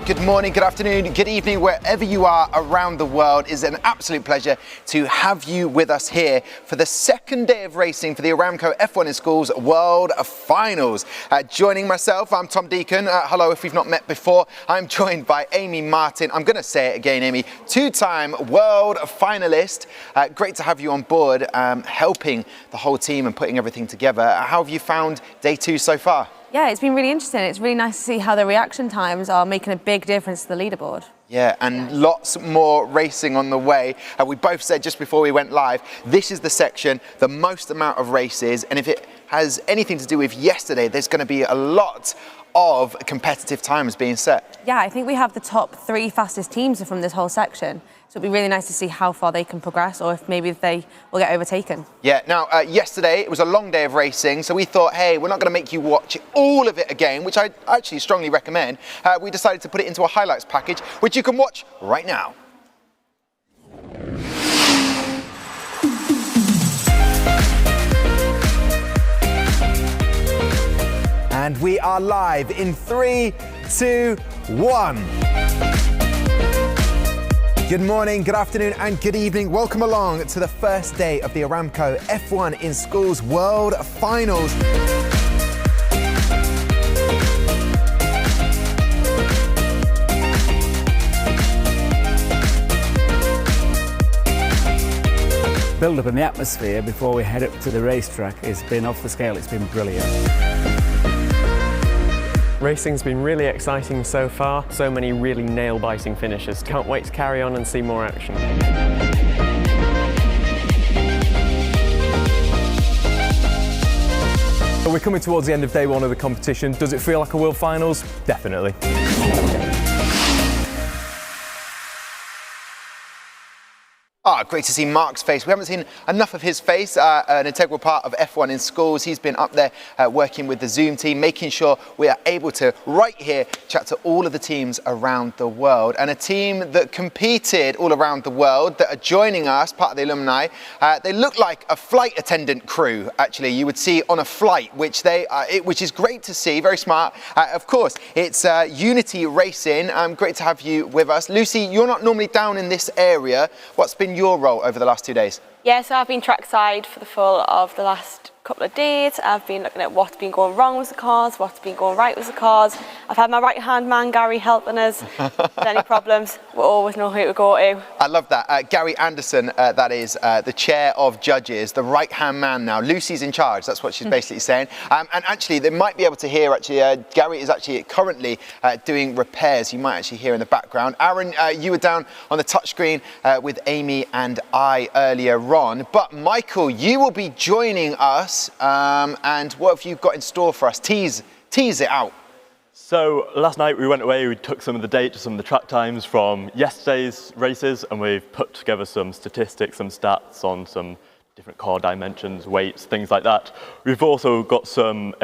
good morning, good afternoon, good evening, wherever you are around the world. It's an absolute pleasure to have you with us here for the second day of racing for the ARAMCO F1 in Schools World Finals. Joining myself, I'm Tom Deacon. Hello, if we've not met before. I'm joined by Amy Martin. I'm going to say it again, Amy. Two-time world finalist. Great to have you on board, helping the whole team and putting everything together. How have you found day two so far? Yeah, it's been really interesting. It's really nice to see how the reaction times are making a big difference to the leaderboard. Yeah, and lots more racing on the way. We both said just before we went live, this is the section, the most amount of races, and if it has anything to do with yesterday, there's going to be a lot of competitive times being set. Yeah, I think we have the top 3 fastest teams from this whole section. So it'll be really nice to see how far they can progress, or if maybe they will get overtaken. Yeah, now yesterday it was a long day of racing, so we thought, hey, we're not going to make you watch all of it again, which I actually strongly recommend. We decided to put it into a highlights package, which you can watch right now. And we are live in 3, 2, 1. Good morning, good afternoon and good evening. Welcome along to the first day of the ARAMCO F1 in Schools World Finals. Build up in the atmosphere before we head up to the racetrack has been off the scale. It's been brilliant. Racing's been really exciting so far, so many really nail-biting finishes. Can't wait to carry on and see more action. We're coming towards the end of day one of the competition. Does it feel like a World Finals? Definitely. Great to see Mark's face. We haven't seen enough of his face, an integral part of F1 in Schools. He's been up there working with the Zoom team, making sure we are able to, right here, chat to all of the teams around the world. And a team that competed all around the world that are joining us, part of the alumni, they look like a flight attendant crew, actually, you would see on a flight, which is great to see, very smart. Of course, it's Unity Racing. Great to have you with us. Lucy, you're not normally down in this area. What's been your role over the last 2 days? Yeah, so I've been trackside for the full of the last couple of days. I've been looking at what's been going wrong with the cars, what's been going right with the cars. I've had my right-hand man, Gary, helping us. If there's any problems, we always know who to go to. I love that. Gary Anderson, that is the chair of judges, the right-hand man now. Lucy's in charge, that's what she's basically saying. And actually, they might be able to hear, Gary is actually currently doing repairs. You might actually hear in the background. Aaron, you were down on the touchscreen with Amy and I earlier on. But Michael, you will be joining us. And what have you got in store for us? Tease it out. So last night we went away, we took some of the data, some of the track times from yesterday's races, and we've put together some statistics, some stats on some different car dimensions, weights, things like that. We've also got some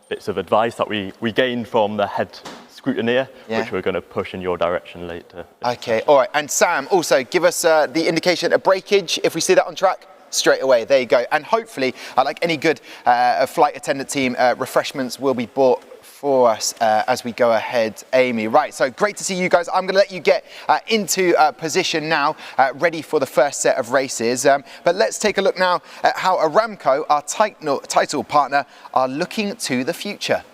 bits of advice that we gained from the head scrutineer, which we're going to push in your direction later. Okay, all right. And Sam, also give us the indication of breakage if we see that on track. Straight away, there you go. And hopefully, like any good flight attendant team, refreshments will be bought for us as we go ahead, Amy. Right, so great to see you guys. I'm going to let you get into position now, ready for the first set of races. But let's take a look now at how ARAMCO, our title partner, are looking to the future.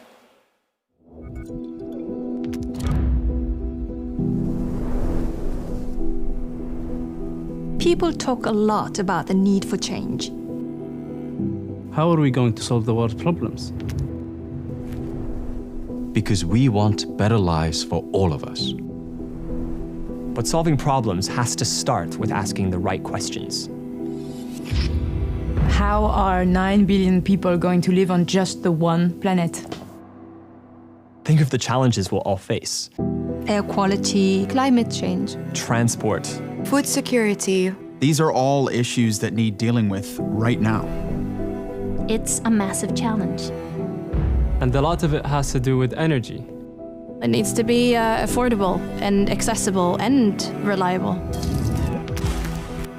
People talk a lot about the need for change. How are we going to solve the world's problems? Because we want better lives for all of us. But solving problems has to start with asking the right questions. How are 9 billion people going to live on just the one planet? Think of the challenges we'll all face. Air quality, climate change, transport, food security. These are all issues that need dealing with right now. It's a massive challenge. And a lot of it has to do with energy. It needs to be affordable and accessible and reliable.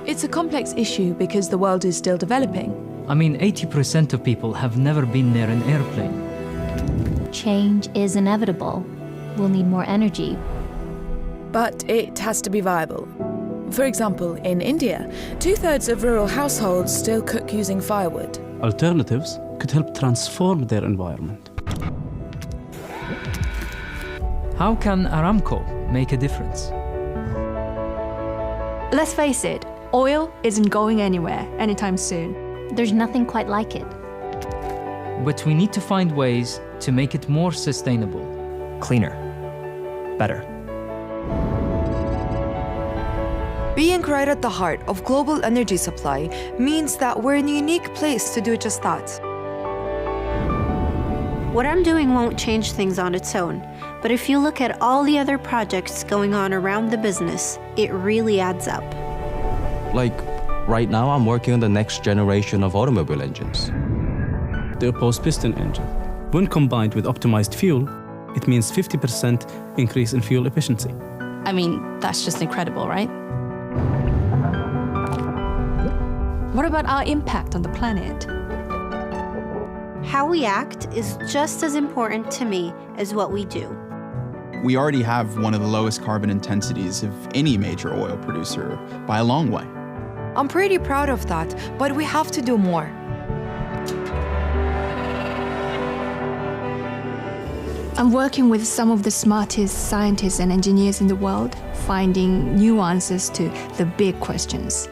It's a complex issue because the world is still developing. I mean, 80% of people have never been near an airplane. Change is inevitable. We'll need more energy, but it has to be viable. For example, in India, 2/3 of rural households still cook using firewood. Alternatives could help transform their environment. How can Aramco make a difference? Let's face it, oil isn't going anywhere anytime soon. There's nothing quite like it. But we need to find ways to make it more sustainable. Cleaner. Better. Being right at the heart of global energy supply means that we're in a unique place to do just that. What I'm doing won't change things on its own, but if you look at all the other projects going on around the business, it really adds up. Like, right now I'm working on the next generation of automobile engines. The opposed piston engine. When combined with optimized fuel, it means 50% increase in fuel efficiency. I mean, that's just incredible, right? What about our impact on the planet? How we act is just as important to me as what we do. We already have one of the lowest carbon intensities of any major oil producer by a long way. I'm pretty proud of that, but we have to do more. I'm working with some of the smartest scientists and engineers in the world, finding new answers to the big questions.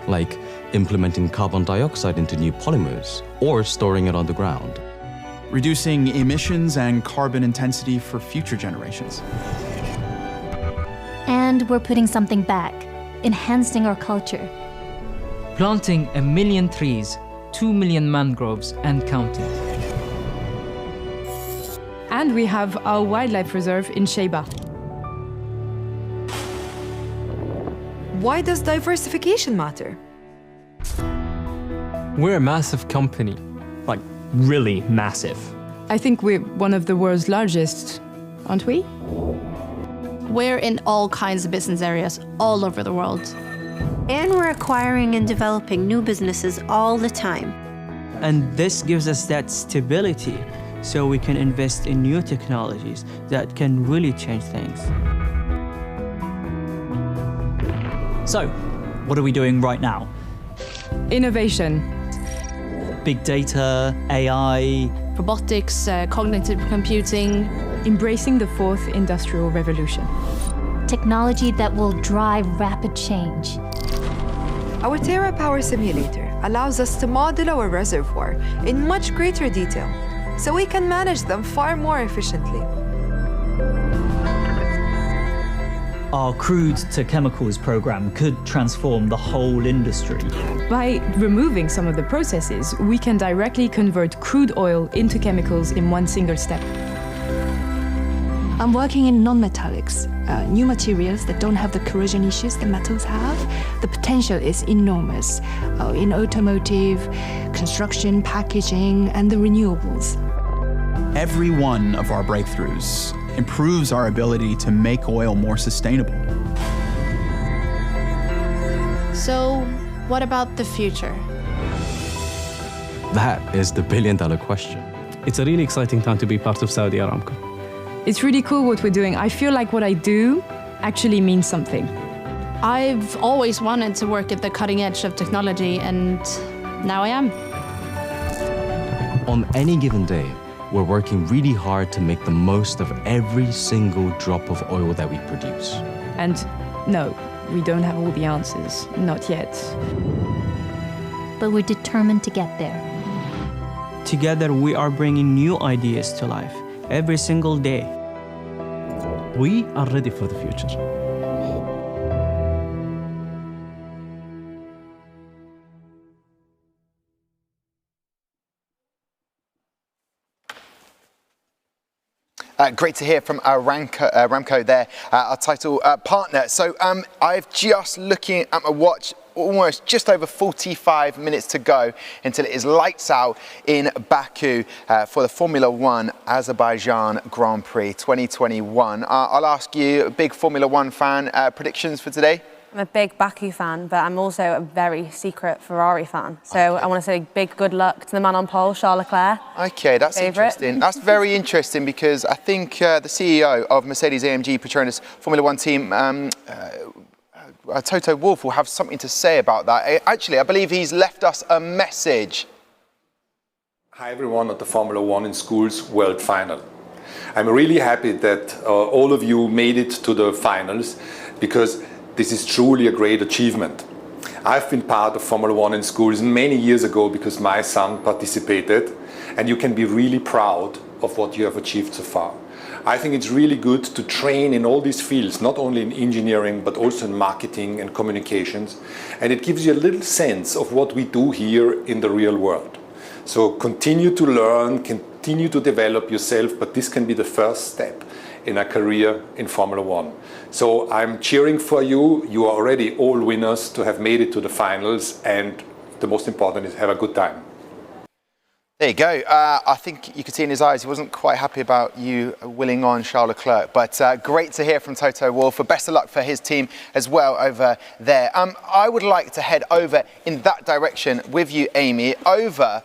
Like implementing carbon dioxide into new polymers or storing it on the ground. Reducing emissions and carbon intensity for future generations. And we're putting something back, enhancing our culture. Planting 1 million trees, 2 million mangroves, and counting. And we have our wildlife reserve in Sheba. Why does diversification matter? We're a massive company, like really massive. I think we're one of the world's largest, aren't we? We're in all kinds of business areas all over the world. And we're acquiring and developing new businesses all the time. And this gives us that stability so we can invest in new technologies that can really change things. So, what are we doing right now? Innovation. Big data, AI. Robotics, cognitive computing. Embracing the 4th industrial revolution. Technology that will drive rapid change. Our Terra Power Simulator allows us to model our reservoir in much greater detail, so we can manage them far more efficiently. Our crude to chemicals program could transform the whole industry. By removing some of the processes, we can directly convert crude oil into chemicals in one single step. I'm working in non-metallics, new materials that don't have the corrosion issues that metals have. The potential is enormous in automotive, construction, packaging, and the renewables. Every one of our breakthroughs improves our ability to make oil more sustainable. So, what about the future? That is the billion-dollar question. It's a really exciting time to be part of Saudi Aramco. It's really cool what we're doing. I feel like what I do actually means something. I've always wanted to work at the cutting edge of technology, and now I am. On any given day, we're working really hard to make the most of every single drop of oil that we produce. And no, we don't have all the answers, not yet. But we're determined to get there. Together, we are bringing new ideas to life every single day. We are ready for the future. Great to hear from ARAMCO there, our title partner. So I've just looking at my watch, almost just over 45 minutes to go until it is lights out in Baku for the Formula One Azerbaijan Grand Prix 2021. I'll ask you, a big Formula One fan, predictions for today? I'm a big Baku fan, but I'm also a very secret Ferrari fan. So I want to say big good luck to the man on pole, Charles Leclerc. Okay, that's interesting. That's very interesting because I think the CEO of Mercedes-AMG Petronas Formula One team, Toto Wolff, will have something to say about that. Actually, I believe he's left us a message. Hi everyone at the Formula One in Schools World Final. I'm really happy that all of you made it to the finals because this is truly a great achievement. I've been part of Formula One in Schools many years ago because my son participated, and you can be really proud of what you have achieved so far. I think it's really good to train in all these fields, not only in engineering, but also in marketing and communications. And it gives you a little sense of what we do here in the real world. So continue to learn, continue to develop yourself, but this can be the first step in a career in Formula One. So I'm cheering for you. You are already all winners to have made it to the finals, and the most important is have a good time. There you go. I think you could see in his eyes he wasn't quite happy about you willing on Charles Leclerc, but great to hear from Toto Wolff. Best of luck for his team as well over there. I would like to head over in that direction with you, Amy, over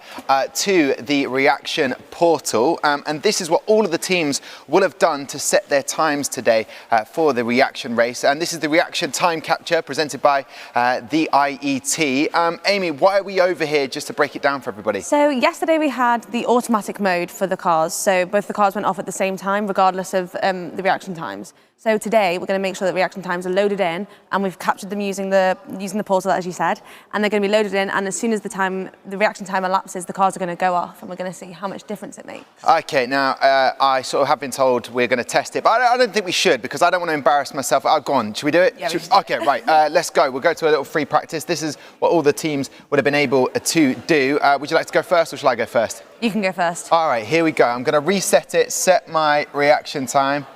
to the reaction portal. And this is what all of the teams will have done to set their times today for the reaction race. And this is the reaction time capture presented by the IET. Amy, why are we over here, just to break it down for everybody? So yesterday we had the automatic mode for the cars, so both the cars went off at the same time regardless of the reaction times. So today we're going to make sure that reaction times are loaded in, and we've captured them using the portal, as you said, and they're going to be loaded in, and as soon as the reaction time elapses, the cars are going to go off, and we're going to see how much difference it makes. Okay, now I sort of have been told we're going to test it, but I don't think we should, because I don't want to embarrass myself. Go on, should we do it? Yeah, okay, right, let's go. We'll go to a little free practice. This is what all the teams would have been able to do. Would you like to go first, or shall I go first? You can go first. All right, here we go. I'm going to reset it, set my reaction time.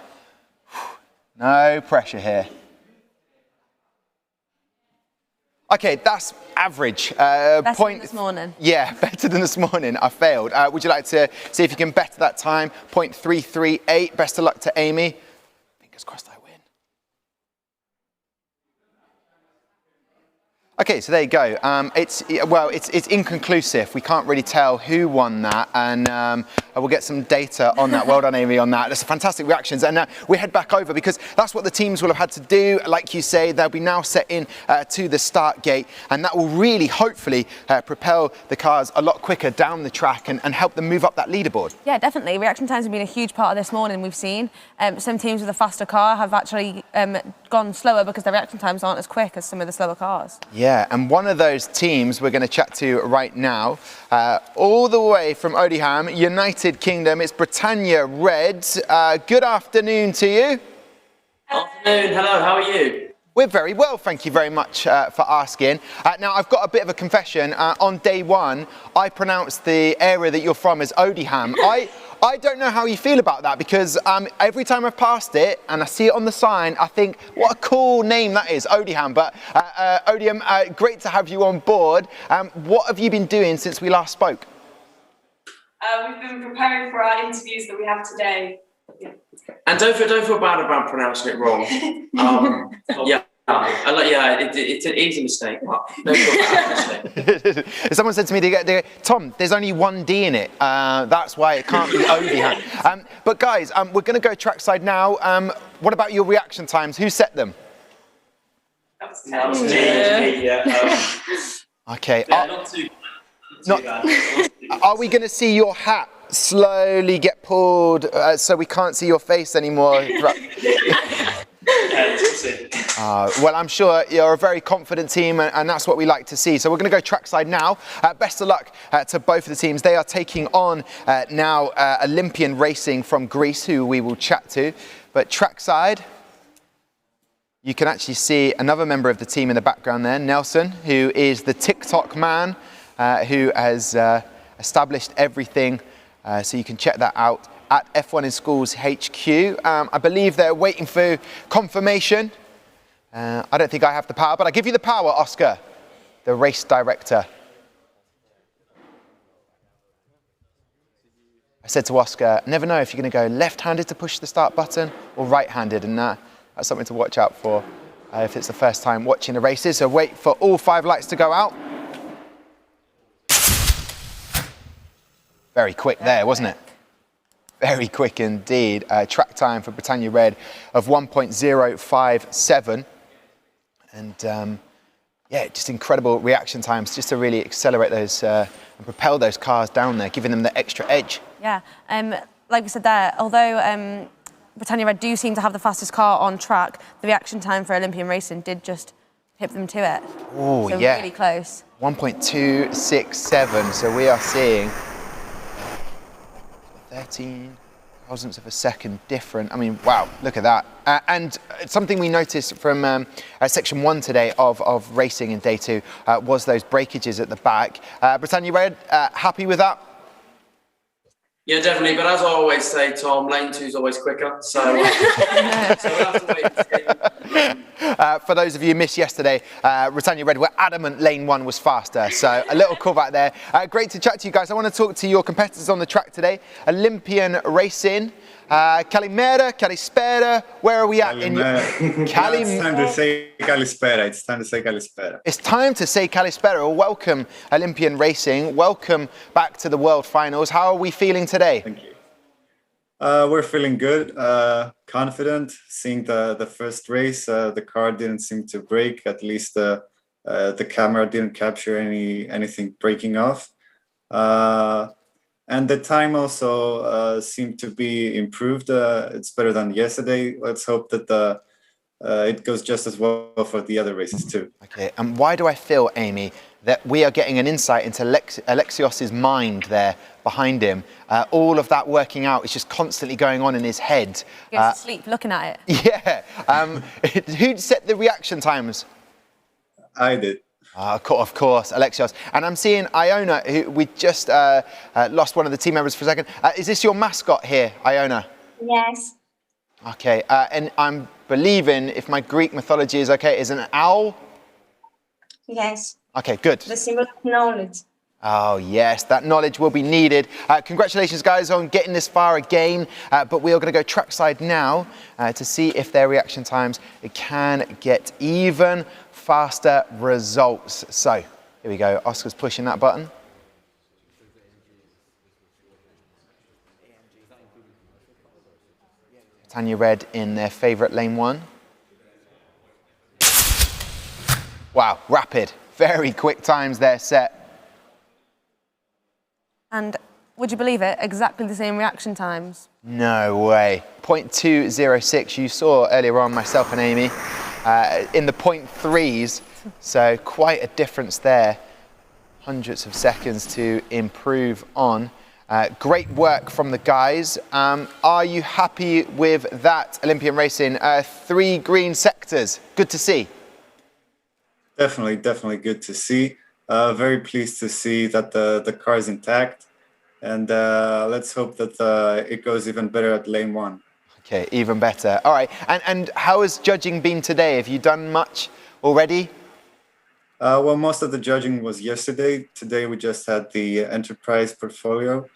No pressure here. Okay, that's average. Better than this morning. Yeah, better than this morning. I failed. Would you like to see if you can better that time? 0.338. Best of luck to Amy. Fingers crossed I win. Okay, so there you go. It's inconclusive. We can't really tell who won that, and we'll get some data on that. Well done, Amy, on that. That's fantastic reactions. And we head back over, because that's what the teams will have had to do. Like you say, they'll be now set in to the start gate, and that will really, hopefully, propel the cars a lot quicker down the track and help them move up that leaderboard. Yeah, definitely. Reaction times have been a huge part of this morning. We've seen some teams with a faster car have actually gone slower because their reaction times aren't as quick as some of the slower cars. Yeah, and one of those teams we're going to chat to right now, all the way from Odiham, United Kingdom, it's Britannia Reds. Good afternoon to you. Afternoon, hello, how are you? We're very well, thank you very much for asking. Now, I've got a bit of a confession. On day one, I pronounced the area that you're from as Odiham. I don't know how you feel about that, because every time I've passed it and I see it on the sign, I think, what a cool name that is, Odiham. But Odiham, great to have you on board. What have you been doing since we last spoke? We've been preparing for our interviews that we have today. Yeah. And don't feel bad about pronouncing it wrong. It's an easy mistake. Don't feel bad about mistake. Someone said to me, Tom, there's only one D in it. That's why it can't be Odiham. But guys, we're going to go trackside now. What about your reaction times? Who set them? That was me. Okay. Not too bad. Are we going to see your hat slowly get pulled so we can't see your face anymore? Well, I'm sure you're a very confident team, and that's what we like to see. So we're going to go trackside now. Best of luck to both of the teams. They are taking on now Olympian Racing from Greece, who we will chat to. But trackside, you can actually see another member of the team in the background there, Nelson, who is the TikTok man, who has established everything. So you can check that out at F1 in Schools HQ. I believe they're waiting for confirmation. I don't think I have the power, but I give you the power, Oscar, the race director. I said to Oscar, never know if you're going to go left-handed to push the start button or right-handed, and that's something to watch out for. if it's the first time watching the races. So wait for all 5 lights to go out. Very quick there, wasn't it? Very quick indeed. Track time for Britannia Red of 1.057. And yeah, just incredible reaction times just to really accelerate those and propel those cars down there, giving them the extra edge. Yeah, like we said there, although Britannia Red do seem to have the fastest car on track, the reaction time for Olympian Racing did just hit them to it. Oh, so yeah. really close. 1.267, so we are seeing 13 thousandths of a second different. I mean, wow, look at that. And something we noticed from section 1 today of racing in day 2 was those breakages at the back. Britannia Red, happy with that? Yeah, definitely. But as I always say, Tom, lane 2 is always quicker. So, so we'll have to wait and see. For those of you who missed yesterday, Britannia Red were adamant lane 1 was faster. So a little call back there. Great to chat to you guys. I want to talk to your competitors on the track today. Olympian Racing. Kalimera, Kalispera, where are we at? It's time to say Kalispera. It's time to say Kalispera. It's time to say Kalispera. Well, welcome, Olympian Racing. Welcome back to the World Finals. How are we feeling today? Thank you. We're feeling good, confident. Seeing the first race, the car didn't seem to break. At least the camera didn't capture anything breaking off. And the time also seemed to be improved. It's better than yesterday. Let's hope that it goes just as well for the other races too. Okay, and why do I feel, Amy, that we are getting an insight into Alexios's mind there behind him? All of that working out is just constantly going on in his head. He goes to sleep looking at it. Yeah. Who'd set the reaction times? I did. Of course, Alexios. And I'm seeing Iona, who we just lost one of the team members for a second. Is this your mascot here, Iona? Yes. Okay, and I'm believing, if my Greek mythology is okay, is an owl? Yes. Okay, good. The symbol of knowledge. Oh, yes, that knowledge will be needed. Congratulations, guys, on getting this far again. But we are going to go trackside now to see if their reaction times can get even faster results. So, here we go. Oscar's pushing that button. Britannia Red in their favourite lane 1. Wow, rapid. Very quick times there set. And would you believe it? Exactly the same reaction times. No way. 0.206. You saw earlier on myself and Amy in the 0.3s. So quite a difference there. Hundreds of seconds to improve on. Great work from the guys. Are you happy with that, Olympian Racing? 3 green sectors. Good to see. Definitely good to see. Very pleased to see that the car is intact. And let's hope that it goes even better at lane 1. Okay, even better. All right, and how has judging been today? Have you done much already? Well, most of the judging was yesterday. Today we just had the enterprise portfolio.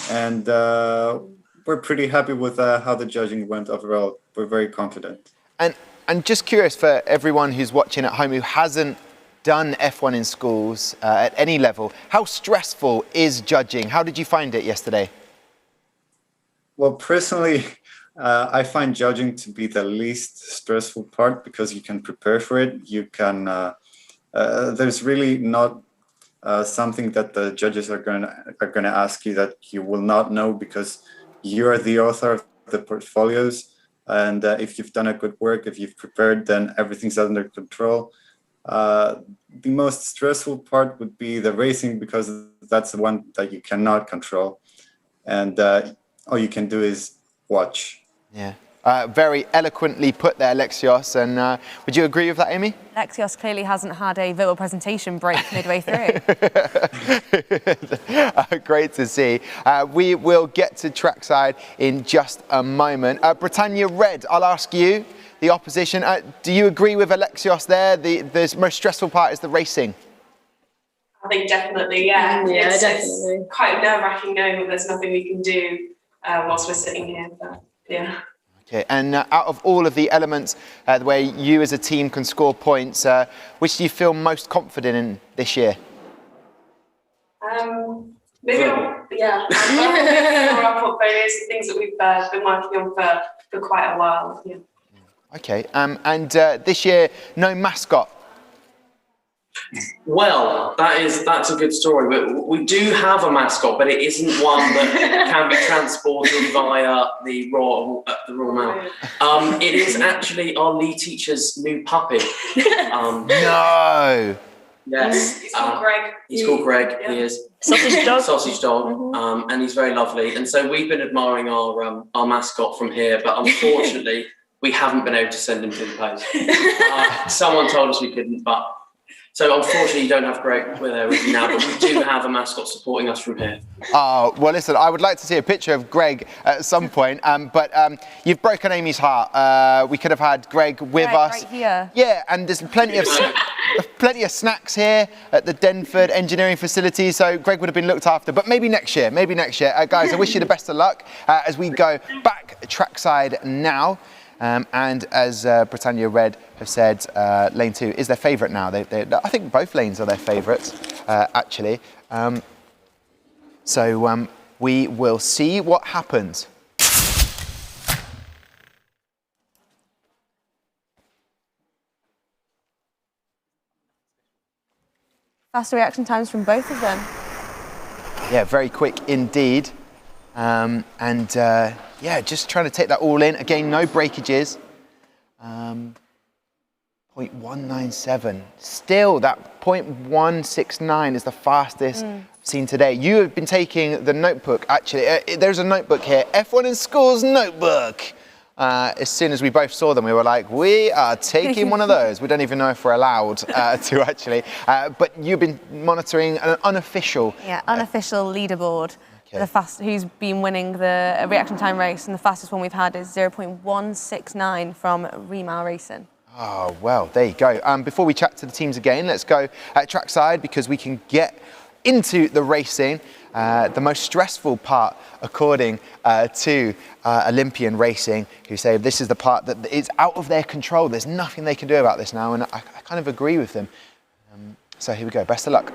And we're pretty happy with how the judging went overall. We're very confident. And just curious for everyone who's watching at home who hasn't done F1 in schools at any level, how stressful is judging? How did you find it yesterday? Well, personally, I find judging to be the least stressful part because you can prepare for it. You can. There's really not something that the judges are going to ask you that you will not know because you are the author of the portfolios. And if you've done a good work, if you've prepared, then everything's under control. The most stressful part would be the racing because that's the one that you cannot control. And all you can do is watch. Yeah. Very eloquently put there, Alexios. And would you agree with that, Amy? Alexios clearly hasn't had a verbal presentation break midway through. Great to see. We will get to trackside in just a moment. Britannia Red, I'll ask you, the opposition. Do you agree with Alexios there? The most stressful part is the racing. I think definitely, yeah. Yeah, definitely. It's quite nerve-wracking knowing that there's nothing we can do whilst we're sitting here. But, yeah. Okay, and out of all of the elements where you as a team can score points, which do you feel most confident in this year? Maybe our portfolios, things that we've been working on for quite a while. Yeah. Okay, and this year, no mascot. Well, that's a good story. But we do have a mascot, but it isn't one that can be transported via the Royal Mail. It is actually our lead teacher's new puppy. No. Yes. He's called Greg. He's called Greg. Yeah. He is Sausage dog. Sausage dog. And he's very lovely. And so we've been admiring our mascot from here, but unfortunately, we haven't been able to send him to the post. Someone told us we couldn't, but. So unfortunately, you don't have Greg with you now, but we do have a mascot supporting us from here. Oh, well, listen, I would like to see a picture of Greg at some point, but you've broken Amy's heart. We could have had Greg with us. Right here. Yeah, and there's plenty of snacks here at the Denford Engineering Facility, so Greg would have been looked after, but maybe next year, guys, I wish you the best of luck as we go back trackside now. And as Britannia Red have said, lane 2 is their favourite now. I think both lanes are their favourites, actually. So we will see what happens. Faster reaction times from both of them. Yeah, very quick indeed. Yeah, just trying to take that all in. Again, no breakages. 0.197. Still, that 0.169 is the fastest seen today. You have been taking the notebook, actually. There's a notebook here, F1 in Schools notebook. As soon as we both saw them, we were like, we are taking one of those. We don't even know if we're allowed to, actually. But you've been monitoring an unofficial... Yeah, unofficial leaderboard. Who's been winning the reaction time race, and the fastest one we've had is 0.169 from Remar Racing. Oh, well, there you go. Before we chat to the teams again, let's go trackside because we can get into the racing. The most stressful part, according to Olympian Racing, who say this is the part that is out of their control. There's nothing they can do about this now, and I kind of agree with them. So here we go. Best of luck.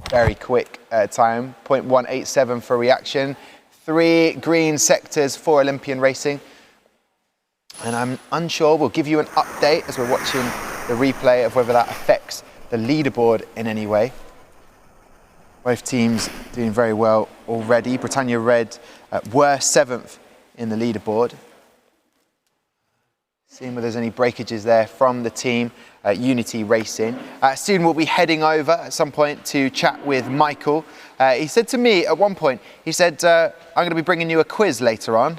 Very quick time, 0.187 for reaction. 3 green sectors for Olympian Racing. And I'm unsure, we'll give you an update as we're watching the replay of whether that affects the leaderboard in any way. Both teams doing very well already. Britannia Red were 7th in the leaderboard. Seeing whether there's any breakages there from the team, Unity Racing. Soon we'll be heading over at some point to chat with Michael. He said to me at one point, he said, I'm going to be bringing you a quiz later on.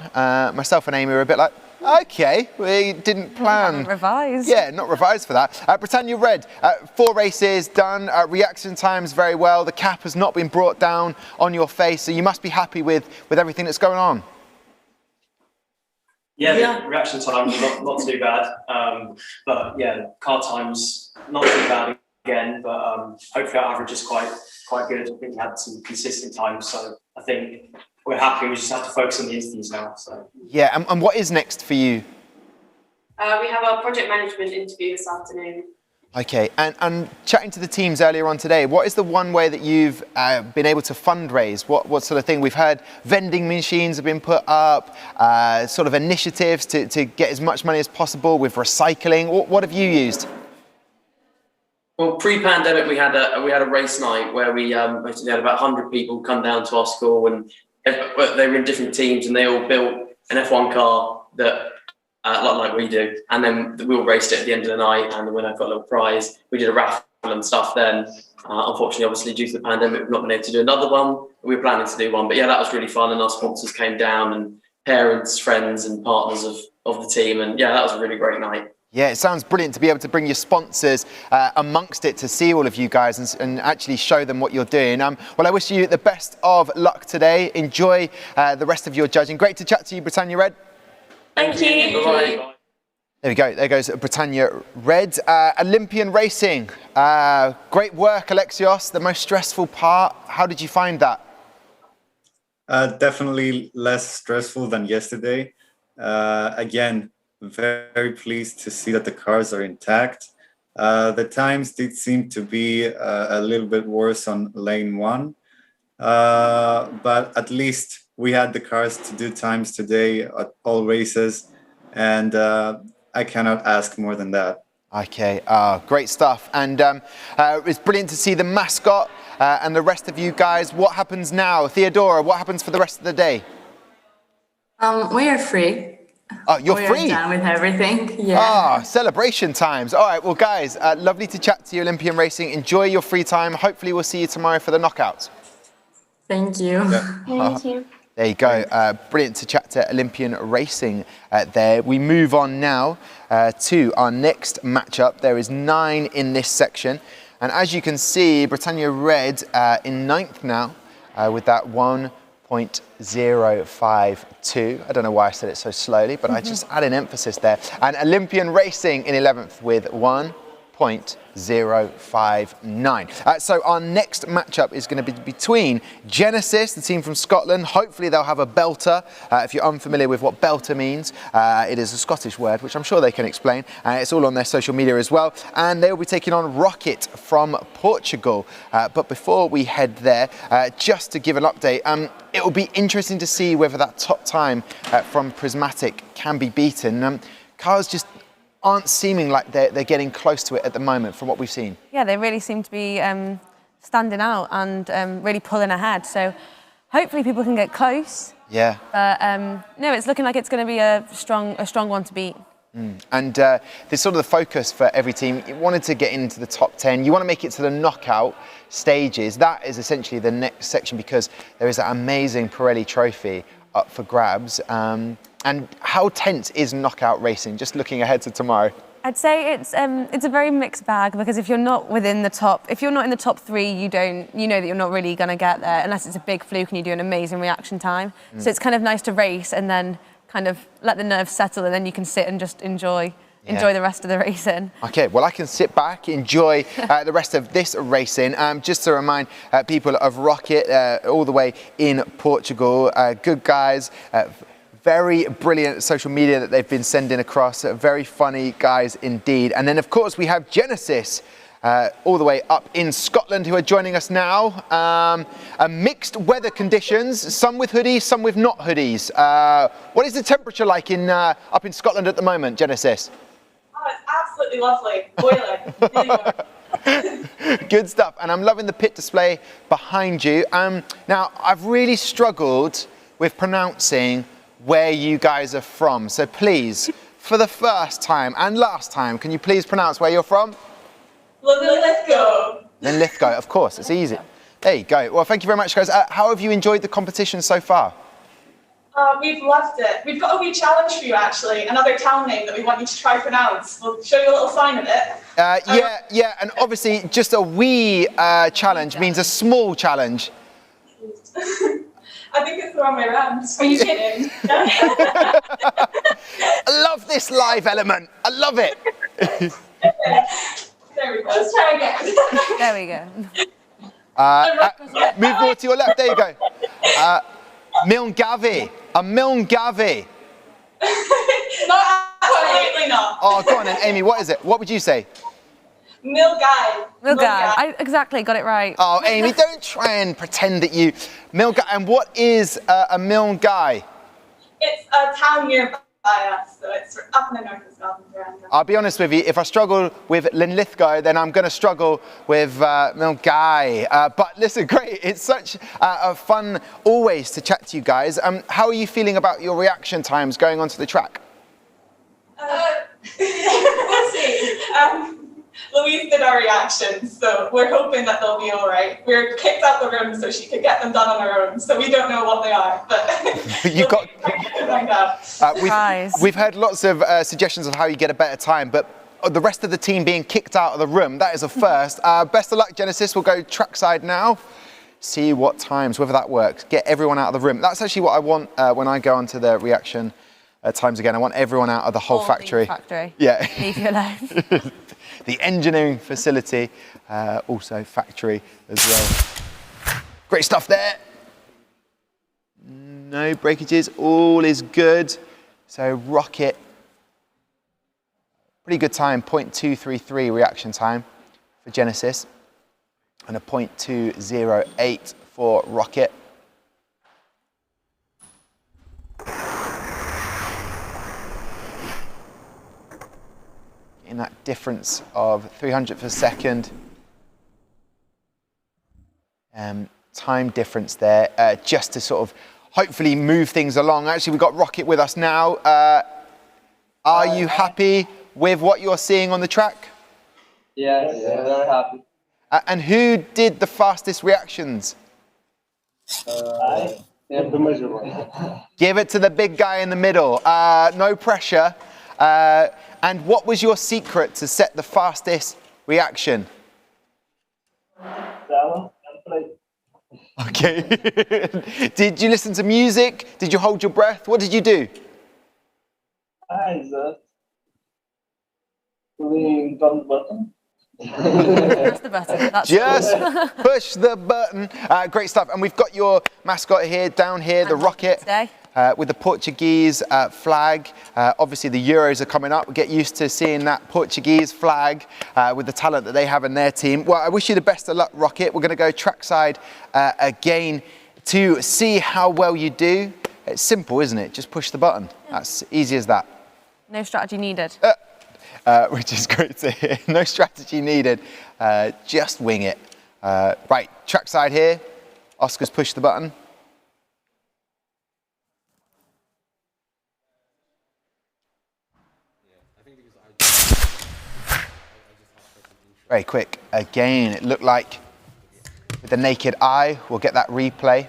Myself and Amy were a bit like, okay, we didn't plan. Not revised. Yeah, not revised for that. Britannia Red, 4 races done, reaction times very well. The cap has not been brought down on your face, so you must be happy with everything that's going on. Yeah, the reaction times are not too bad. But yeah, car times not too bad again, but hopefully our average is quite good. I think we had some consistent times, so I think we're happy. We just have to focus on the interviews now. So yeah, and what is next for you? We have our project management interview this afternoon. Okay, and chatting to the teams earlier on today, what is the one way that you've been able to fundraise? What sort of thing? We've heard vending machines have been put up, sort of initiatives to get as much money as possible with recycling. What have you used? Well, pre-pandemic, we had a race night where we basically had about 100 people come down to our school, and they were in different teams, and they all built an F1 car that. Like we do, and then we all raced it at the end of the night, and the winner got a little prize. We did a raffle and stuff then. Unfortunately, obviously, due to the pandemic, we've not been able to do another one. We were planning to do one, but yeah, that was really fun, and our sponsors came down, and parents, friends, and partners of the team, and yeah, that was a really great night. Yeah, it sounds brilliant to be able to bring your sponsors amongst it to see all of you guys and actually show them what you're doing. Well, I wish you the best of luck today. Enjoy the rest of your judging. Great to chat to you, Britannia Red. Thank you. Bye-bye. There we go. There goes Britannia Red. Olympian Racing. Great work, Alexios. The most stressful part. How did you find that? Definitely less stressful than yesterday. Again, very pleased to see that the cars are intact. The times did seem to be a little bit worse on lane 1, but at least we had the cars to do times today at all races, and I cannot ask more than that. Okay, great stuff. And it's brilliant to see the mascot and the rest of you guys. What happens now? Theodora, what happens for the rest of the day? We are free. Oh, you're free? We are done with everything, yeah. Ah, celebration times. All right, well, guys, lovely to chat to you, Olympian Racing. Enjoy your free time. Hopefully we'll see you tomorrow for the knockouts. Thank you. Yeah. Thank you. There you go. Brilliant to chat to Olympian Racing there. We move on now to our next matchup. There is 9 in this section. And as you can see, Britannia Red in 9th now with that 1.052. I don't know why I said it so slowly, but I just add an emphasis there. And Olympian Racing in 11th with 1.059. So our next matchup is going to be between Genesis, the team from Scotland. Hopefully they'll have a belter. If you're unfamiliar with what belter means, it is a Scottish word, which I'm sure they can explain. It's all on their social media as well. And they'll be taking on Rocket from Portugal. But before we head there, just to give an update, it will be interesting to see whether that top time from Prismatic can be beaten. Cars just aren't seeming like they're getting close to it at the moment from what we've seen. Yeah, they really seem to be standing out and really pulling ahead. So hopefully people can get close. Yeah. But no, it's looking like it's going to be a strong one to beat. And there's sort of the focus for every team. You wanted to get into the top 10. You want to make it to the knockout stages. That is essentially the next section because there is that amazing Pirelli trophy up for grabs. And how tense is knockout racing, just looking ahead to tomorrow? I'd say it's a very mixed bag because if you're not in the top 3, you know that you're not really going to get there unless it's a big fluke and you do an amazing reaction time. So it's kind of nice to race and then kind of let the nerves settle and then you can sit and just enjoy the rest of the racing. Okay, well, I can sit back, enjoy the rest of this racing. Just to remind people of Rocket, all the way in Portugal, good guys. Very brilliant social media that they've been sending across. Very funny guys indeed. And then, of course, we have Genesis all the way up in Scotland who are joining us now. Mixed weather conditions, some with hoodies, some with not hoodies. What is the temperature like up in Scotland at the moment, Genesis? Oh, it's absolutely lovely. Boiling. Good stuff. And I'm loving the pit display behind you. Now, I've really struggled with pronouncing where you guys are from. So please, for the first time and last time, can you please pronounce where you're from? Linlithgow. Linlithgow, of course, it's easy. There you go. Well, thank you very much, guys. How have you enjoyed the competition so far? We've loved it. We've got a wee challenge for you, actually. Another town name that we want you to try pronounce. We'll show you a little sign of it. Yeah, and obviously just a wee challenge means a small challenge. I think it's the wrong way around. Are you kidding? I love this live element. I love it. There we go. Let's try again. There we go. Move more to your left. There you go. Milngavi. A Milngavi. Absolutely not. Oh, go on then, Amy. What is it? What would you say? Milgai. I exactly got it right. Oh, Amy, don't try and pretend that you... Milgai. And what is a Milngai? It's a town nearby us, so it's up in the north of Scotland. I'll be honest with you, if I struggle with Linlithgow, then I'm going to struggle with Milngai. But listen, great. It's such a fun always to chat to you guys. How are you feeling about your reaction times going onto the track? We'll see. Louise did our reactions, so we're hoping that they'll be all right. We're kicked out the room so she could get them done on her own, so we don't know what they are, but you got. Find out. We've heard lots of suggestions of how you get a better time, but the rest of the team being kicked out of the room, that is a first. Best of luck, Genesis. We'll go trackside now. See what times, whether that works. Get everyone out of the room. That's actually what I want when I go onto the reaction times again. I want everyone out of the whole factory. Yeah. Leave you alone. The engineering facility, also factory as well. Great stuff there. No breakages, all is good. So Rocket, pretty good time, 0.233 reaction time for Genesis and a 0.208 for Rocket. In that difference of 300th of a second. Time difference there, just to sort of hopefully move things along. Actually, we've got Rocket with us now. Are you happy with what you're seeing on the track? Yeah, very happy. And who did the fastest reactions? Give it to the big guy in the middle. No pressure. And what was your secret to set the fastest reaction? Okay. Did you listen to music? Did you hold your breath? What did you do? I just the button. Press the button. That's Just push the button. Great stuff. And we've got your mascot here, down here, the Rocket, with the Portuguese flag. Obviously, the Euros are coming up. We'll get used to seeing that Portuguese flag with the talent that they have in their team. Well, I wish you the best of luck, Rocket. We're going to go trackside again to see how well you do. It's simple, isn't it? Just push the button. That's easy as that. No strategy needed. Which is great to hear. No strategy needed. Just wing it. Right, trackside here. Oscar's pushed the button. Very quick. Again, it looked like with the naked eye, we'll get that replay.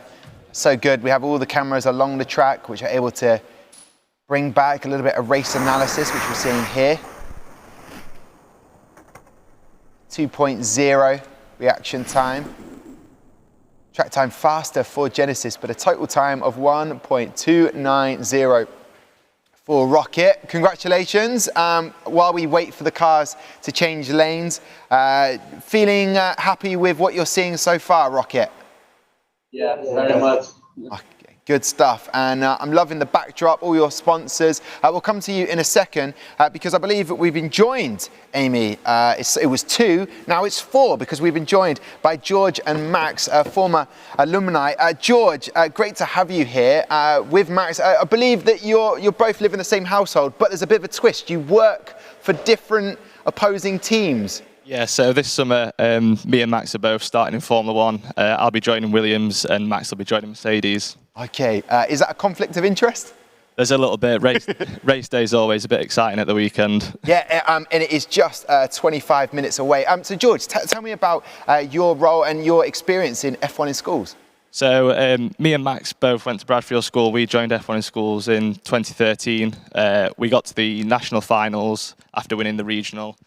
So good. We have all the cameras along the track, which are able to bring back a little bit of race analysis, which we're seeing here. 2.0 reaction time. Track time faster for Genesis, but a total time of 1.290 for Rocket. Congratulations. While we wait for the cars to change lanes, feeling happy with what you're seeing so far, Rocket? Yeah, very much. Okay, good stuff. And I'm loving the backdrop, all your sponsors. We'll come to you in a second because I believe that we've been joined, Amy. It was 2, now it's 4 because we've been joined by George and Max, former alumni. George, great to have you here with Max. I believe that you both live in the same household, but there's a bit of a twist. You work for different opposing teams. Yeah, so this summer, me and Max are both starting in Formula 1. I'll be joining Williams and Max will be joining Mercedes. Okay, is that a conflict of interest? There's a little bit. Race day is always a bit exciting at the weekend. Yeah, and it is just 25 minutes away. So George, tell me about your role and your experience in F1 in schools. So me and Max both went to Bradfield School. We joined F1 in schools in 2013. We got to the national finals after winning the regional.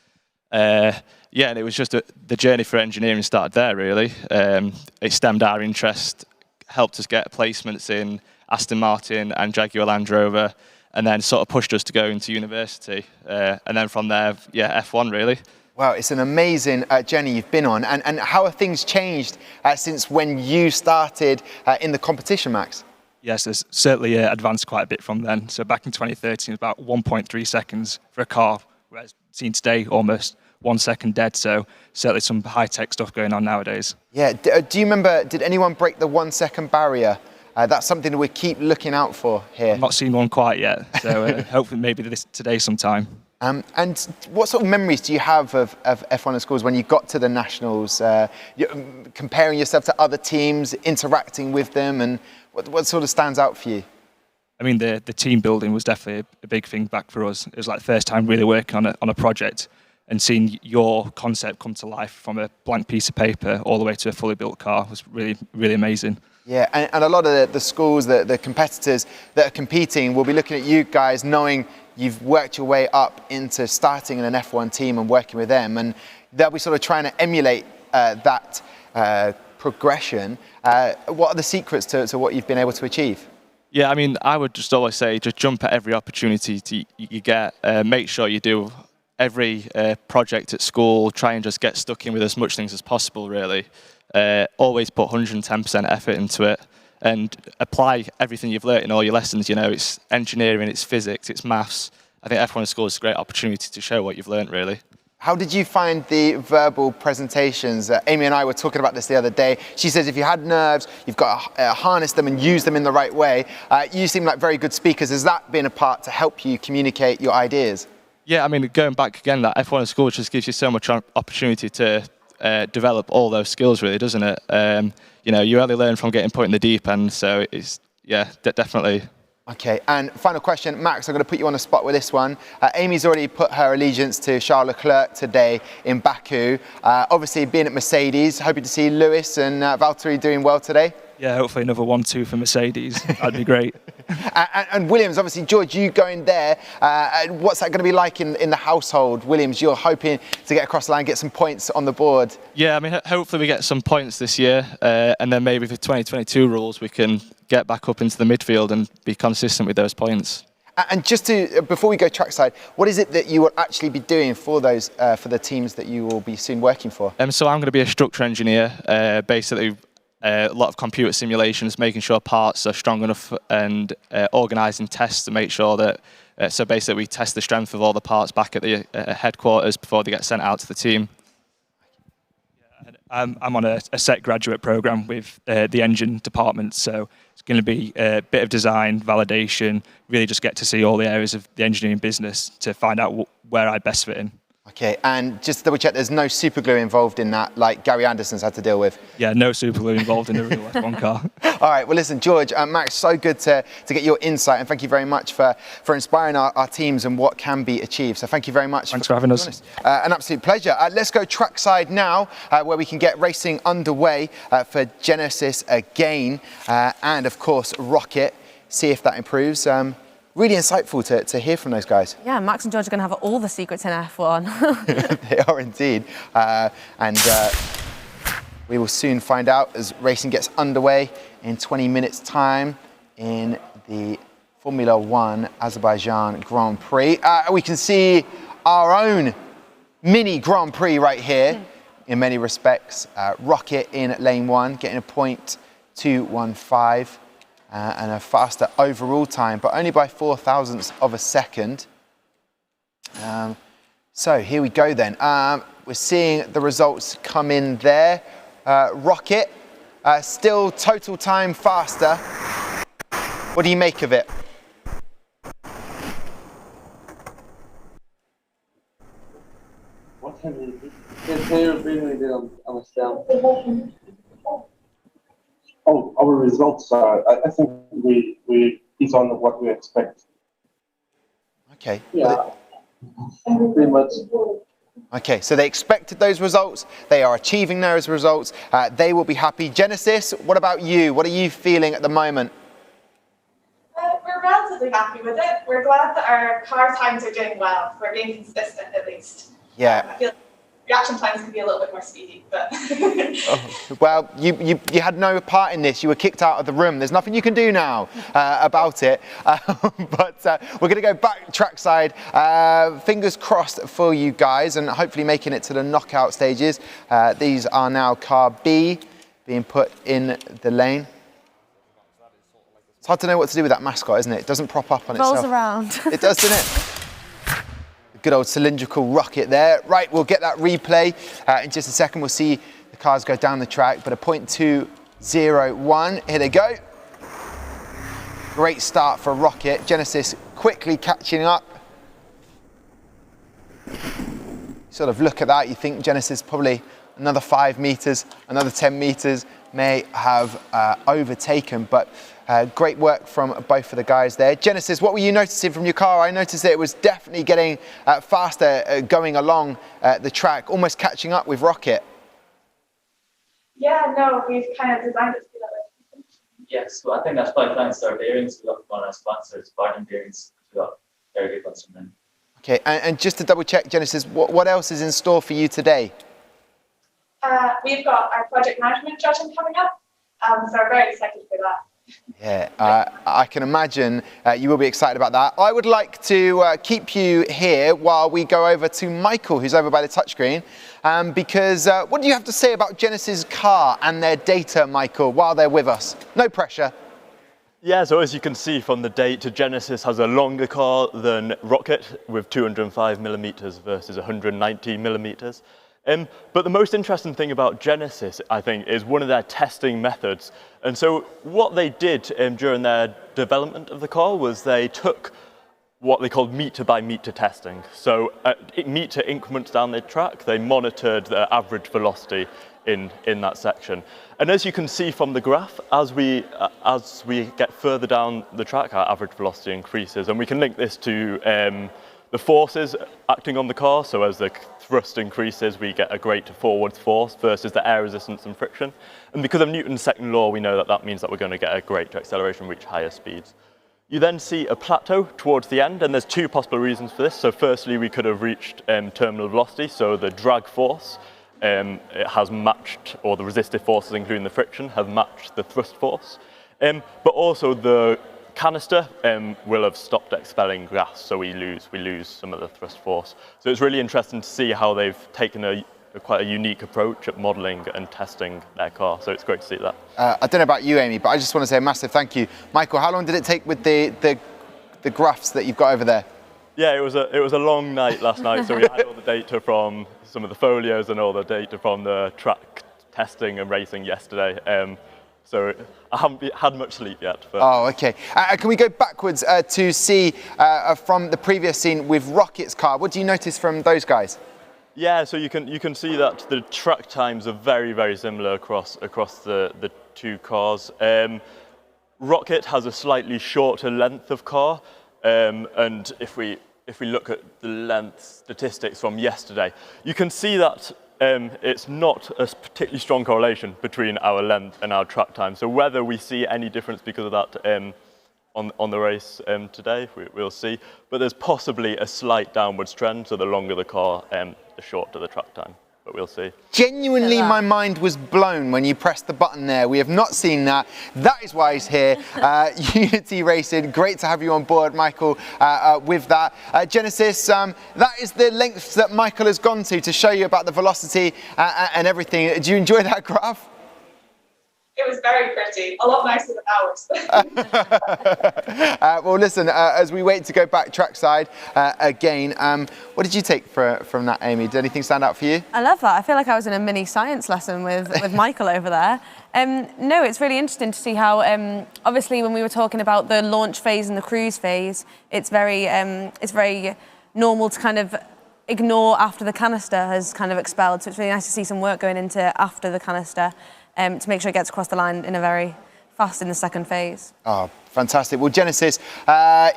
Yeah, and it was just the journey for engineering started there, really. It stemmed our interest, helped us get placements in Aston Martin and Jaguar Land Rover, and then sort of pushed us to go into university. And then from there, yeah, F1, really. Wow, it's an amazing journey you've been on. And how have things changed since when you started in the competition, Max? Yes, it's certainly advanced quite a bit from then. So back in 2013, it was about 1.3 seconds for a car, whereas seen today almost 1 second dead. So certainly some high-tech stuff going on nowadays. Yeah, do you remember, did anyone break the 1 second barrier? That's something that we keep looking out for here. I've not seen one quite yet, so hopefully maybe today sometime. And what sort of memories do you have of F1 in schools when you got to the nationals, comparing yourself to other teams, interacting with them, and what sort of stands out for you? I mean, the team building was definitely a big thing back for us. It was like the first time really working on a project and seeing your concept come to life from a blank piece of paper all the way to a fully built car was really, really amazing. Yeah, and a lot of the schools, the competitors that are competing will be looking at you guys knowing you've worked your way up into starting in an F1 team and working with them, and they'll be sort of trying to emulate that progression. What are the secrets to what you've been able to achieve? Yeah, I mean, I would just always say, just jump at every opportunity you get. Make sure you do every project at school. Try and just get stuck in with as much things as possible, really. Always put 110% effort into it. and apply everything you've learnt in all your lessons. You know, it's engineering, it's physics, it's maths. I think F1 School is a great opportunity to show what you've learnt, really. How did you find the verbal presentations? Amy and I were talking about this the other day. She says if you had nerves, you've got to harness them and use them in the right way. You seem like very good speakers. Has that been a part to help you communicate your ideas? Yeah, I mean, going back again, that F1 School just gives you so much opportunity to develop all those skills, really, doesn't it? You know, you only learn from getting put in the deep end, so it's, yeah, definitely. Okay, and final question, Max, I'm going to put you on the spot with this one. Amy's already put her allegiance to Charles Leclerc today in Baku. Obviously, being at Mercedes, hoping to see Lewis and Valtteri doing well today. Yeah, hopefully another 1-2 for Mercedes. That'd be great. And Williams, obviously, George, you going there. What's that going to be like in the household? Williams, you're hoping to get across the line, get some points on the board. Yeah, I mean, hopefully we get some points this year, and then maybe for 2022 rules, we can get back up into the midfield and be consistent with those points. And just to, before we go trackside, what is it that you will actually be doing for those, for the teams that you will be soon working for? So I'm going to be a structure engineer, basically a lot of computer simulations, making sure parts are strong enough, and organising tests to make sure that, so basically we test the strength of all the parts back at the headquarters before they get sent out to the team. I'm on a set graduate programme with the engine department, so it's going to be a bit of design, validation, really just get to see all the areas of the engineering business to find out where I best fit in. Okay, and just to double check, there's no super glue involved in that, like Gary Anderson's had to deal with? Yeah, no super glue involved in the real F1 car. All right, well listen, George, Max, so good to get your insight, and thank you very much for inspiring our teams and what can be achieved. So thank you very much. Thanks for having us. An absolute pleasure. Let's go trackside now, where we can get racing underway for Genesis again, and of course Rocket, see if that improves. Really insightful to hear from those guys. Yeah, Max and George are going to have all the secrets in F1. They are indeed. We will soon find out as racing gets underway in 20 minutes' time in the Formula One Azerbaijan Grand Prix. We can see our own mini Grand Prix right here in many respects. Rocket in lane 1, getting a .215. And a faster overall time, but only by 0.004 of a second. So here we go then. We're seeing the results come in there. Rocket, still total time faster. What do you make of it? What can you really didn't understand? Oh, our results are, I think we is on what we expect. Okay. Yeah, pretty much. Okay, so they expected those results. They are achieving those results. They will be happy. Genesis, what about you? What are you feeling at the moment? We're relatively happy with it. We're glad that our car times are doing well. We're being consistent at least. Yeah. I feel reaction times can be a little bit more speedy, but... Well, you had no part in this. You were kicked out of the room. There's nothing you can do now about it. But we're going to go back trackside. Fingers crossed for you guys, and hopefully making it to the knockout stages. These are now car B being put in the lane. It's hard to know what to do with that mascot, isn't it? It doesn't prop up on itself. Rolls around. It does, doesn't it? Good old cylindrical rocket there. Right, we'll get that replay in just a second. We'll see the cars go down the track, but a .201. Here they go. Great start for Rocket. Genesis quickly catching up. Sort of look at that, you think Genesis probably another 5 meters, another 10 meters may have overtaken, but great work from both of the guys there. Genesis, what were you noticing from your car? I noticed that it was definitely getting faster going along the track, almost catching up with Rocket. Yeah, no, we've kind of designed it to be that way. Yes, well, I think that's probably thanks to our bearings. We got one of our sponsors, Spartan Bearings. We got very good ones from them. Okay, and just to double check, Genesis, what else is in store for you today? We've got our project management judging coming up, so we're very excited for that. Yeah, I can imagine you will be excited about that. I would like to keep you here while we go over to Michael, who's over by the touchscreen, because what do you have to say about Genesis car and their data, Michael, while they're with us? No pressure. Yeah, so as you can see from the data, Genesis has a longer car than Rocket with 205 millimeters versus 190 millimeters. But the most interesting thing about Genesis, I think, is one of their testing methods. And so what they did during their development of the car was they took what they called meter-by-meter testing. So at meter increments down the track, they monitored the average velocity in that section. And as you can see from the graph, as we get further down the track, our average velocity increases. And we can link this to the forces acting on the car. So as the thrust increases, we get a greater forward force versus the air resistance and friction. And because of Newton's second law, we know that that means that we're going to get a greater acceleration, reach higher speeds. You then see a plateau towards the end, and there's two possible reasons for this. So firstly, we could have reached terminal velocity, so the drag force it has matched, or the resistive forces, including the friction, have matched the thrust force. But also the canister will have stopped expelling gas, so we lose some of the thrust force. So it's really interesting to see how they've taken quite a unique approach at modelling and testing their car. So it's great to see that. I don't know about you, Amy, but I just want to say a massive thank you. Michael, how long did it take with the graphs that you've got over there? Yeah, it was a long night last night, so we had all the data from some of the folios and all the data from the track testing and racing yesterday. So I haven't had much sleep yet. But. Oh, okay. Can we go backwards to see from the previous scene with Rocket's car? What do you notice from those guys? Yeah, so you can see that the track times are very, very similar across the two cars. Rocket has a slightly shorter length of car, and if we look at the length statistics from yesterday, you can see that it's not a particularly strong correlation between our length and our track time. So whether we see any difference because of that on the race today, we'll see. But there's possibly a slight downwards trend, so the longer the car, the shorter the track time. But we'll see. Genuinely, my mind was blown when you pressed the button there. We have not seen that. That is why he's here. Unity Racing, great to have you on board, Michael, with that. Genesis, that is the lengths that Michael has gone to show you about the velocity and everything. Do you enjoy that graph? It was very pretty, a lot nicer than ours. Well, listen, as we wait to go back trackside again, what did you take from that, Amy? Did anything stand out for you? I love that. I feel like I was in a mini science lesson with Michael over there. No, it's really interesting to see how, obviously, when we were talking about the launch phase and the cruise phase, it's very normal to kind of ignore after the canister has kind of expelled. So it's really nice to see some work going into after the canister. To make sure it gets across the line in a very fast in the second phase. Oh, fantastic. Well, Genesis,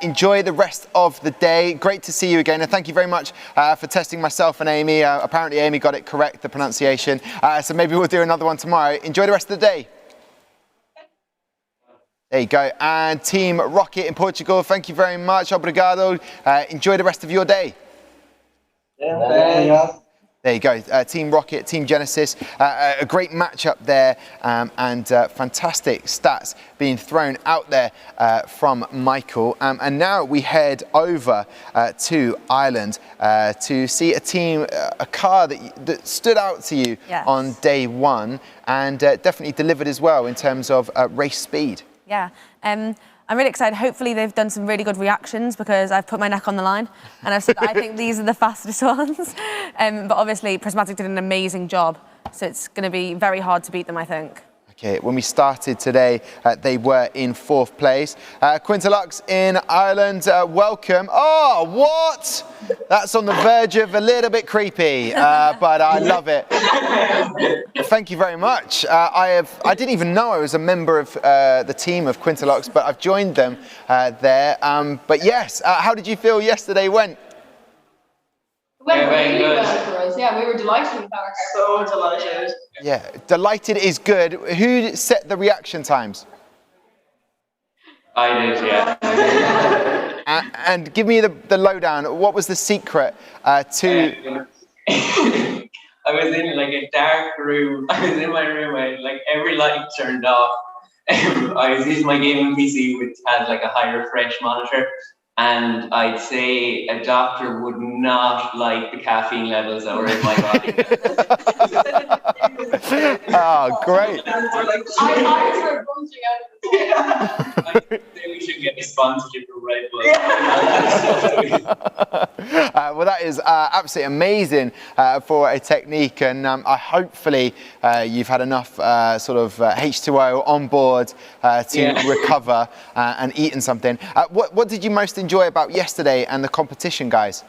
enjoy the rest of the day. Great to see you again. And thank you very much for testing myself and Amy. Apparently, Amy got it correct, the pronunciation. So maybe we'll do another one tomorrow. Enjoy the rest of the day. There you go. And Team Rocket in Portugal, thank you very much. Obrigado. Enjoy the rest of your day. Yeah. There you go, Team Rocket, Team Genesis, a great matchup there and fantastic stats being thrown out there from Michael. And now we head over to Ireland to see a team, a car that stood out to you on day one and definitely delivered as well in terms of race speed. Yeah. I'm really excited. Hopefully they've done some really good reactions because I've put my neck on the line and I've said I think these are the fastest ones. But obviously Prismatic did an amazing job. So it's going to be very hard to beat them, I think. Okay, when we started today, they were in 4th place. Quintolux in Ireland, welcome. Oh, what? That's on the verge of a little bit creepy, but I love it. Thank you very much. I didn't even know I was a member of the team of Quintolux, but I've joined them there. But yes, how did you feel yesterday went? Went really well for us. Yeah, we were delighted with our car. So delighted. Yeah, delighted is good. Who set the reaction times? I did, yeah. And give me the lowdown. What was the secret to... I was in like a dark room. I was in my room and like every light turned off. I was using my gaming PC, which has like a high refresh monitor, and I'd say a doctor would not like the caffeine levels that were in my body. Oh, great. I started bunching out of the I think we should get a sponsorship from Red Bull. Well, that is absolutely amazing for a technique, and hopefully you've had enough sort of H2O on board to recover and eaten something. What did you most enjoy about yesterday and the competition, guys?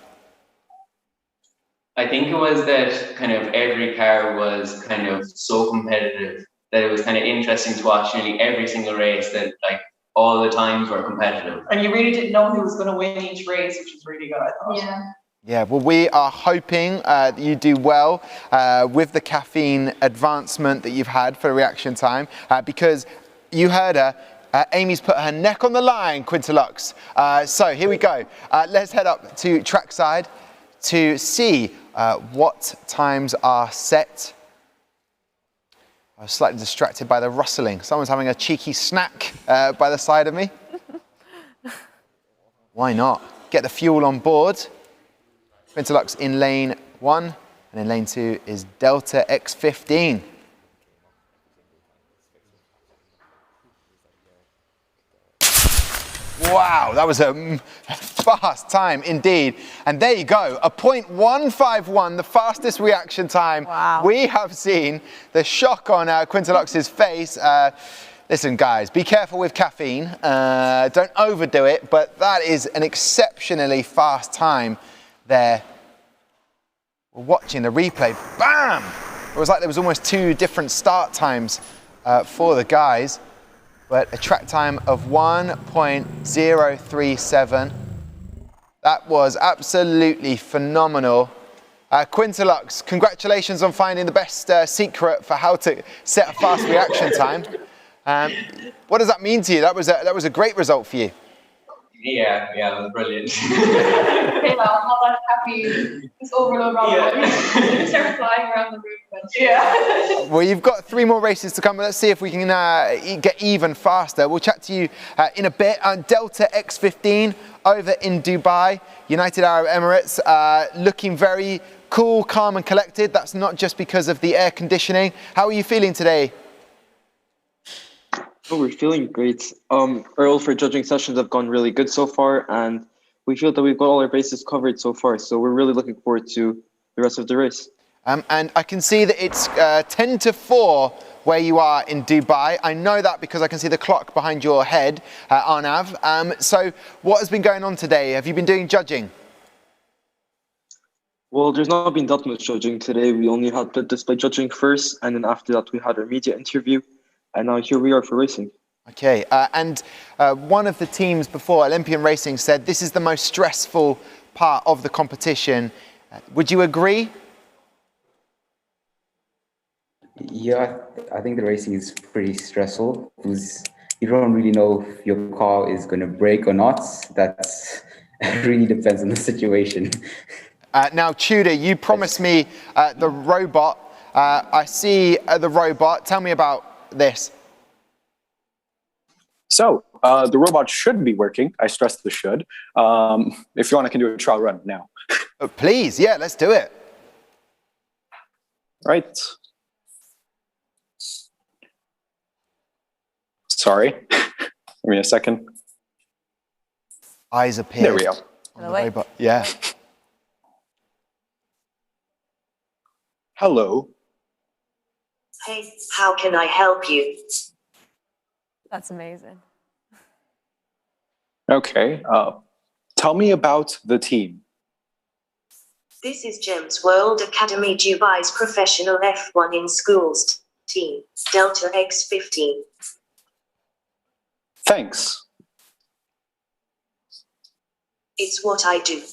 I think it was that kind of every car was kind of so competitive that it was kind of interesting to watch nearly every single race, that like all the times were competitive. And you really didn't know who was going to win each race, which was really good, I thought. Yeah. Yeah, well, we are hoping that you do well with the caffeine advancement that you've had for reaction time, because you heard her. Amy's put her neck on the line, Quintolux. So here we go. Let's head up to trackside to see what times are set. I was slightly distracted by the rustling. Someone's having a cheeky snack by the side of me. Why not? Get the fuel on board. Quintolux in lane 1, and in lane 2 is Delta X15. Wow, that was a fast time indeed. And there you go, a .151, the fastest reaction time we have seen. The shock on Quintolux's face. Listen, guys, be careful with caffeine. Don't overdo it, but that is an exceptionally fast time there. We're watching the replay. Bam! It was like there was almost 2 different start times for the guys. But a track time of 1.037. That was absolutely phenomenal. Quintolux, congratulations on finding the best secret for how to set a fast reaction time. What does that mean to you? That was a great result for you. Yeah, it was brilliant. Okay, now I'm not that happy. This overload round. Start flying around the room. Yeah. Well, you've got 3 more races to come. Let's see if we can get even faster. We'll chat to you in a bit. Delta X15 over in Dubai, United Arab Emirates, looking very cool, calm and collected. That's not just because of the air conditioning. How are you feeling today? Oh, we're feeling great. Earl, for judging sessions have gone really good so far, and we feel that we've got all our bases covered so far. So we're really looking forward to the rest of the race. And I can see that it's 10-4 where you are in Dubai. I know that because I can see the clock behind your head, Arnav. So what has been going on today? Have you been doing judging? Well, there's not been that much judging today. We only had the display judging first, and then after that we had our media interview. And now here we are for racing. Okay, and one of the teams before, Olympian Racing, said this is the most stressful part of the competition. Would you agree? Yeah, I think the racing is pretty stressful because you don't really know if your car is going to break or not. That's really depends on the situation. Now, Tudor, you promised me the robot. I see the robot. Tell me about this. So the robot should be working. I stress the should. If you want, I can do a trial run now. Please, yeah, let's do it. Right. Sorry. Give me a second. Eyes appear. There we go. On the robot. Yeah. Hello. Hey, how can I help you? That's amazing. Okay. Tell me about the team. This is Gems World Academy Dubai's professional F1 in schools team, Delta X15. Thanks. It's what I do.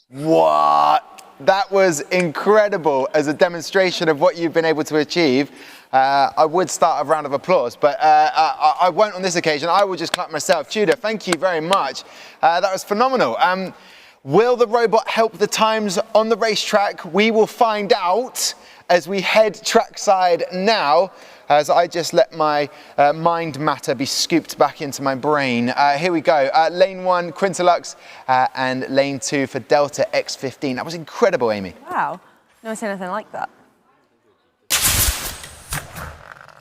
What? That was incredible as a demonstration of what you've been able to achieve. I would start a round of applause, but I won't on this occasion. I will just clap myself. Tudor, thank you very much. That was phenomenal. Will the robot help the times on the racetrack? We will find out as we head trackside now, as I just let my mind matter be scooped back into my brain. Here we go. Lane 1, Quintolux, and lane 2 for Delta X15. That was incredible, Amy. Wow, never seen anything like that.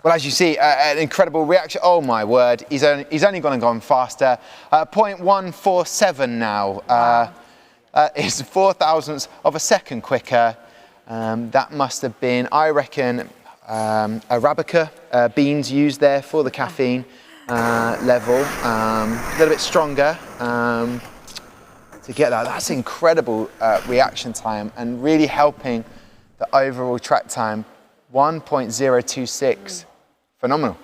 Well, as you see, an incredible reaction. Oh my word, he's only gone faster. 0.147 now. Is 4,000ths of a second quicker. That must have been, I reckon, Arabica beans used there for the caffeine level. A little bit stronger to get that. That's incredible reaction time and really helping the overall track time. 1.026. Phenomenal.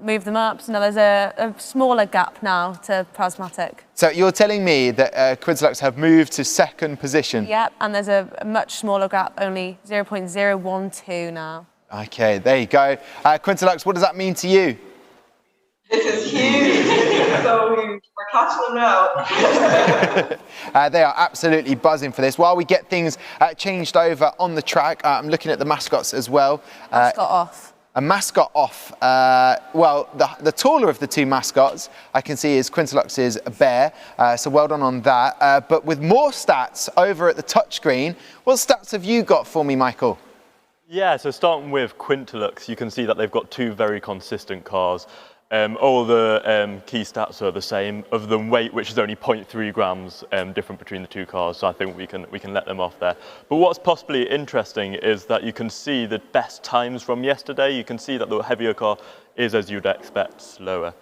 Move them up, so now there's a smaller gap now to Prismatic. So you're telling me that Quintolux have moved to second position? Yep, and there's a much smaller gap, only 0.012 now. Okay, there you go. Quintolux, what does that mean to you? This is huge. So huge. We're catching them now. They are absolutely buzzing for this. While we get things changed over on the track, I'm looking at the mascots as well. Mascot off. A mascot off. Well, the taller of the two mascots I can see is Quintolux's bear, so well done on that. But with more stats over at the touchscreen, what stats have you got for me, Michael? Yeah, so starting with Quintolux, you can see that they've got two very consistent cars. All the key stats are the same, other than weight, which is only 0.3 grams different between the two cars, so I think we can let them off there. But what's possibly interesting is that you can see the best times from yesterday. You can see that the heavier car is, as you'd expect, slower.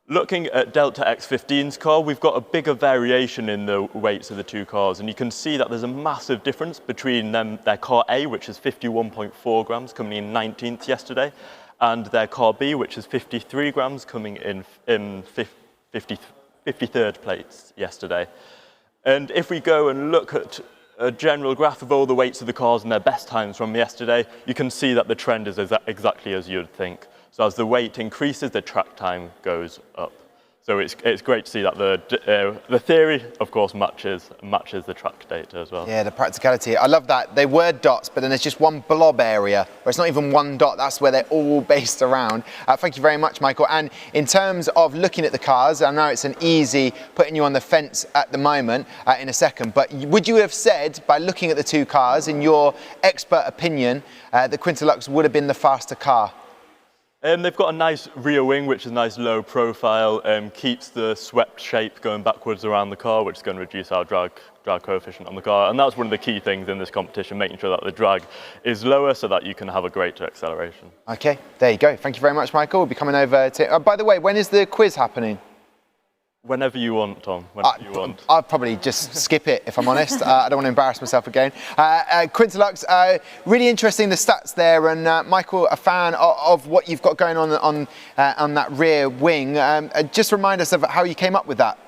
Looking at Delta X15's car, we've got a bigger variation in the weights of the two cars, and you can see that there's a massive difference between their car A, which is 51.4 grams, coming in 19th yesterday, and their car B, which is 53 grams, coming in 53rd place yesterday. And if we go and look at a general graph of all the weights of the cars and their best times from yesterday, you can see that the trend is exactly as you'd think. So as the weight increases, the track time goes up. So it's great to see that the theory, of course, matches the track data as well. Yeah, the practicality. I love that. They were dots, but then there's just one blob area where it's not even one dot. That's where they're all based around. Thank you very much, Michael. And in terms of looking at the cars, I know it's an easy putting you on the fence at the moment in a second, but would you have said, by looking at the two cars, in your expert opinion, that Quintolux would have been the faster car? They've got a nice rear wing, which is a nice low profile, keeps the swept shape going backwards around the car, which is going to reduce our drag coefficient on the car. And that's one of the key things in this competition, making sure that the drag is lower so that you can have a greater acceleration. Okay, there you go. Thank you very much, Michael. We'll be coming over to... by the way, when is the quiz happening? Whenever you want, Tom, whenever you want. I'll probably just skip it, if I'm honest. I don't want to embarrass myself again. Quintolux, really interesting, the stats there. And Michael, a fan of what you've got going on that rear wing. Just remind us of how you came up with that.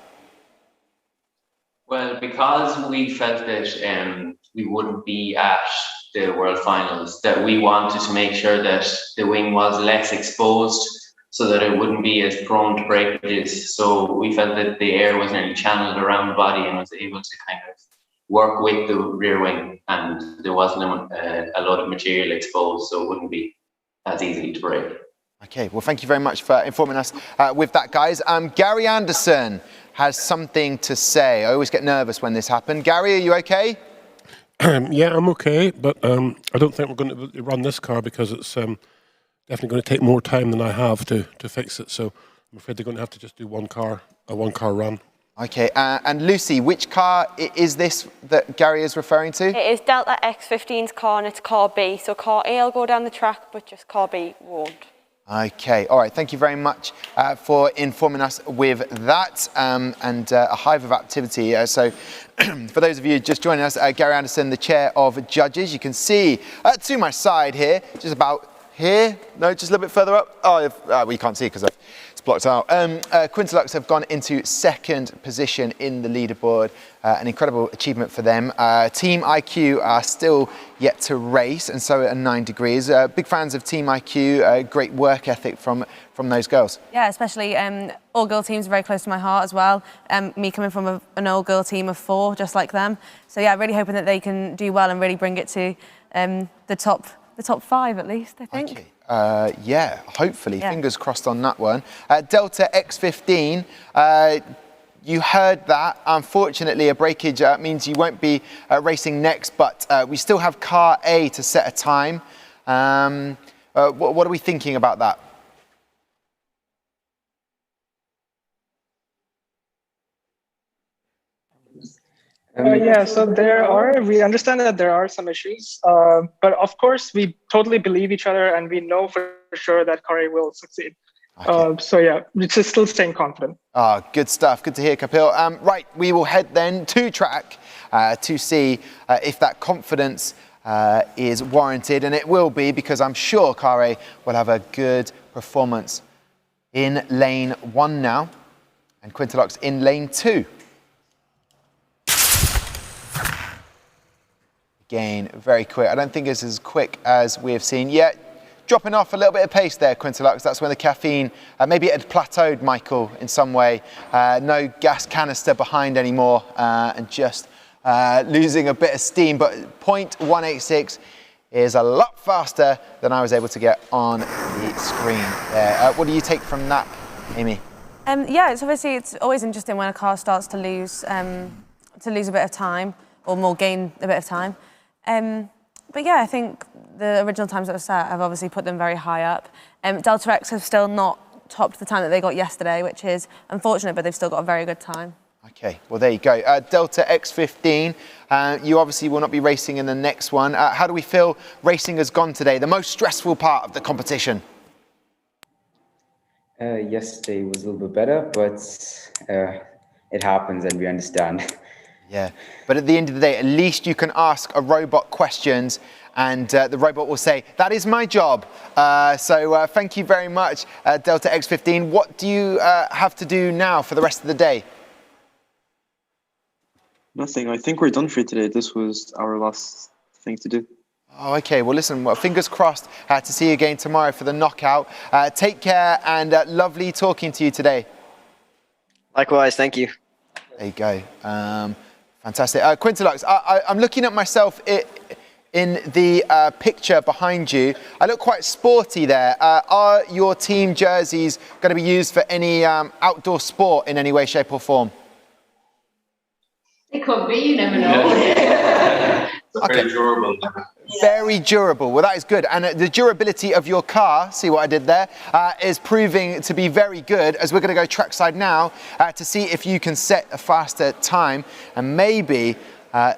Well, because we felt that we wouldn't be at the World Finals, that we wanted to make sure that the wing was less exposed, so that it wouldn't be as prone to breakages. So we felt that the air was nearly channeled around the body and was able to kind of work with the rear wing, and there wasn't a lot of material exposed, so it wouldn't be as easy to break. Okay, well, thank you very much for informing us with that, guys. Gary Anderson has something to say. I always get nervous when this happens. Gary, are you okay? Yeah, I'm okay, but I don't think we're going to run this car because it's definitely going to take more time than I have to fix it. So I'm afraid they're going to have to just do a one car run. Okay, and Lucy, which car is this that Gary is referring to? It is Delta X15's car, and it's car B. So car A will go down the track, but just car B won't. Okay, all right, thank you very much for informing us with that and a hive of activity. So for those of you just joining us, Gary Anderson, the chair of judges, you can see to my side here, just about here, no, just a little bit further up. Oh, well, you can't see because it's blocked out. Quintolux have gone into second position in the leaderboard. An incredible achievement for them. Team IQ are still yet to race, and so at 9 degrees. Big fans of Team IQ, great work ethic from those girls. Yeah, especially all-girl teams are very close to my heart as well. Me coming from an all-girl team of 4, just like them. So yeah, really hoping that they can do well and really bring it to the top the top 5 at least, I think. Okay. Yeah, hopefully. Yeah. Fingers crossed on that one. Delta X15, you heard that. Unfortunately, a breakage means you won't be racing next, but we still have car A to set a time. What are we thinking about that? Yeah, so we understand that there are some issues, but of course we totally believe each other and we know for sure that Kari will succeed. Okay. So yeah, we're just still staying confident. Good stuff. Good to hear, Kapil. Right, we will head then to track to see if that confidence is warranted, and it will be, because I'm sure Kari will have a good performance in lane 1 now, and Quintolux in lane 2. Again, very quick. I don't think it's as quick as we have seen yet. Dropping off a little bit of pace there, Quintolux. That's when the caffeine, maybe it had plateaued, Michael, in some way. No gas canister behind anymore, and just losing a bit of steam. But 0.186 is a lot faster than I was able to get on the screen there. What do you take from that, Amy? Yeah, it's always interesting when a car starts to lose a bit of time, or gain a bit of time. But yeah, I think the original times that were set have obviously put them very high up. Delta X have still not topped the time that they got yesterday, which is unfortunate, but they've still got a very good time. Okay, well, there you go. Delta X15, you obviously will not be racing in the next one. How do we feel racing has gone today? The most stressful part of the competition? Yesterday was a little bit better, but it happens and we understand. Yeah, but at the end of the day, at least you can ask a robot questions and the robot will say, that is my job. So thank you very much, Delta X15. What do you have to do now for the rest of the day? Nothing. I think we're done for today. This was our last thing to do. Oh, okay. Well, listen, fingers crossed to see you again tomorrow for the knockout. Take care, and lovely talking to you today. Likewise, thank you. There you go. Fantastic. Quintolux, I'm looking at myself in the picture behind you. I look quite sporty there. Are your team jerseys going to be used for any outdoor sport in any way, shape or form? It could be, you never know. Very durable. Very durable. Well, that is good. And the durability of your car, see what I did there, is proving to be very good, as we're going to go trackside now to see if you can set a faster time and maybe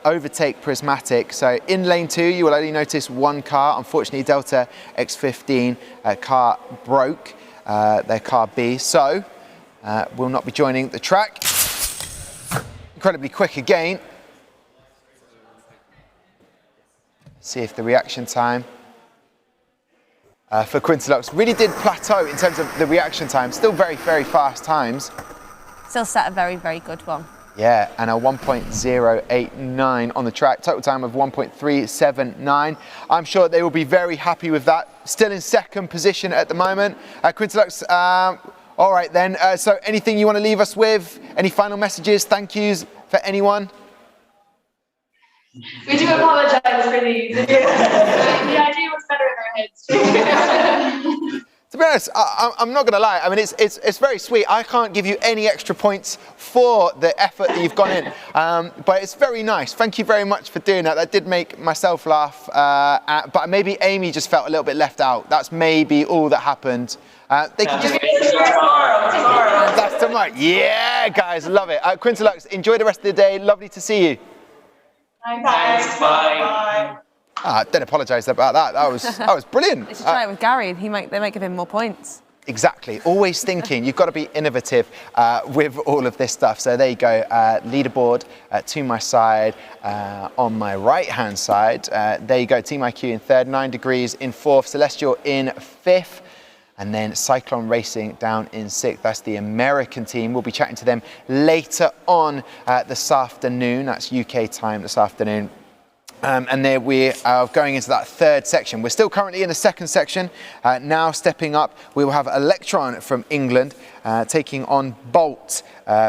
overtake Prismatic. So in lane 2, you will only notice one car. Unfortunately, Delta X15 car broke, their car B. So will not be joining the track. Incredibly quick again. See if the reaction time for Quintolux really did plateau in terms of the reaction time. Still very, very fast times. Still set a very, very good one. Yeah, and a 1.089 on the track. Total time of 1.379. I'm sure they will be very happy with that. Still in second position at the moment. Quintolux, all right then. So anything you want to leave us with? Any final messages, thank yous for anyone? We do apologise for these. The idea was better in our heads. To be honest, I'm not going to lie. I mean, it's very sweet. I can't give you any extra points for the effort that you've gone in, but it's very nice. Thank you very much for doing that. That did make myself laugh, but maybe Amy just felt a little bit left out. That's maybe all that happened. They can just... Tomorrow. That's tomorrow. Yeah, guys, love it. Quintolux, enjoy the rest of the day. Lovely to see you. Thanks. Bye. Don't apologise about that. That was brilliant. They should try it with Gary. They might give him more points. Exactly. Always thinking. You've got to be innovative with all of this stuff. So there you go. Leaderboard to my side. On my right-hand side, there you go. Team IQ in third, 9 degrees in fourth, Celestial in fifth. And then Cyclone Racing down in 6th. That's the American team. We'll be chatting to them later on this afternoon. That's UK time this afternoon. And there we are going into that third section. We're still currently in the second section. Now stepping up, we will have Electron from England taking on Bolt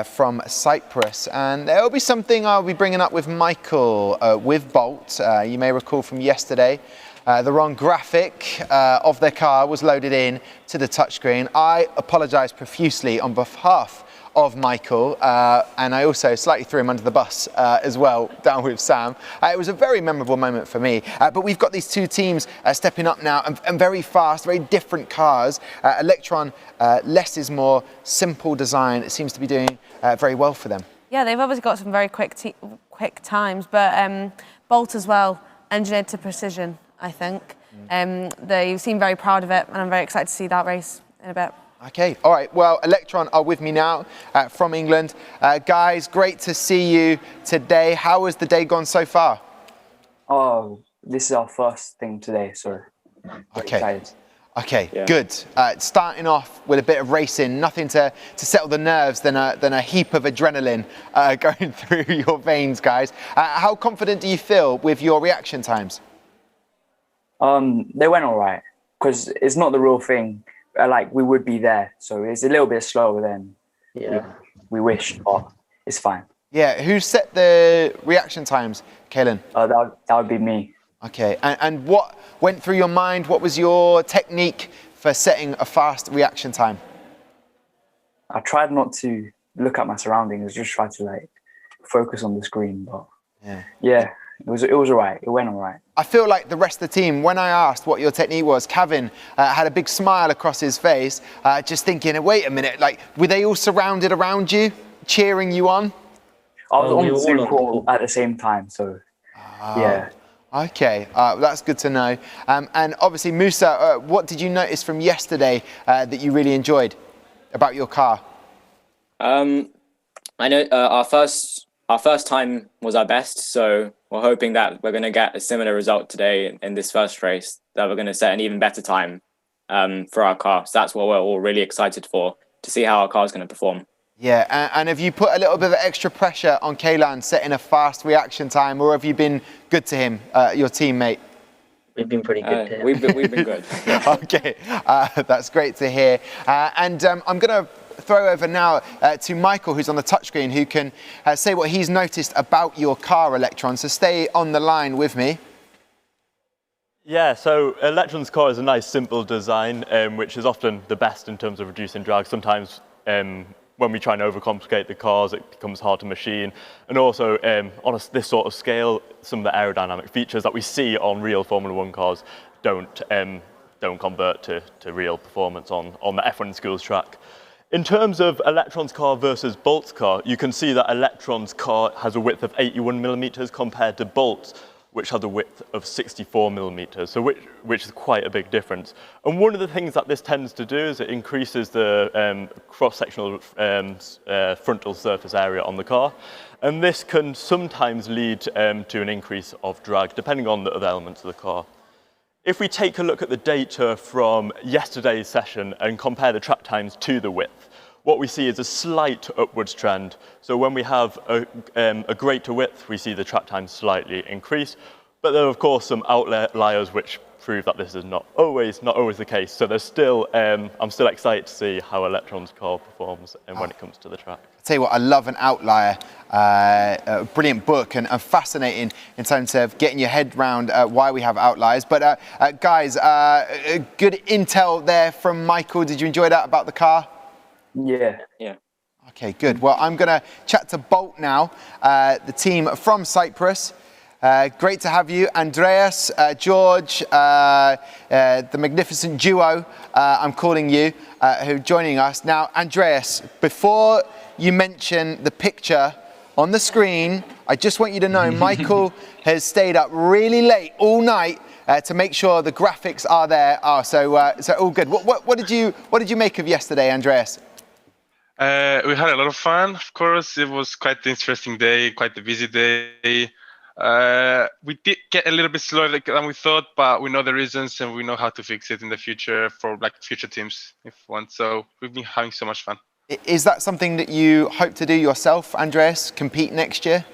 from Cyprus. And there will be something I'll be bringing up with Michael with Bolt. You may recall from yesterday. the wrong graphic of their car was loaded in to the touchscreen. I apologise profusely on behalf of Michael, and I also slightly threw him under the bus as well, down with Sam. It was a very memorable moment for me, but we've got these two teams stepping up now, and very fast, very different cars. Electron, less is more, simple design. It seems to be doing very well for them. Yeah, they've obviously got some very quick times, but Bolt as well, engineered to precision, I think. They seem very proud of it, and I'm very excited to see that race in a bit. Okay, all right. Well, Electron are with me now from England. Guys, great to see you today. How has the day gone so far? Oh, this is our first thing today, so excited. Okay, Yeah. good. Starting off with a bit of racing, nothing to settle the nerves than a heap of adrenaline going through your veins, guys. How confident do you feel with your reaction times? They went all right, because it's not the real thing. Like, we would be there, so it's a little bit slower than we wished, but it's fine. Yeah, who set the reaction times, Kaelan? That would be me. Okay, and what went through your mind? What was your technique for setting a fast reaction time? I tried not to look at my surroundings, just try to like focus on the screen, but yeah, it was all right. It went all right. I feel like the rest of the team, when I asked what your technique was, Kevin had a big smile across his face, just thinking, wait a minute, like, were they all surrounded around you, cheering you on? I was on the Zoom call at the same time, so yeah. Okay, that's good to know. And obviously, Musa, what did you notice from yesterday that you really enjoyed about your car? I know our first time was our best, so we're hoping that we're going to get a similar result today in this first race, that we're going to set an even better time for our car. So that's what we're all really excited for, to see how our car is going to perform. Yeah, and have you put a little bit of extra pressure on Kaelan setting a fast reaction time, or have you been good to him, your teammate? We've been pretty good to him. We've been good. Okay, that's great to hear. And I'm going to throw over now to Michael, who's on the touchscreen, who can say what he's noticed about your car, Electron. So stay on the line with me. Yeah, so Electron's car is a nice, simple design, which is often the best in terms of reducing drag. Sometimes when we try and overcomplicate the cars, it becomes hard to machine. And also, on this sort of scale, some of the aerodynamic features that we see on real Formula One cars don't convert to real performance on the F1 Schools track. In terms of Electron's car versus Bolt's car, you can see that Electron's car has a width of 81 millimeters compared to Bolt's, which has a width of 64 millimeters, so which is quite a big difference. And one of the things that this tends to do is it increases the cross-sectional frontal surface area on the car, and this can sometimes lead to an increase of drag, depending on the other elements of the car. If we take a look at the data from yesterday's session and compare the track times to the width, what we see is a slight upwards trend. So when we have a greater width, we see the track time slightly increase. But there are, of course, some outliers which prove that this is not always the case. So there's still, I'm still excited to see how Electron's car performs when it comes to the track. I'll tell you what, I love an outlier. A brilliant book and fascinating in terms of getting your head around why we have outliers. But guys, good intel there from Michael. Did you enjoy that about the car? Yeah. Okay, good. Well, I'm going to chat to Bolt now, the team from Cyprus. Great to have you, Andreas, George, the magnificent duo, I'm calling you, who are joining us. Now, Andreas, before you mention the picture on the screen, I just want you to know Michael has stayed up really late all night to make sure the graphics are there. So all good. What did you make of yesterday, Andreas? We had a lot of fun, of course. It was quite an interesting day, quite a busy day. We did get a little bit slower than we thought, but we know the reasons and we know how to fix it in the future for future teams if want. So we've been having so much fun. Is that something that you hope to do yourself, Andreas? Compete next year?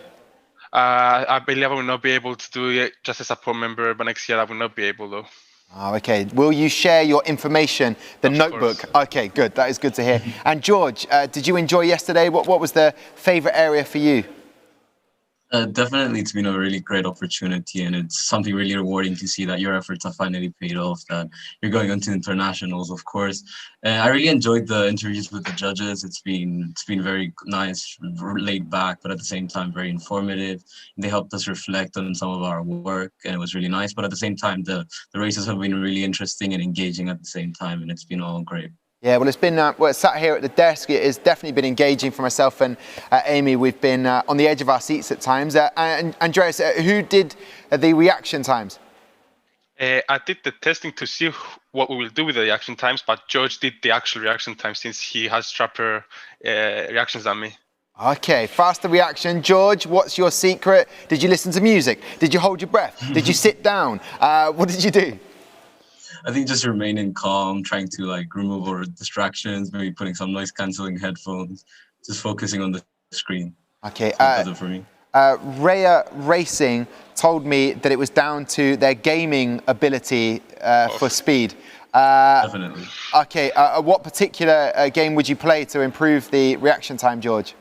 I believe I will not be able to do it just as a support member, but next year I will not be able though. Oh, okay. Will you share your information, the notebook? Okay, good. That is good to hear. And George, did you enjoy yesterday? What was the favourite area for you? Definitely, it's been a really great opportunity, and it's something really rewarding to see that your efforts have finally paid off, that you're going on to internationals, of course. I really enjoyed the interviews with the judges. It's been very nice, laid back, but at the same time very informative. They helped us reflect on some of our work, and it was really nice. But at the same time, the races have been really interesting and engaging at the same time, and it's been all great. Yeah, well, it's been, sat here at the desk, it has definitely been engaging for myself and Amy. We've been on the edge of our seats at times. And Andreas, who did the reaction times? I did the testing to see what we will do with the reaction times, but George did the actual reaction time since he has sharper reactions than me. Okay, faster reaction. George, what's your secret? Did you listen to music? Did you hold your breath? Did you sit down? What did you do? I think just remaining calm, trying to like remove all distractions, maybe putting some noise cancelling headphones, just focusing on the screen. Okay. For me. Raya Racing told me that it was down to their gaming ability for speed. Definitely. Okay. What particular game would you play to improve the reaction time, George?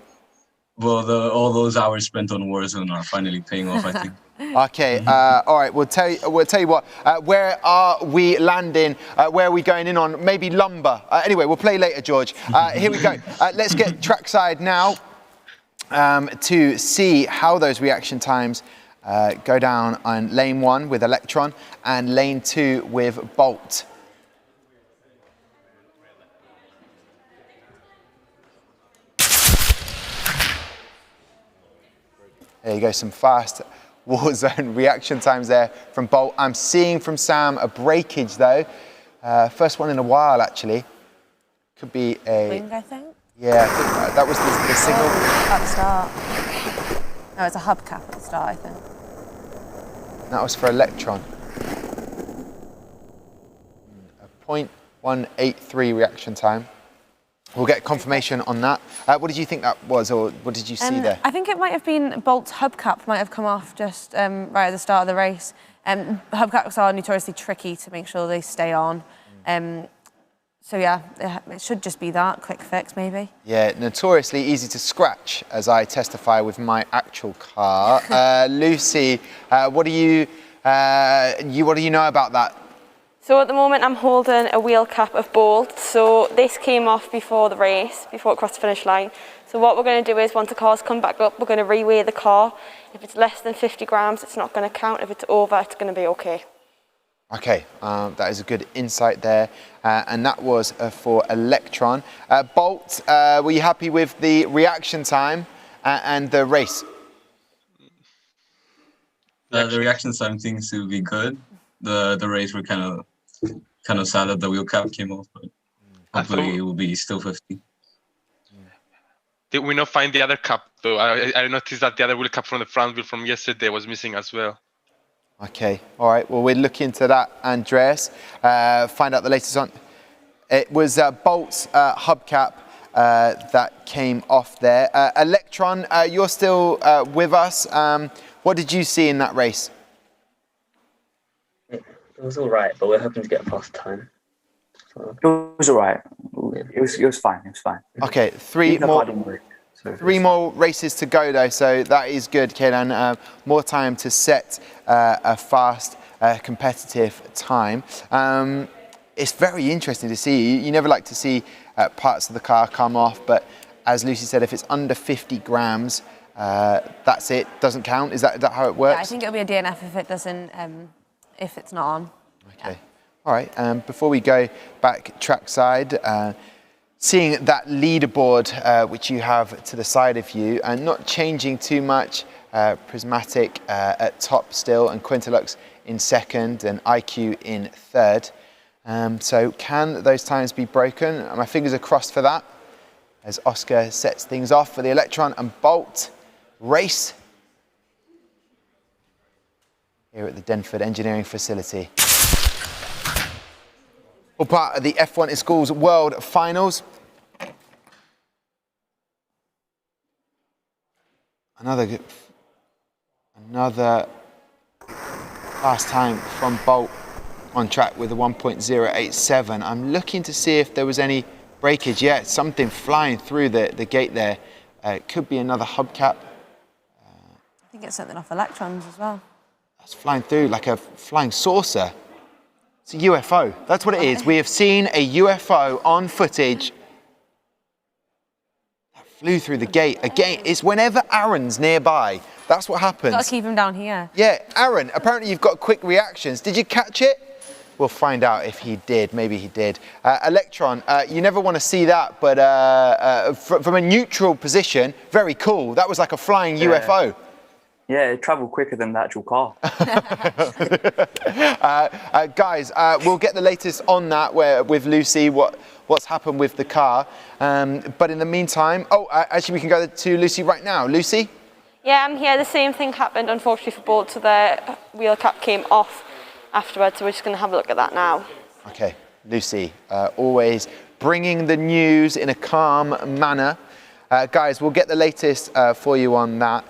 Well, all those hours spent on Warzone are finally paying off, I think. Okay, all right, we'll tell you what, where are we landing, where are we going in on, maybe lumber. Anyway, we'll play later, George. Here we go. Let's get trackside now to see how those reaction times go down on lane 1 with Electron and lane 2 with Bolt. There you go, some fast Warzone reaction times there from Bolt. I'm seeing from Sam a breakage though. First one in a while actually. Could be a... Wing, I think? Yeah, I think that was the signal. At the start. No, it's a hubcap at the start, I think. That was for Electron. A 0.183 reaction time. We'll get confirmation on that. What did you think that was, or what did you see there? I think it might have been Bolt's hubcap might have come off just right at the start of the race. Hubcaps are notoriously tricky to make sure they stay on. So yeah, it should just be that, quick fix maybe. Yeah, notoriously easy to scratch, as I testify with my actual car. Lucy, what do you know about that? So at the moment I'm holding a wheel cap of Bolt. So this came off before the race, before it crossed the finish line. So what we're going to do is once the cars come back up, we're going to reweigh the car. If it's less than 50 grams, it's not going to count. If it's over, it's going to be okay. Okay, that is a good insight there. And that was for Electron. Bolt, were you happy with the reaction time and the race? The reaction time seems to be good. The race were kind of sad that the wheel cap came off, but hopefully it will be still 50. Did we not find the other cap though? I noticed that the other wheel cap from the front wheel from yesterday was missing as well. Okay, all right. Well, we'll look into that, Andreas. Find out the latest on. It was Bolt's hubcap that came off there. Electron, you're still with us. What did you see in that race? It was all right, but we're hoping to get a fast time. So. It was all right. It was fine. It was fine. Okay, three more races to go though, so that is good, Kaylan. More time to set a fast, competitive time. It's very interesting to see. You never like to see parts of the car come off, but as Lucy said, if it's under 50 grams, that's it. Doesn't count. Is that how it works? Yeah, I think it'll be a DNF if it doesn't. If it's not on. Okay. All right. Before we go back trackside, seeing that leaderboard which you have to the side of you, and not changing too much. Prismatic at top still, and Quintolux in second, and IQ in third. So can those times be broken? My fingers are crossed for that, as Oscar sets things off for the Electron and Bolt race here at the Denford Engineering Facility. All part of the F1 in Schools World Finals. Another fast time from Bolt on track with a 1.087. I'm looking to see if there was any breakage. Yeah, something flying through the gate there. It could be another hubcap. I think it's something off Electrons as well. It's flying through like a flying saucer. It's a UFO. That's what it is. We have seen a UFO on footage that flew through the gate. Again, it's whenever Aaron's nearby. That's what happens. Got to keep him down here. Yeah, Aaron, apparently you've got quick reactions. Did you catch it? We'll find out if he did. Maybe he did. Electron, you never want to see that, but from a neutral position, very cool. That was like a flying UFO. Yeah, it travelled quicker than the actual car. Guys, we'll get the latest on that with Lucy, what's happened with the car. But in the meantime, actually we can go to Lucy right now. Lucy? Yeah, I'm here. The same thing happened, unfortunately, for Bolt, so the wheel cap came off afterwards, so we're just going to have a look at that now. Okay, Lucy, always bringing the news in a calm manner. Guys, we'll get the latest for you on that.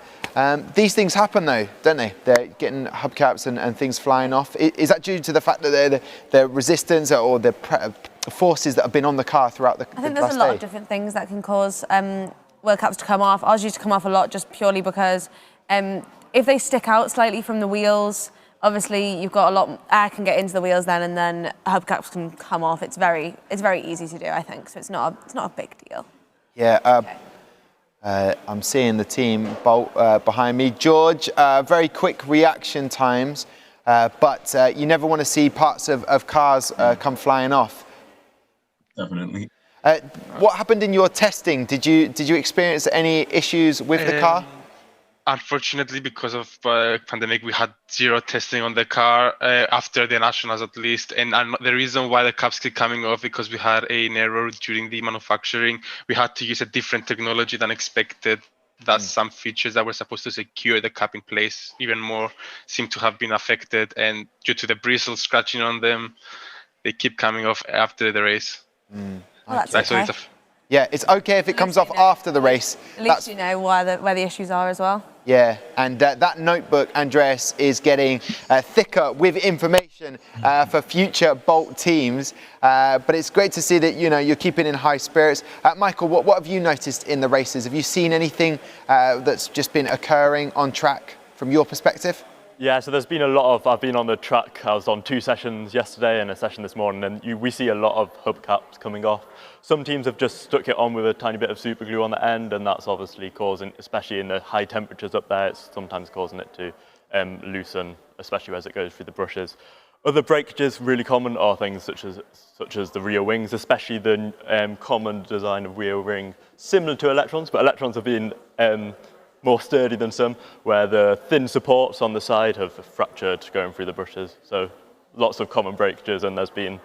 These things happen though, don't they? They're getting hubcaps and things flying off. Is that due to the fact that the resistance or the forces that have been on the car throughout the I think there's a lot of different things that can cause wheel caps to come off. Ours used to come off a lot just purely because if they stick out slightly from the wheels, obviously you've got a lot air can get into the wheels then, and then hubcaps can come off. It's very easy to do, I think. So it's not a big deal. Yeah. I'm seeing the team Bolt behind me. George, very quick reaction times, but you never want to see parts of cars come flying off. Definitely. What happened in your testing? Did you experience any issues with the car? Unfortunately, because of pandemic, we had zero testing on the car after the nationals, at least. And the reason why the caps keep coming off because we had an error during the manufacturing. We had to use a different technology than expected. That some features that were supposed to secure the cap in place even more seem to have been affected. And due to the bristles scratching on them, they keep coming off after the race. Well, that's okay. Yeah, it's okay if it comes off after the race. At least you know where the issues are as well. Yeah, and that notebook, Andreas, is getting thicker with information for future Bolt teams. But it's great to see that you're keeping in high spirits. Michael, what have you noticed in the races? Have you seen anything that's just been occurring on track from your perspective? Yeah, so there's been a lot of, I've been on the track, I was on 2 sessions yesterday and a session this morning, and we see a lot of hubcaps coming off. Some teams have just stuck it on with a tiny bit of super glue on the end, and that's obviously causing, especially in the high temperatures up there, it's sometimes causing it to loosen, especially as it goes through the brushes. Other breakages really common are things such as the rear wings, especially the common design of rear wing, similar to Electrons, but Electrons have been more sturdy than some, where the thin supports on the side have fractured going through the brushes. So lots of common breakages, and there's been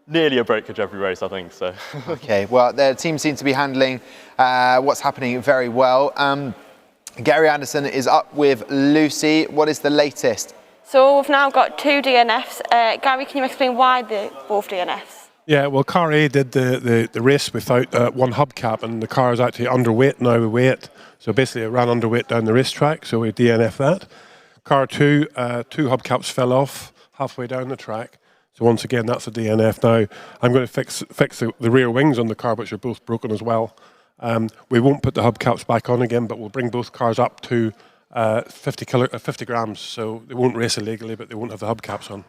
nearly a breakage every race, I think. So. Okay, well, the team seems to be handling what's happening very well. Gary Anderson is up with Lucy. What is the latest? So we've now got 2 DNFs. Gary, can you explain why both DNFs? Yeah, well, car A did the race without one hubcap, and the car is actually underweight now with weight. So basically it ran underweight down the racetrack, so we DNF that. Car 2, 2 hubcaps fell off halfway down the track. So once again, that's a DNF. Now, I'm going to fix the rear wings on the car, which are both broken as well. We won't put the hubcaps back on again, but we'll bring both cars up to 50 grams. So they won't race illegally, but they won't have the hubcaps on.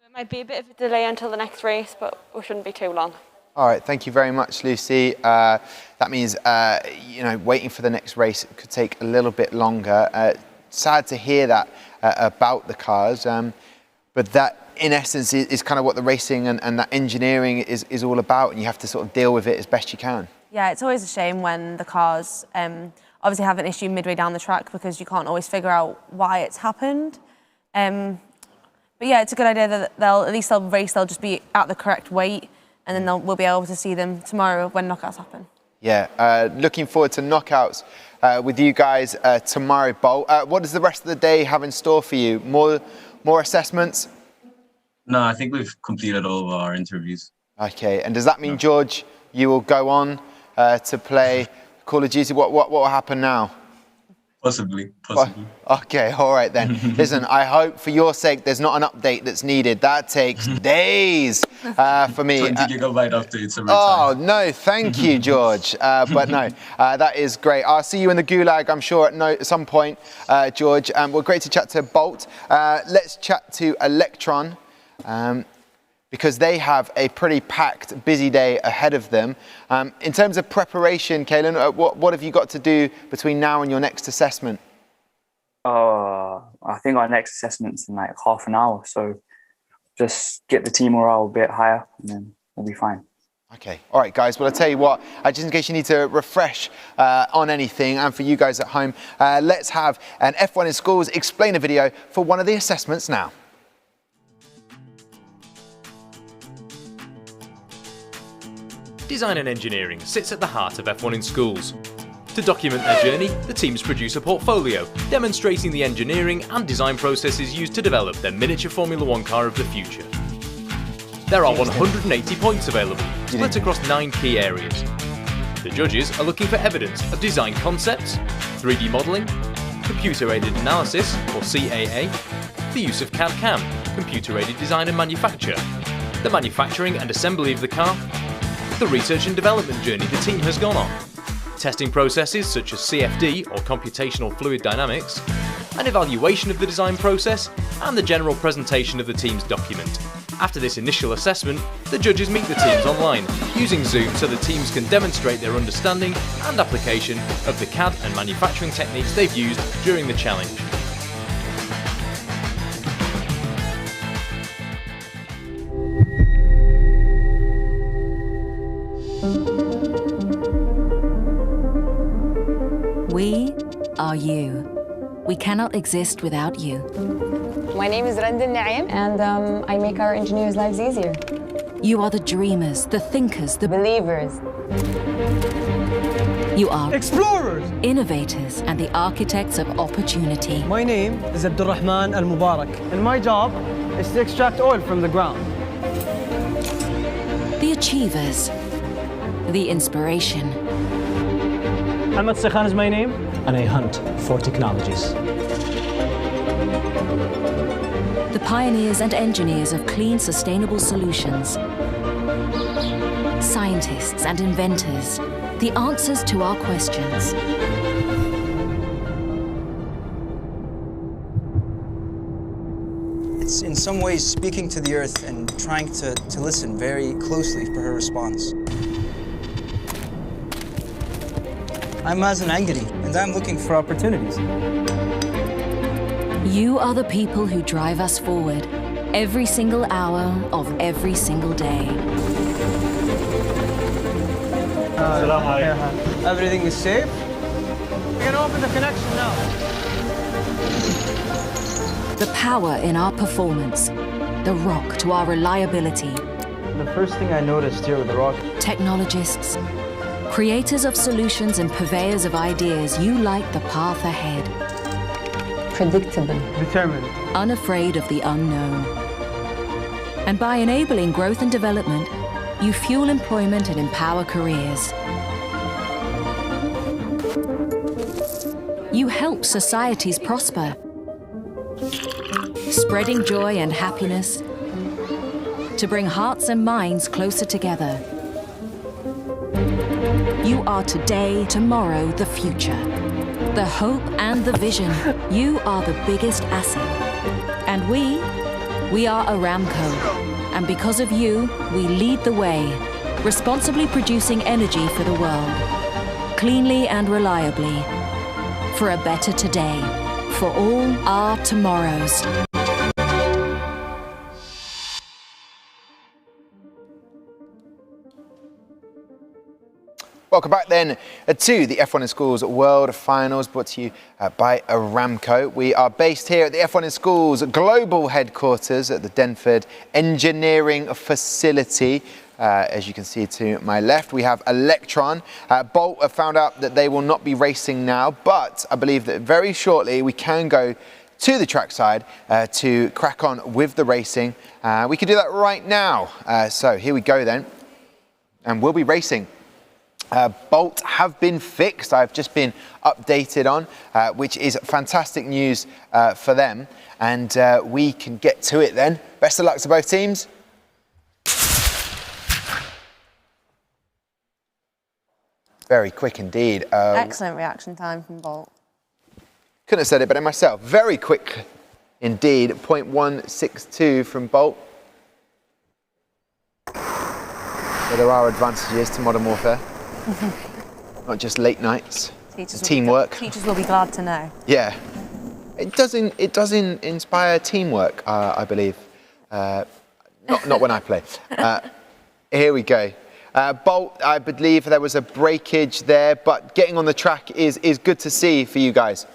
It might be a bit of a delay until the next race, but we shouldn't be too long. All right, thank you very much, Lucy. That means, waiting for the next race could take a little bit longer. Sad to hear that about the cars, but that, in essence, is kind of what the racing and that engineering is all about, and you have to sort of deal with it as best you can. Yeah, it's always a shame when the cars obviously have an issue midway down the track because you can't always figure out why it's happened. But yeah, it's a good idea that they'll just be at the correct weight, and then we'll be able to see them tomorrow when knockouts happen. Yeah, looking forward to knockouts with you guys tomorrow, Bolt. What does the rest of the day have in store for you? More assessments? No, I think we've completed all of our interviews. Okay, and does that mean, George, you will go on to play Call of Duty? What will happen now? Possibly. Okay, all right then. Listen, I hope for your sake there's not an update that's needed. That takes days for me. 20 gigabyte updates every Oh, time. no, thank you, George. But no, that is great. I'll see you in the gulag, I'm sure, at some point, George. Well, great to chat to Bolt. Let's chat to Electron. Because they have a pretty packed, busy day ahead of them. In terms of preparation, Kalen, what have you got to do between now and your next assessment? I think our next assessment's in like half an hour, so just get the team morale a bit higher and then we'll be fine. Okay, all right, guys. Well, I'll tell you what, just in case you need to refresh on anything, and for you guys at home, let's have an F1 in Schools explainer video for one of the assessments now. Design and engineering sits at the heart of F1 in Schools. To document their journey, the teams produce a portfolio demonstrating the engineering and design processes used to develop their miniature Formula 1 car of the future. There are 180 points available, split across 9 key areas. The judges are looking for evidence of design concepts, 3D modelling, computer-aided analysis, or CAA, the use of CAD/CAM, computer-aided design and manufacture, the manufacturing and assembly of the car, the research and development journey the team has gone on, testing processes such as CFD or computational fluid dynamics, an evaluation of the design process, and the general presentation of the team's document. After this initial assessment, the judges meet the teams online, using Zoom so the teams can demonstrate their understanding and application of the CAD and manufacturing techniques they've used during the challenge. We are you. We cannot exist without you. My name is Randa Naim, and I make our engineers' lives easier. You are the dreamers, the thinkers, the believers. You are explorers, innovators, and the architects of opportunity. My name is Abdurrahman Al Mubarak, and my job is to extract oil from the ground. The achievers, the inspiration. Ahmed Sekhan is my name, and I hunt for technologies. The pioneers and engineers of clean, sustainable solutions. Scientists and inventors, the answers to our questions. It's in some ways speaking to the earth and trying to listen very closely for her response. I'm Mazen Angadi, and I'm looking for opportunities. You are the people who drive us forward every single hour of every single day. Everything is safe. We can open the connection now. The power in our performance, the rock to our reliability. The first thing I noticed here with the rock. Technologists, creators of solutions and purveyors of ideas, you light the path ahead. Predictable. Determined. Unafraid of the unknown. And by enabling growth and development, you fuel employment and empower careers. You help societies prosper, spreading joy and happiness to bring hearts and minds closer together. You are today, tomorrow, the future. The hope and the vision. You are the biggest asset. And we are ARAMCO. And because of you, we lead the way, responsibly producing energy for the world, cleanly and reliably, for a better today, for all our tomorrows. Welcome back then to the F1 in Schools World Finals, brought to you by ARAMCO. We are based here at the F1 in Schools global headquarters at the Denford Engineering Facility. As you can see to my left, we have Electron. Bolt have found out that they will not be racing now, but I believe that very shortly we can go to the trackside to crack on with the racing. We can do that right now. So here we go then, and we'll be racing Bolt have been fixed. I've just been updated on, which is fantastic news for them. And we can get to it then. Best of luck to both teams. Very quick indeed. Excellent reaction time from Bolt. Couldn't have said it better myself. Very quick indeed. 0.162 from Bolt. But there are advantages to Modern Warfare. Not just late nights. Teamwork. Teachers will be glad to know. Yeah. It does inspire teamwork, I believe. Not when I play. Here we go. Bolt, I believe there was a breakage there, but getting on the track is good to see for you guys.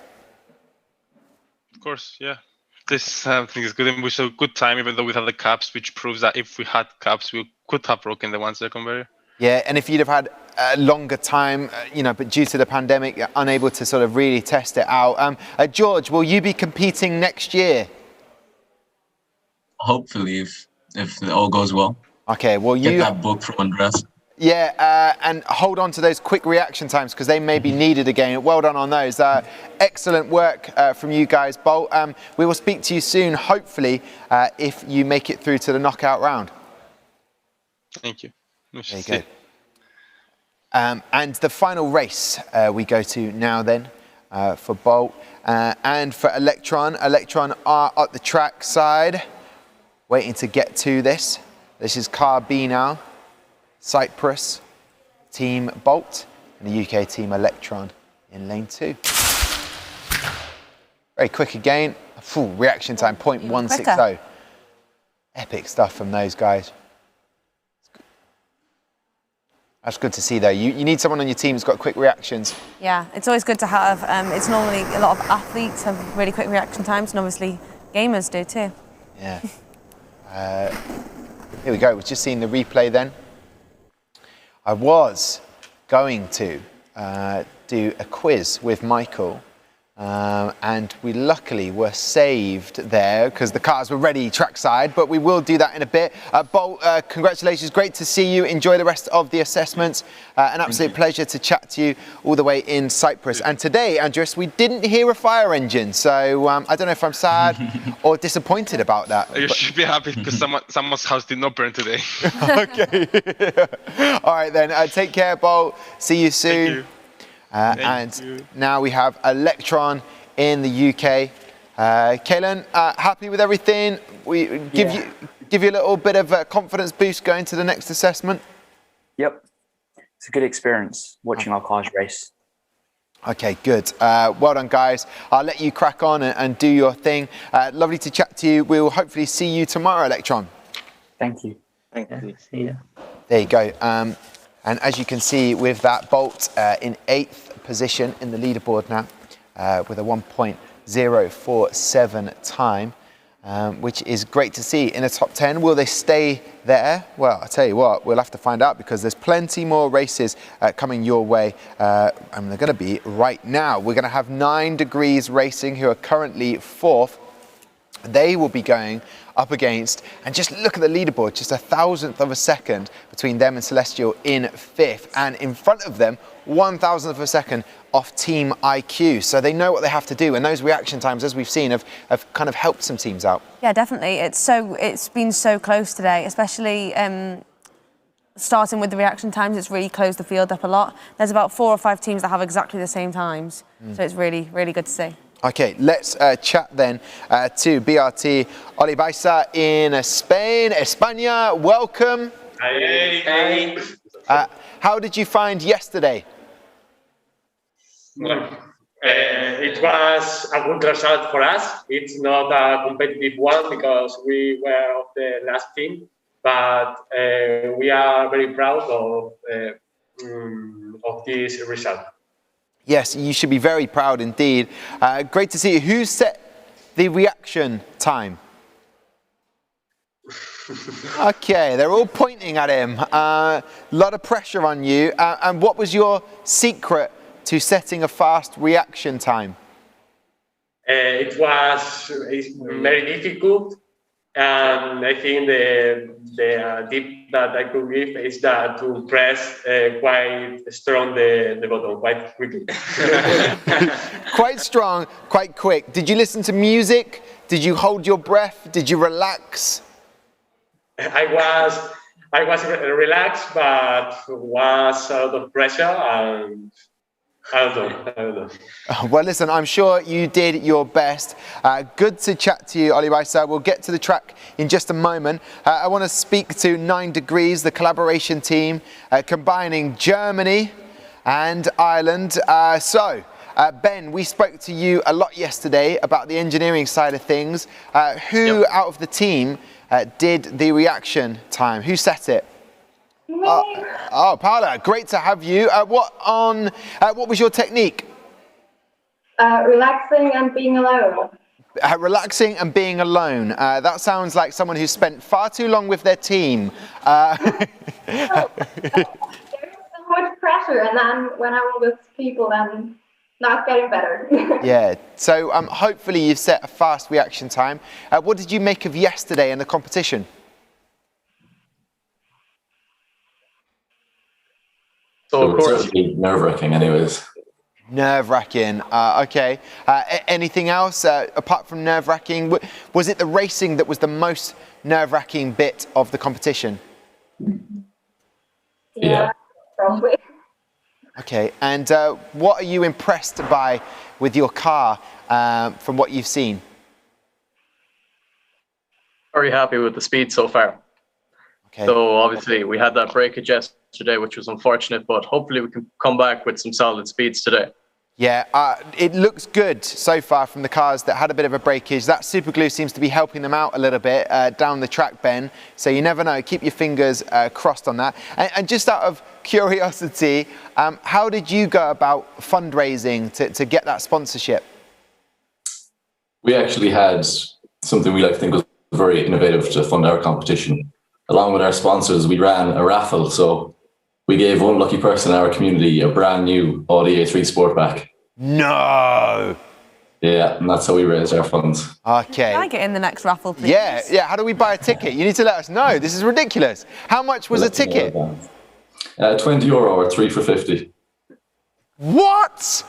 Of course, yeah. This thing is good, and we showed good time, even though we had the caps, which proves that if we had caps, we could have broken the 1 second barrier. Yeah, and if you'd have had a longer time, but due to the pandemic, you're unable to sort of really test it out. George, will you be competing next year? Hopefully, if it all goes well. Okay, well you get that book from Andres. Yeah, and hold on to those quick reaction times because they may be needed again. Well done on those. Excellent work from you guys, Bolt. We will speak to you soon, hopefully, if you make it through to the knockout round. Thank you. There you go. And the final race we go to now then for Bolt and for Electron. Electron are at the track side, waiting to get to this. This is car B now. Cyprus, Team Bolt, and the UK Team Electron in lane 2. Very quick again. Full reaction time, 0.160. Epic stuff from those guys. That's good to see, though. You need someone on your team who's got quick reactions. Yeah, it's always good to have. It's normally a lot of athletes have really quick reaction times, and obviously gamers do too. Yeah. Here we go. We've just seen the replay then. I was going to do a quiz with Michael, and we luckily were saved there because the cars were ready trackside, but we will do that in a bit. Bolt, congratulations. Great to see you. Enjoy the rest of the assessments. An absolute pleasure to chat to you all the way in Cyprus. And today, Andres, we didn't hear a fire engine, so I don't know if I'm sad or disappointed about that. You should be happy because someone's house did not burn today. Okay. All right then. Take care, Bolt. See you soon. Thank you. Now we have Electron in the UK. Kaylan, happy with everything? We give you a little bit of a confidence boost going to the next assessment? Yep. It's a good experience watching our cars race. Okay, good. Well done, guys. I'll let you crack on and do your thing. Lovely to chat to you. We'll hopefully see you tomorrow, Electron. Thank you. Thank you. See you. There you go. And as you can see with that, Bolt in 8th position in the leaderboard now with a 1.047 time, which is great to see in the top 10. Will they stay there? Well, I'll tell you what, we'll have to find out because there's plenty more races coming your way. And they're going to be right now. We're going to have 9 Degrees Racing, who are currently 4th. They will be going up against, and just look at the leaderboard, just 1,000th of a second between them and Celestial in 5th, and in front of them 1,000th of a second off Team IQ. So they know what they have to do, and those reaction times, as we've seen, have kind of helped some teams out. Yeah, definitely. It's been so close today, especially starting with the reaction times. It's really closed the field up a lot. There's about 4 or 5 teams that have exactly the same times, so it's really, really good to see. Okay, let's chat then to BRT OLIBAEZA in Spain. España, welcome. Hey. How did you find yesterday? Well, it was a good result for us. It's not a competitive one because we were of the last team, but we are very proud of this result. Yes, you should be very proud indeed. Great to see you. Who set the reaction time? Okay, they're all pointing at him. A lot of pressure on you. And what was your secret to setting a fast reaction time? It was very difficult. And I think the tip that I could give is that to press quite strong the button quite quickly. Quite strong, quite quick. Did you listen to music? Did you hold your breath? Did you relax? I was relaxed, but was out of pressure, and I don't know. Well, listen, I'm sure you did your best. Good to chat to you, OLIBAEZA. We'll get to the track in just a moment. I want to speak to 9 Degrees, the collaboration team, combining Germany and Ireland. Ben, we spoke to you a lot yesterday about the engineering side of things. Who out of the team did the reaction time? Who set it? Paula, great to have you. What was your technique? Relaxing and being alone. Relaxing and being alone. That sounds like someone who spent far too long with their team. There's so much pressure, and then when I'm with people, I'm not getting better. Yeah, so hopefully you've set a fast reaction time. What did you make of yesterday in the competition? So of course, nerve-wracking anyways. Nerve-wracking, okay. Anything else apart from nerve-wracking? Was it the racing that was the most nerve-wracking bit of the competition? Yeah, probably. Okay, and what are you impressed by with your car from what you've seen? Very happy with the speed so far. Okay. So obviously we had that breakage yesterday, which was unfortunate, but hopefully we can come back with some solid speeds today. Yeah, it looks good so far from the cars that had a bit of a breakage. That super glue seems to be helping them out a little bit down the track, Ben. So you never know. Keep your fingers crossed on that. And just out of curiosity, how did you go about fundraising to get that sponsorship? We actually had something we like to think was very innovative to fund our competition. Along with our sponsors, we ran a raffle. So we gave one lucky person in our community a brand new Audi A3 Sportback. No! Yeah, and that's how we raised our funds. Okay. Can I get in the next raffle, please? Yeah. How do we buy a ticket? You need to let us know. This is ridiculous. How much was a ticket? €20 or 3 for 50. What?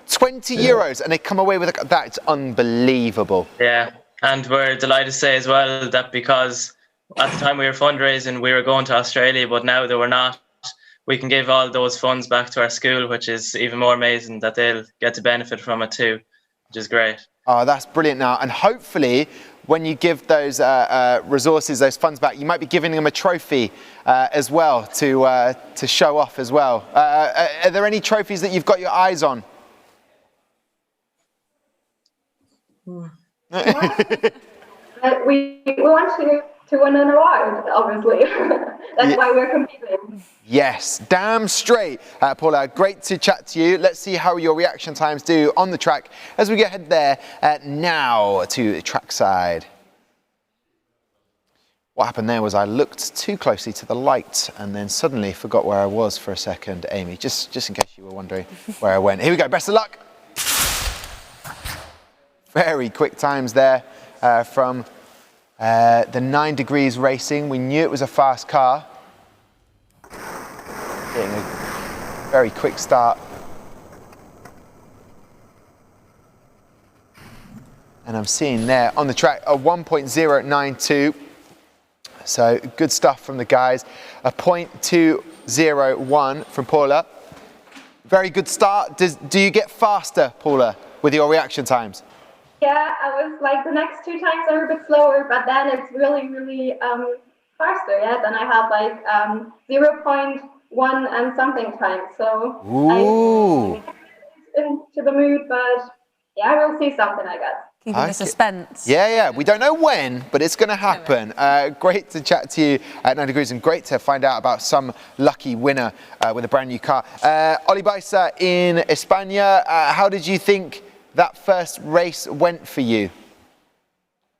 20 euros, and they come away with a... That's unbelievable. Yeah, and we're delighted to say as well that because at the time we were fundraising, we were going to Australia, but now that we're not, we can give all those funds back to our school, which is even more amazing that they'll get to benefit from it too, which is great. Oh, that's brilliant now. And hopefully, when you give those resources, those funds back, you might be giving them a trophy as well to show off as well. Are there any trophies that you've got your eyes on? We want to win an award, obviously. That's why we're competing. Yes, damn straight. Paula, great to chat to you. Let's see how your reaction times do on the track as we get ahead there now to the trackside. What happened there was I looked too closely to the light and then suddenly forgot where I was for a second, Amy, just in case you were wondering where I went. Here we go, best of luck. Very quick times there from the 9 Degrees Racing. We knew it was a fast car. Getting a very quick start. And I'm seeing there on the track a 1.092. So good stuff from the guys. A 0.201 from Paula. Very good start. Do you get faster, Paula, with your reaction times? Yeah, I was like the next 2 times are a bit slower, but then it's really, really faster. Yeah, then I have like 0.1 and something times. So Ooh. I'm into the mood, but yeah, we'll see something, I guess. Keeping the suspense. Yeah. We don't know when, but it's going to happen. Great to chat to you at 9 Degrees and great to find out about some lucky winner with a brand new car. OLIBAEZA in España, how did you think that first race went for you?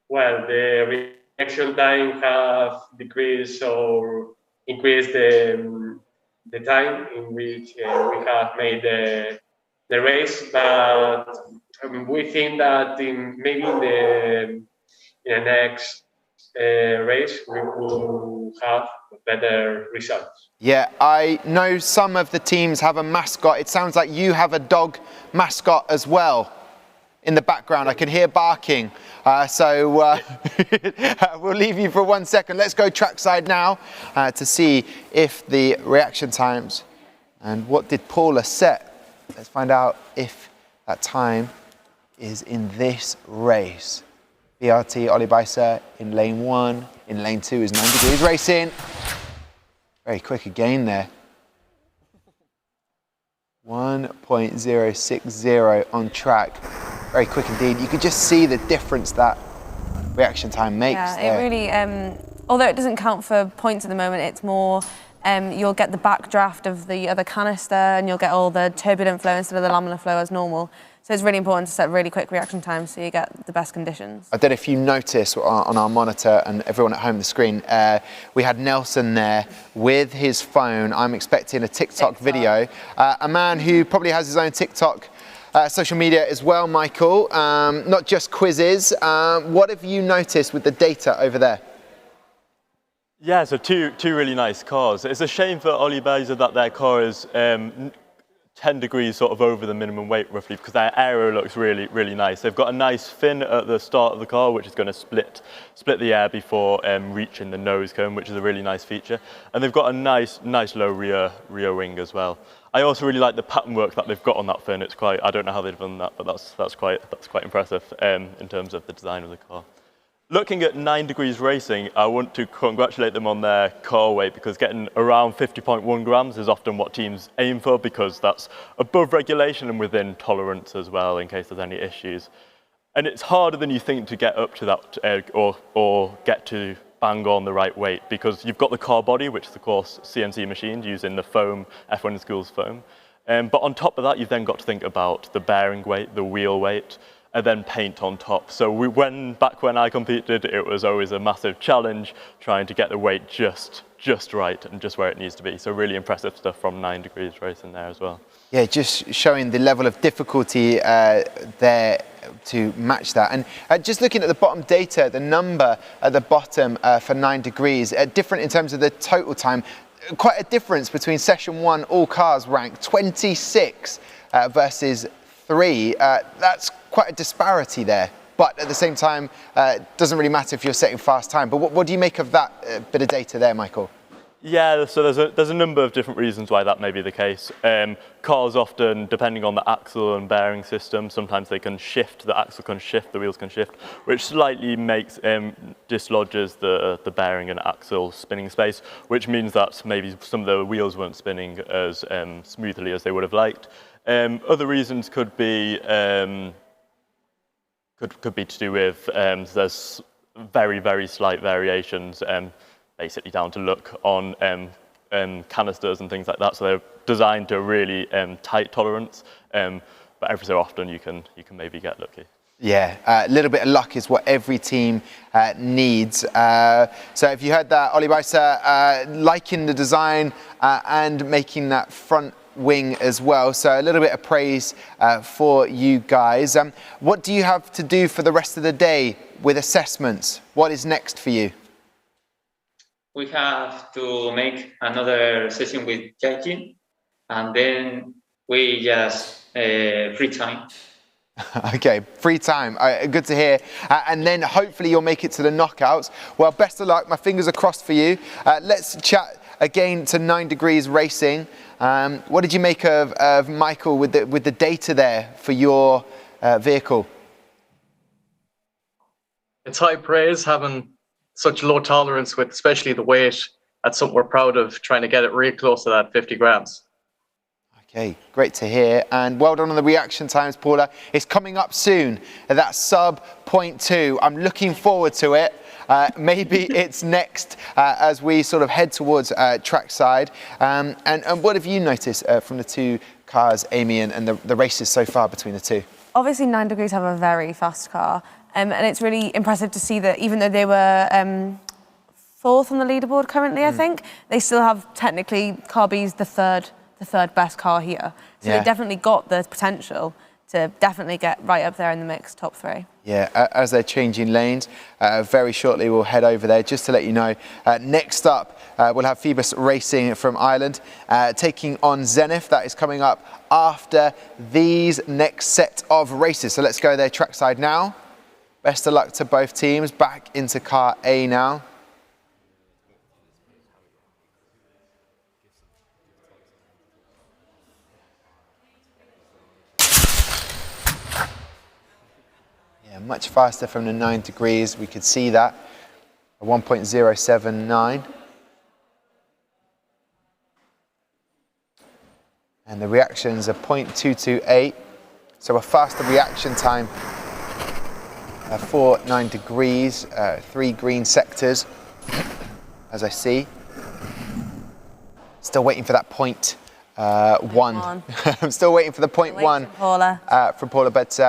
Well, the reaction time have decreased or increased the time in which we have made the race, but we think that maybe in the next race, we will have better results. Yeah, I know some of the teams have a mascot. It sounds like you have a dog mascot as well in the background. I can hear barking. So we'll leave you for 1 second. Let's go trackside now to see if the reaction times and what did Paula set. Let's find out if that time is in this race. BRT OLIBAEZA in lane 1. In lane 2 is 9 Degrees Racing. Very quick again there. 1.060 on track. Very quick indeed. You could just see the difference that reaction time makes. Yeah, there. it really, although it doesn't count for points at the moment, it's more, you'll get the backdraft of the other canister and you'll get all the turbulent flow instead of the laminar flow as normal. So it's really important to set really quick reaction times so you get the best conditions. I don't know if you noticed on our monitor and everyone at home the screen, we had Nelson there with his phone. I'm expecting a TikTok video. A man who probably has his own TikTok social media as well, Michael, not just quizzes. What have you noticed with the data over there? Yeah, so two really nice cars. It's a shame for OLIBAEZA that their car is 10 degrees sort of over the minimum weight roughly, because their aero looks really, really nice. They've got a nice fin at the start of the car, which is going to split the air before reaching the nose cone, which is a really nice feature. And they've got a nice low rear wing as well. I also really like the pattern work that they've got on that fin. It's quite, I don't know how they've done that, but that's quite impressive in terms of the design of the car. Looking at 9 Degrees Racing, I want to congratulate them on their car weight, because getting around 50.1 grams is often what teams aim for, because that's above regulation and within tolerance as well in case there's any issues. And it's harder than you think to get up to that or get to bang on the right weight, because you've got the car body, which is of course CNC machined using the foam, F1 Schools foam. But on top of that, you've then got to think about the bearing weight, the wheel weight, and then paint on top. So back when I competed, it was always a massive challenge trying to get the weight just right and just where it needs to be. So really impressive stuff from 9 Degrees Racing there as well. Yeah, just showing the level of difficulty there to match that. And just looking at the bottom data, the number at the bottom for 9 Degrees, different in terms of the total time. Quite a difference between session 1, all cars ranked 26 versus 3. That's quite a disparity there, but at the same time, it doesn't really matter if you're setting fast time. But what do you make of that bit of data there, Michael? Yeah, so there's a number of different reasons why that may be the case. Cars often, depending on the axle and bearing system, sometimes they can shift, the axle can shift, the wheels can shift, which slightly dislodges the bearing and axle spinning space, which means that maybe some of the wheels weren't spinning as smoothly as they would have liked. Other reasons could be could be to do with there's very, very slight variations, basically down to look on canisters and things like that. So they're designed to a really tight tolerance, but every so often you can maybe get lucky. Yeah, a little bit of luck is what every team needs. So if you heard that, OLIBAEZA liking the design and making that front wing as well, so a little bit of praise for you guys. What do you have to do for the rest of the day with assessments? What is next for you? We have to make another session with judging, and then we just free time. Okay, free time. Good to hear. And then hopefully you'll make it to the knockouts. Well, best of luck. My fingers are crossed for you. Let's chat again to 9 Degrees Racing. What did you make of Michael with the data there for your vehicle? It's high praise having such low tolerance with especially the weight. That's something we're proud of, trying to get it real close to that 50 grams. Okay, great to hear. And well done on the reaction times, Paula. It's coming up soon, that sub 0.2. I'm looking forward to it. Maybe it's next as we sort of head towards trackside. And what have you noticed from the two cars, Amy, and the races so far between the two? Obviously 9 Degrees have a very fast car, and it's really impressive to see that even though they were 4th on the leaderboard currently, I think, they still have technically car B's the third best car here. So Yeah. they definitely got the potential to definitely get right up there in the mix, top 3. Yeah, as they're changing lanes, very shortly we'll head over there. Just to let you know, next up we'll have Feabhas Racing from Ireland taking on Zenith. That is coming up after these next set of races. So let's go there trackside now. Best of luck to both teams. Back into car A now. Much faster from the 9 degrees, we could see that, a 1.079. And the reactions are 0.228, so a faster reaction time for 9 degrees, 3 green sectors, as I see. Still waiting for that point. 1. I'm still waiting for the 0.1 from Paula, but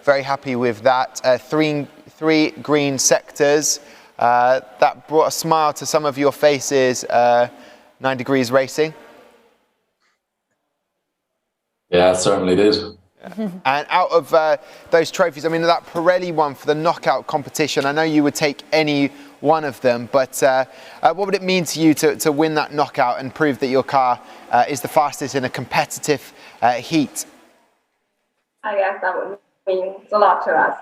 very happy with that. 3 green sectors. That brought a smile to some of your faces, 9 degrees racing. Yeah, it certainly did. And out of those trophies, I mean, that Pirelli one for the knockout competition, I know you would take any one of them, but what would it mean to you to win that knockout and prove that your car is the fastest in a competitive heat? I guess that would mean a lot to us.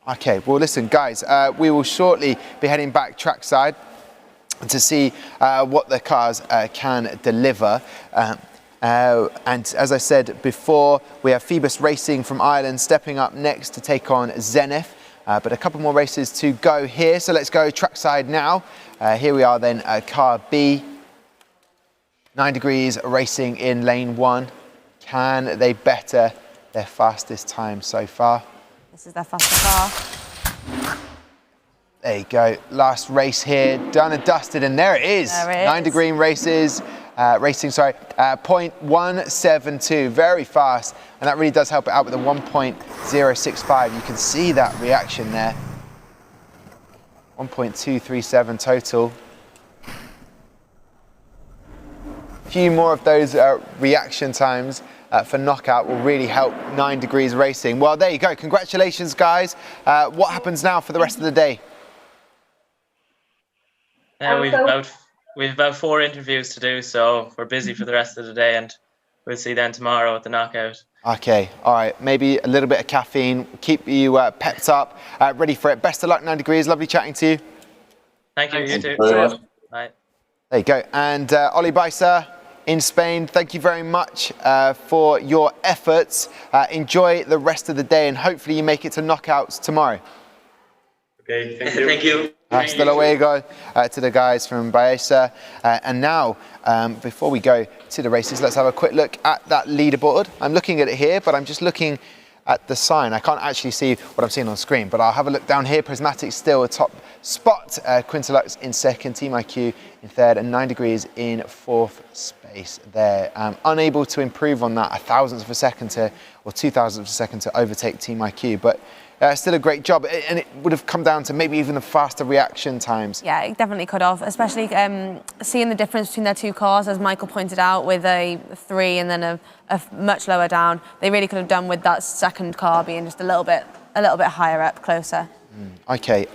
Okay, well listen guys, we will shortly be heading back trackside to see what the cars can deliver. And as I said before, we have Feabhas Racing from Ireland stepping up next to take on Zenith. But a couple more races to go here, so let's go trackside now. Here we are then, car B. 9 degrees racing in lane 1. Can they better their fastest time so far? This is their faster car. There you go, last race here, done and dusted, and there it is. There it is. 9 degree racing, 0.172, very fast, and that really does help it out with a 1.065. You can see that reaction there. 1.237 total. A few more of those reaction times for knockout will really help 9 degrees racing. Well, there you go. Congratulations, guys. What happens now for the rest of the day? We've about 4 interviews to do, so we're busy for the rest of the day, and we'll see then tomorrow at the knockout. Okay, all right. Maybe a little bit of caffeine, keep you pepped up, ready for it. Best of luck, 9 degrees. Lovely chatting to you. Thank you. You too. Bye. There you go. And OLIBAEZA in Spain, thank you very much for your efforts. Enjoy the rest of the day, and hopefully you make it to knockouts tomorrow. Okay, thank you. Thank you. Hasta luego to the guys from OLIBAEZA. And now, before we go to the races, let's have a quick look at that leaderboard. I'm looking at it here, but I'm just looking at the sign. I can't actually see what I'm seeing on screen, but I'll have a look down here. Prismatic still a top spot. Quintolux in second, Team IQ in third, and 9 degrees in fourth space there. Unable to improve on that, 1,000th of a second to, or 2,000th of a second to overtake Team IQ, but still a great job, and it would have come down to maybe even the faster reaction times. Yeah, it definitely could have, especially seeing the difference between their 2 cars, as Michael pointed out, with a 3 and then a much lower down. They really could have done with that second car being just a little bit higher up, closer. Okay,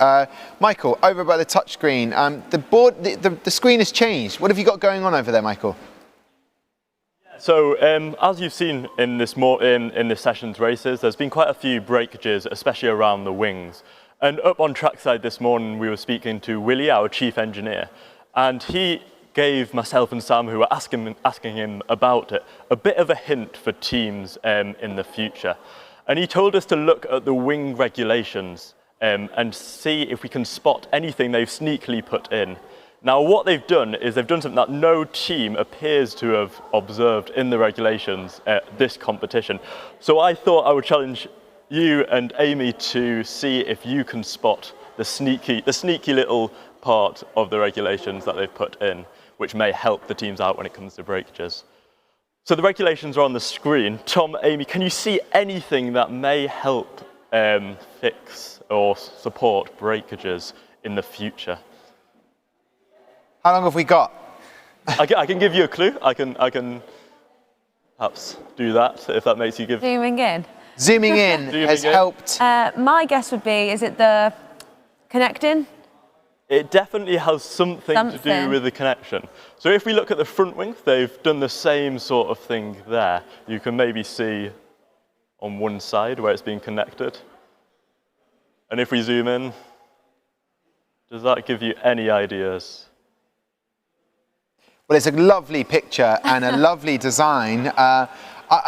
Michael, over by the touchscreen, the board, the screen has changed. What have you got going on over there, Michael? So, as you've seen in this session's races, there's been quite a few breakages, especially around the wings. And up on trackside this morning, we were speaking to Willie, our chief engineer, and he gave myself and Sam, who were asking him about it, a bit of a hint for teams in the future. And he told us to look at the wing regulations and see if we can spot anything they've sneakily put in. Now, what they've done is they've done something that no team appears to have observed in the regulations at this competition. So I thought I would challenge you and Amy to see if you can spot the sneaky little part of the regulations that they've put in, which may help the teams out when it comes to breakages. So the regulations are on the screen. Tom, Amy, can you see anything that may help fix or support breakages in the future? How long have we got? I can give you a clue. I can. perhaps do that, if that makes you give... Zooming in. Zooming in has helped. My guess would be, is it the connecting? It definitely has something to do with the connection. So if we look at the front wing, they've done the same sort of thing there. You can maybe see on one side where it's being connected. And if we zoom in, does that give you any ideas? Well, it's a lovely picture and a lovely design. I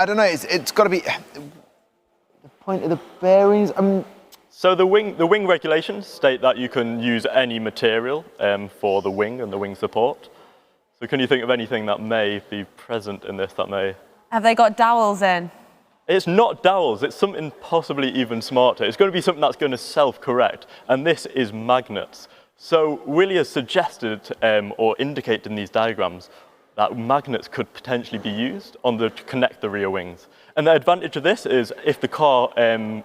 don't know, it's got to be the point of the bearings. So the wing regulations state that you can use any material for the wing and the wing support. So can you think of anything that may be present in this that may... Have they got dowels in? It's not dowels, it's something possibly even smarter. It's going to be something that's going to self-correct, and this is magnets. So Willie has suggested or indicated in these diagrams that magnets could potentially be used to connect the rear wings. And the advantage of this is if the car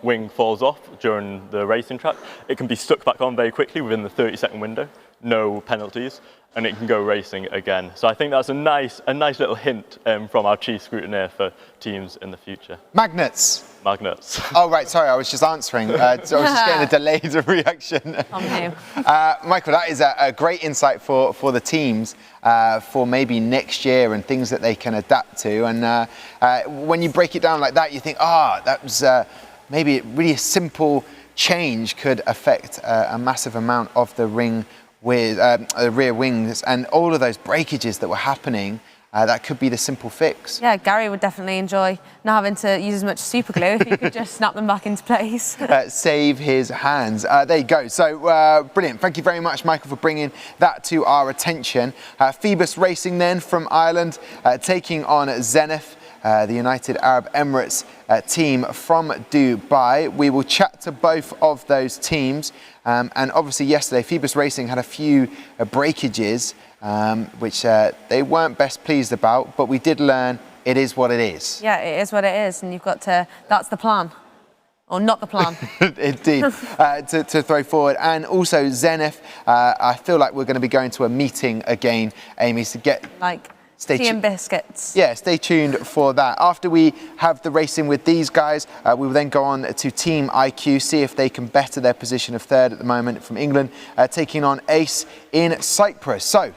wing falls off during the racing track, it can be stuck back on very quickly within the 30-second window, no penalties, and it can go racing again. So I think that's a nice little hint from our chief scrutineer for teams in the future. Magnets. Magnets. Oh, right, sorry, I was just answering. So I was just getting a delayed reaction. Michael, that is a great insight for the teams for maybe next year and things that they can adapt to. And when you break it down like that, you think, that was maybe really a simple change could affect a massive amount of the ring with rear wings and all of those breakages that were happening. That could be the simple fix. Yeah, Gary would definitely enjoy not having to use as much super glue if he could just snap them back into place. Save his hands. There you go. So brilliant. Thank you very much, Michael, for bringing that to our attention. Feabhas Racing then from Ireland, taking on Zenith, the United Arab Emirates team from Dubai. We will chat to both of those teams. And obviously yesterday, Feabhas Racing had a few breakages, which they weren't best pleased about, but we did learn it is what it is. Yeah, it is what it is, and you've got to, that's the plan. Or not the plan. Indeed, to throw forward. And also Zenith, I feel like we're going to be going to a meeting again, Amy, to get... Tea and biscuits. Yeah, stay tuned for that. After we have the racing with these guys, we will then go on to Team IQ, see if they can better their position of third at the moment from England, taking on Ace in Cyprus. So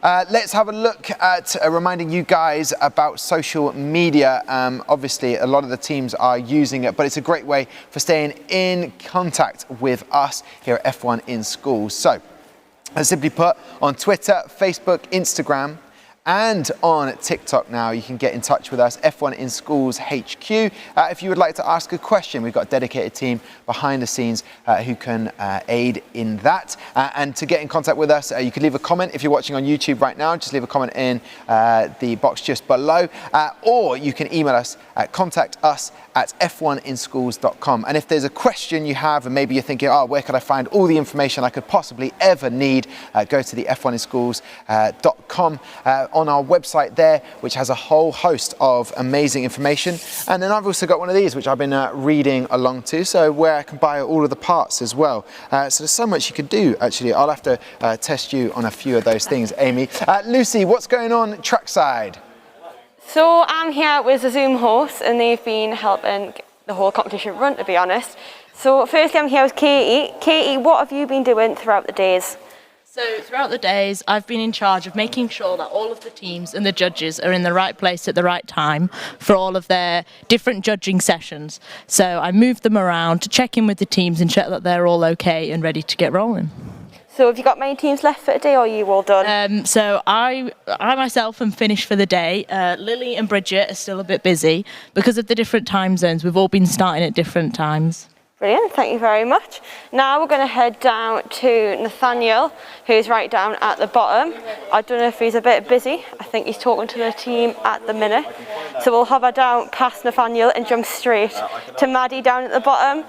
let's have a look at reminding you guys about social media. Obviously, a lot of the teams are using it, but it's a great way for staying in contact with us here at F1 in Schools. So, simply put, on Twitter, Facebook, Instagram, and on TikTok now, you can get in touch with us, F1 in Schools HQ. If you would like to ask a question, we've got a dedicated team behind the scenes who can aid in that. And to get in contact with us, you can leave a comment. If you're watching on YouTube right now, just leave a comment in the box just below. Or you can email us at contact@f1inschools.com. And if there's a question you have, and maybe you're thinking, where could I find all the information I could possibly ever need, go to the f1inschools.com. On our website there, which has a whole host of amazing information. And then I've also got one of these, which I've been reading along to, so where I can buy all of the parts as well. So there's so much you could do, actually. I'll have to test you on a few of those things, Amy. Lucy, what's going on trackside? So I'm here with the Zoom hosts, and they've been helping the whole competition run, to be honest. So firstly, I'm here with Katie. Katie, what have you been doing throughout the days? So throughout the days, I've been in charge of making sure that all of the teams and the judges are in the right place at the right time for all of their different judging sessions. So I moved them around to check in with the teams and check that they're all okay and ready to get rolling. So have you got many teams left for today, or are you all done? So I myself am finished for the day. Lily and Bridget are still a bit busy because of the different time zones. We've all been starting at different times. Brilliant, thank you very much. Now we're going to head down to Nathaniel, who's right down at the bottom. I don't know if he's a bit busy. I think he's talking to the team at the minute. So we'll hover down past Nathaniel and jump straight to Maddie down at the bottom.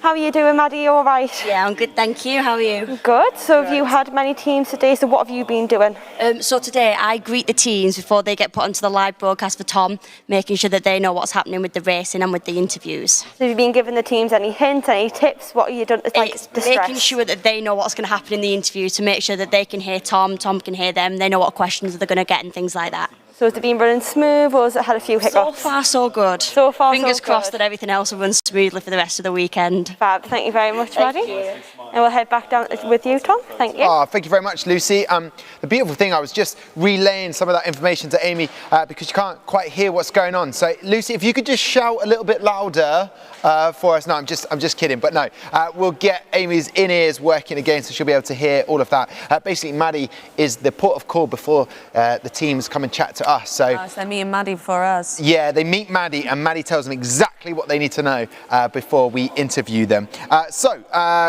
How are you doing, Maddie? You all right? Yeah, I'm good, thank you. How are you? Good. So have you had many teams today? So what have you been doing? So today I greet the teams before they get put onto the live broadcast for Tom, making sure that they know what's happening with the racing and with the interviews. So have you been giving the teams any hints, any tips? What have you done? Making sure that they know what's going to happen in the interview, to make sure that they can hear Tom, Tom can hear them, they know what questions they're going to get and things like that. So has it been running smooth, or has it had a few hiccups? So far, so good. So far, Fingers so crossed good. that everything else will run smoothly for the rest of the weekend. Fab. Thank you very much, Maddie. And we'll head back down with you, Tom. Thank you. Oh, thank you very much, Lucy. The beautiful thing, I was just relaying some of that information to Amy because you can't quite hear what's going on. So, Lucy, if you could just shout a little bit louder for us. No, I'm just kidding. But no, we'll get Amy's in-ears working again, so she'll be able to hear all of that. Basically, Maddie is the port of call before the teams come and chat to us. So they're meeting Maddie for us. Yeah, they meet Maddie, and Maddie tells them exactly what they need to know before we interview them.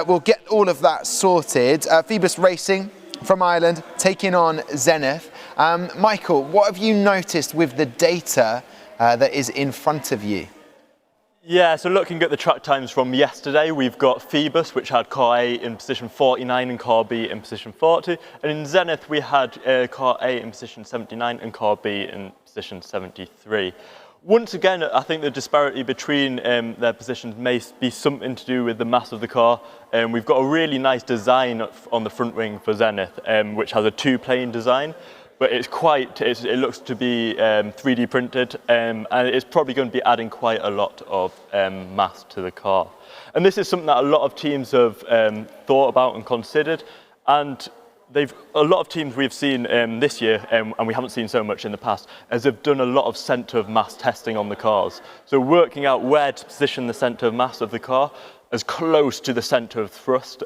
We'll get all of that sorted. Feabhas Racing from Ireland taking on Zenith. Michael, what have you noticed with the data that is in front of you? Yeah, so looking at the track times from yesterday, we've got Feabhas, which had car A in position 49 and car B in position 40. And in Zenith, we had car A in position 79 and car B in position 73. Once again, I think the disparity between their positions may be something to do with the mass of the car. We've got a really nice design on the front wing for Zenith, which has a two-plane design. But it looks to be 3D printed, and it's probably going to be adding quite a lot of mass to the car. And this is something that a lot of teams have thought about and considered, and a lot of teams we've seen this year, and we haven't seen so much in the past, as they've done a lot of centre of mass testing on the cars. So working out where to position the centre of mass of the car as close to the centre of thrust,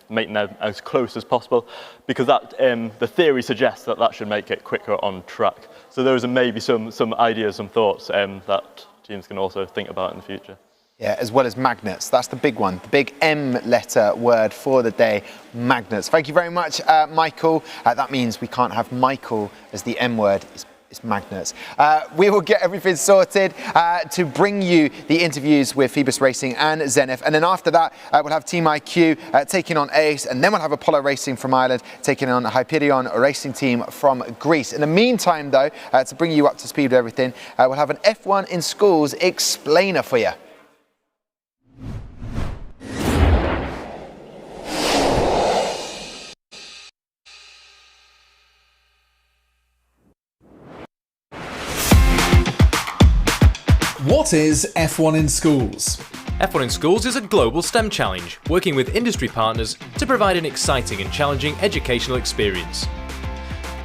making them as close as possible, because that the theory suggests that that should make it quicker on track. So those are maybe some ideas, some thoughts that teams can also think about in the future. Yeah, as well as magnets. That's the big one, the big M letter word for the day, magnets. Thank you very much, Michael. That means we can't have Michael as the M word. It's magnets. We will get everything sorted to bring you the interviews with Feabhas Racing and Zenith. And then after that, we'll have Team IQ taking on Ace. And then we'll have Apollo Racing from Ireland taking on Hyperion racing team from Greece. In the meantime, though, to bring you up to speed with everything, we'll have an F1 in Schools explainer for you. What is F1 in Schools? F1 in Schools is a global STEM challenge, working with industry partners to provide an exciting and challenging educational experience.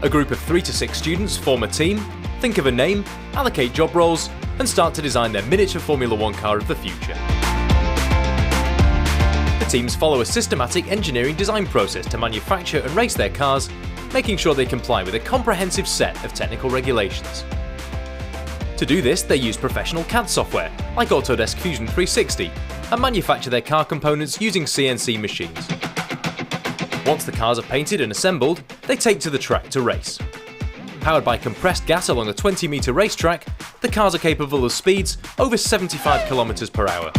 A group of 3 to 6 students form a team, think of a name, allocate job roles, and start to design their miniature Formula 1 car of the future. The teams follow a systematic engineering design process to manufacture and race their cars, making sure they comply with a comprehensive set of technical regulations. To do this, they use professional CAD software, like Autodesk Fusion 360, and manufacture their car components using CNC machines. Once the cars are painted and assembled, they take to the track to race. Powered by compressed gas along a 20-metre racetrack, the cars are capable of speeds over 75 km per hour.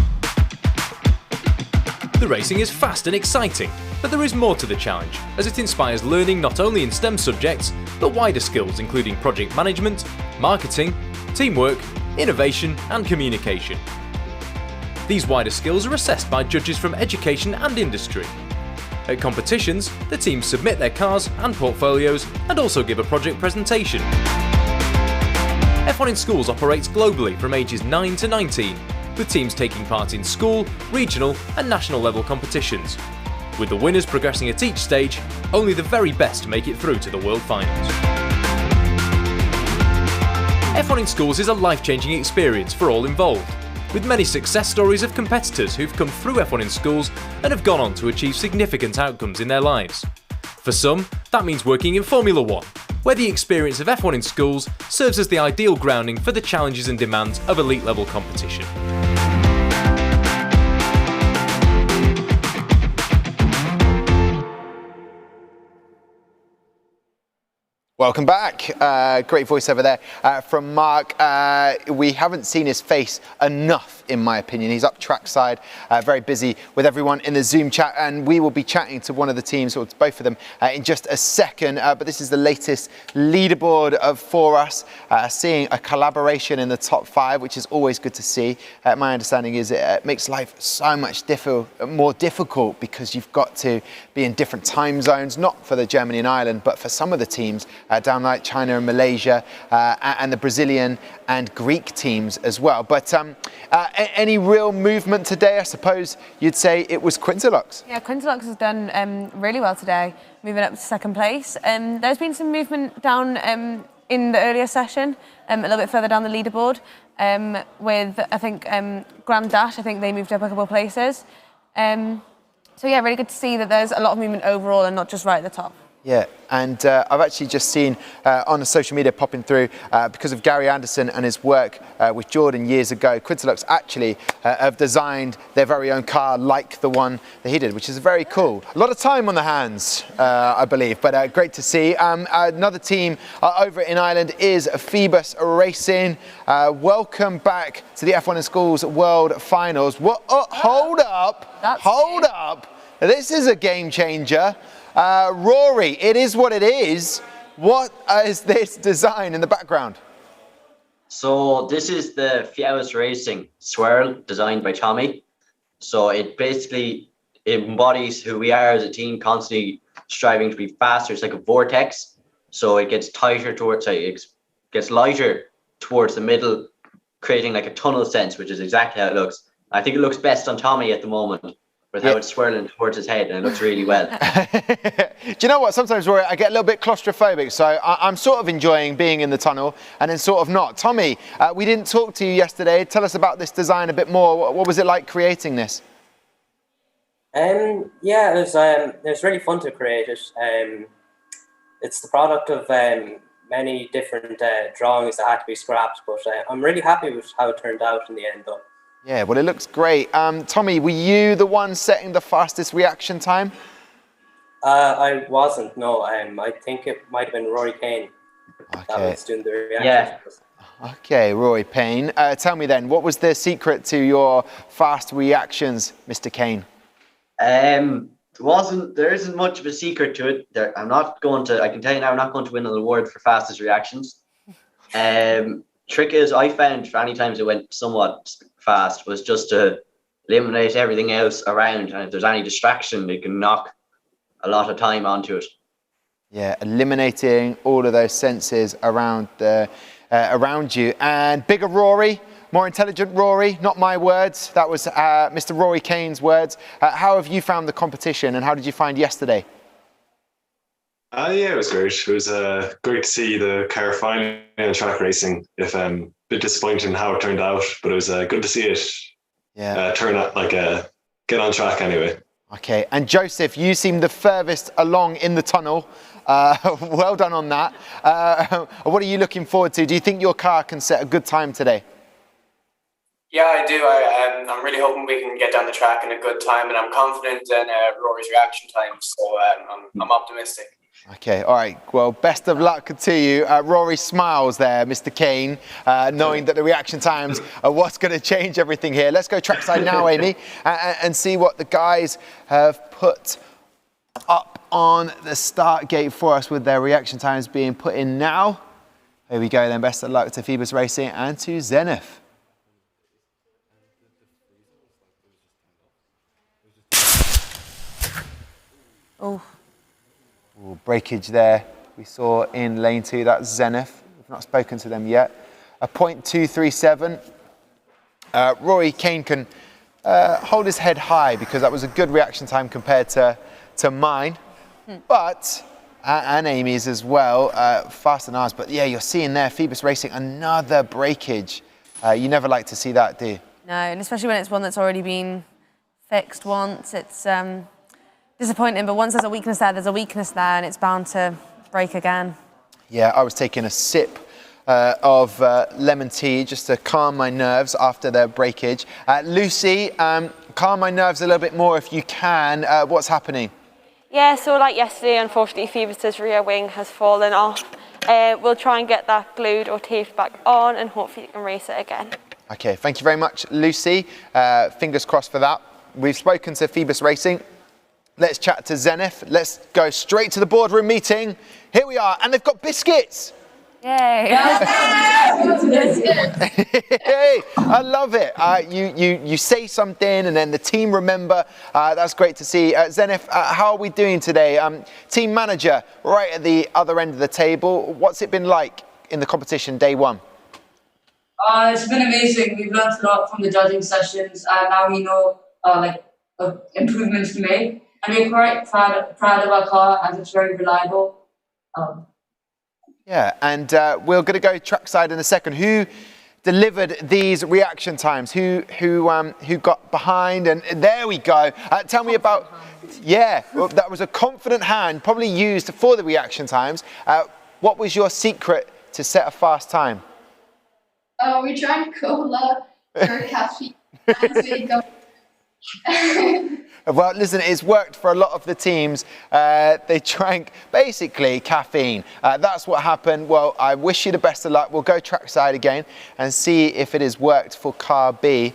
The racing is fast and exciting, but there is more to the challenge, as it inspires learning not only in STEM subjects, but wider skills including project management, marketing, teamwork, innovation and communication. These wider skills are assessed by judges from education and industry. At competitions, the teams submit their cars and portfolios and also give a project presentation. F1 in Schools operates globally from ages 9 to 19, with teams taking part in school, regional and national level competitions. With the winners progressing at each stage, only the very best make it through to the World Finals. F1 in Schools is a life-changing experience for all involved, with many success stories of competitors who've come through F1 in Schools and have gone on to achieve significant outcomes in their lives. For some, that means working in Formula 1, where the experience of F1 in Schools serves as the ideal grounding for the challenges and demands of elite-level competition. Welcome back. Great voiceover there from Mark. We haven't seen his face enough, in my opinion. He's up trackside, very busy with everyone in the Zoom chat, and we will be chatting to one of the teams, or to both of them, in just a second. But this is the latest leaderboard for us, seeing a collaboration in the top 5, which is always good to see. My understanding is it makes life so much more difficult because you've got to be in different time zones, not for the Germany and Ireland, but for some of the teams, down like China and Malaysia, and the Brazilian and Greek teams as well. But any real movement today? I suppose you'd say it was Quintolux. Yeah, Quintolux has done really well today, moving up to second place. There's been some movement down in the earlier session, a little bit further down the leaderboard, with, I think, Grand Dash, I think they moved up a couple of places. So yeah, really good to see that there's a lot of movement overall and not just right at the top. Yeah, and I've actually just seen on the social media popping through, because of Gary Anderson and his work with Jordan years ago, Quintolux actually have designed their very own car like the one that he did, which is very cool. A lot of time on the hands, I believe, but great to see. Another team over in Ireland is Feabhas Racing. Welcome back to the F1 in Schools World Finals. What? Hold up, hold up. This is a game changer. Rory, it is what it is. What is this design in the background? So this is the Feabhas Racing swirl designed by Tommy. So it basically embodies who we are as a team, constantly striving to be faster. It's like a vortex. So it gets tighter towards, it gets lighter towards the middle, creating like a tunnel sense, which is exactly how it looks. I think it looks best on Tommy at the moment, with how it's swirling towards his head, and it looks really well. Do you know what? Sometimes, Rory, I get a little bit claustrophobic, so I'm sort of enjoying being in the tunnel and then sort of not. Tommy, we didn't talk to you yesterday. Tell us about this design a bit more. What was it like creating this? Yeah, it was really fun to create it. It's the product of many different drawings that had to be scrapped, but I'm really happy with how it turned out in the end, though. Yeah, well, it looks great. Tommy, were you the one setting the fastest reaction time? I wasn't, no. I think it might have been Rory Kane that was doing the reaction. Yeah. Okay, Rory Payne. Tell me then, what was the secret to your fast reactions, Mr. Kane? There isn't much of a secret to it. I can tell you now, I'm not going to win an award for fastest reactions. Trick is, I found for any times it went somewhat fast was just to eliminate everything else around, and if there's any distraction, it can knock a lot of time onto it. Yeah, eliminating all of those senses around around you. And bigger Rory, more intelligent Rory, not my words. That was Mr. Rory Kane's words. How have you found the competition, and how did you find yesterday? Yeah, it was great. It was great to see the car finally on track racing. A bit disappointing how it turned out, but it was good to see it turn out get on track anyway. Okay, and Joseph, you seem the furthest along in the tunnel. Well done on that. What are you looking forward to? Do you think your car can set a good time today? Yeah, I do. I'm really hoping we can get down the track in a good time, and I'm confident in Rory's reaction time, so I'm optimistic. Okay, all right. Well, best of luck to you. Rory smiles there, Mr. Kane, knowing that the reaction times are what's going to change everything here. Let's go trackside now, Amy, and see what the guys have put up on the start gate for us with their reaction times being put in now. Here we go then. Best of luck to Feabhas Racing and to Zenith. Oh. Ooh, breakage there. We saw in lane 2, that's Zenith. We've not spoken to them yet. A 0.237. Rory Kane can hold his head high because that was a good reaction time compared to mine. But, and Amy's as well, faster than ours. But yeah, you're seeing there, Feabhas Racing, another breakage. You never like to see that, do you? No, and especially when it's one that's already been fixed once. It's disappointing, but once there's a weakness there, and it's bound to break again. Yeah, I was taking a sip of lemon tea just to calm my nerves after the breakage. Lucy, calm my nerves a little bit more if you can. What's happening? Yeah, so like yesterday, unfortunately, Feabhas' rear wing has fallen off. We'll try and get that glued or taped back on, and hopefully you can race it again. Okay, thank you very much, Lucy. Fingers crossed for that. We've spoken to Feabhas Racing. Let's chat to Zenith. Let's go straight to the boardroom meeting. Here we are, and they've got biscuits. Yay! Hey, I love it. You say something and then the team remember. That's great to see. Zenith, how are we doing today? Team manager, right at the other end of the table. What's it been like in the competition day one? It's been amazing. We've learned a lot from the judging sessions, and now we know improvements to make. And we're quite proud of our car, as it's very reliable. Yeah, and we're going to go trackside in a second. Who delivered these reaction times? Who got behind? And there we go. Tell me about. Yeah, well, that was a confident hand, probably used for the reaction times. What was your secret to set a fast time? We drank cola for caffeine. Well, listen, it's worked for a lot of the teams. They drank basically caffeine. That's what happened. Well, I wish you the best of luck. We'll go trackside again and see if it has worked for car B.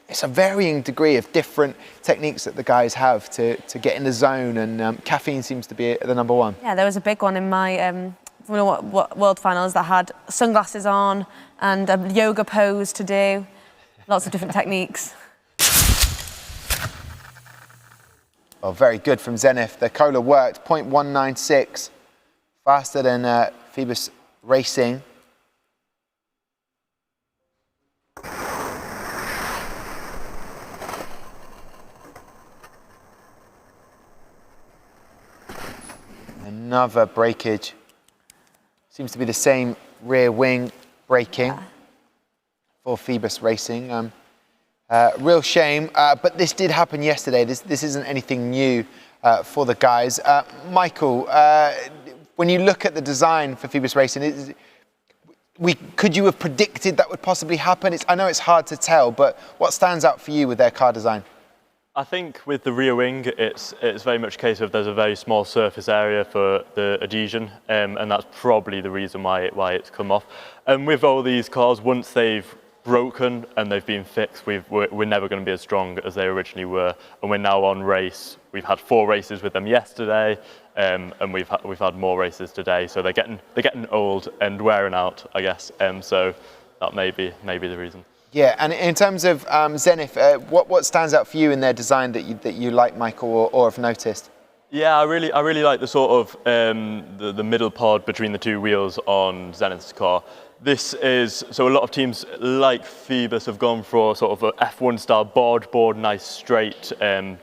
It's a varying degree of different techniques that the guys have to get in the zone, and caffeine seems to be the number one. Yeah, there was a big one in my World Finals that had sunglasses on and a yoga pose to do. Lots of different techniques. Well, very good from Zenith. The cola worked, 0.196, faster than Feabhas Racing. Another breakage. Seems to be the same rear wing braking for Feabhas Racing. Real shame, but this did happen yesterday. This isn't anything new for the guys. Michael, when you look at the design for Feabhas Racing, could you have predicted that would possibly happen? I know it's hard to tell, but what stands out for you with their car design? I think with the rear wing, it's very much a case of there's a very small surface area for the adhesion, and that's probably the reason why it's come off. And with all these cars, once they've broken and they've been fixed, we're never going to be as strong as they originally were, and we're now on race. We've had 4 races with them yesterday, and we've had more races today, so they're getting old and wearing out, I guess. So that may be the reason. Yeah, and in terms of Zenith, what stands out for you in their design that you like, Michael, or have noticed? Yeah, I really like the sort of the middle pod between the two wheels on Zenith's car. This is, so a lot of teams like Feabhas have gone for sort of a F1 style board, nice straight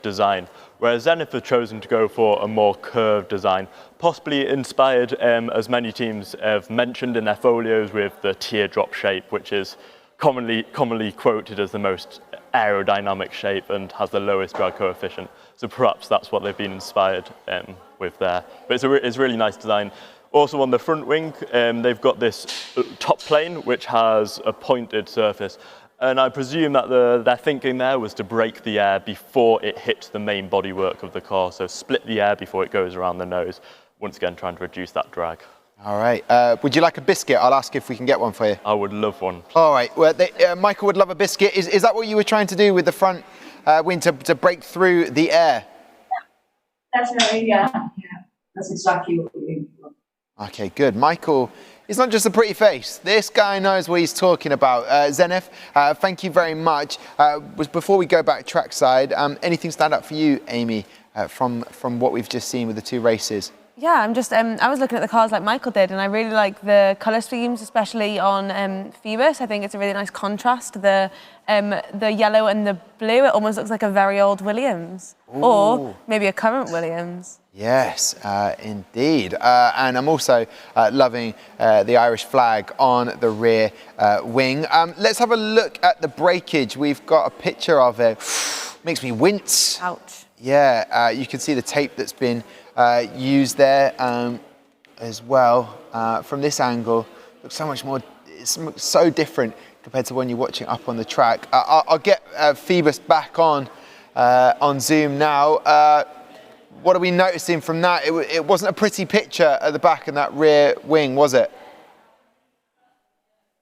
design, whereas Zenith have chosen to go for a more curved design, possibly inspired, as many teams have mentioned in their folios, with the teardrop shape, which is commonly quoted as the most aerodynamic shape and has the lowest drag coefficient. So perhaps that's what they've been inspired with there. But it's a really nice design. Also on the front wing, they've got this top plane which has a pointed surface. And I presume that their thinking there was to break the air before it hits the main bodywork of the car. So split the air before it goes around the nose. Once again, trying to reduce that drag. All right. Would you like a biscuit? I'll ask if we can get one for you. I would love one. All right. Well, Michael would love a biscuit. Is that what you were trying to do with the front wing to break through the air? That's right, yeah. That's exactly what we're doing. Okay, good. Michael, he's not just a pretty face. This guy knows what he's talking about. Zenith, thank you very much. Before we go back trackside, anything stand out for you, Amy, from what we've just seen with the 2 races? Yeah, I'm just, I was looking at the cars like Michael did, and I really like the colour schemes, especially on Feabhas. I think it's a really nice contrast. The yellow and the blue, it almost looks like a very old Williams. Ooh. Or maybe a current Williams. Yes, indeed. And I'm also loving the Irish flag on the rear wing. Let's have a look at the breakage. We've got a picture of it. Makes me wince. Ouch. Yeah, you can see the tape that's been used there as well. From this angle, looks so much more, it's so different compared to when you're watching up on the track. I'll get Feabhas back on Zoom now. What are we noticing from that? It wasn't a pretty picture at the back in that rear wing, was it?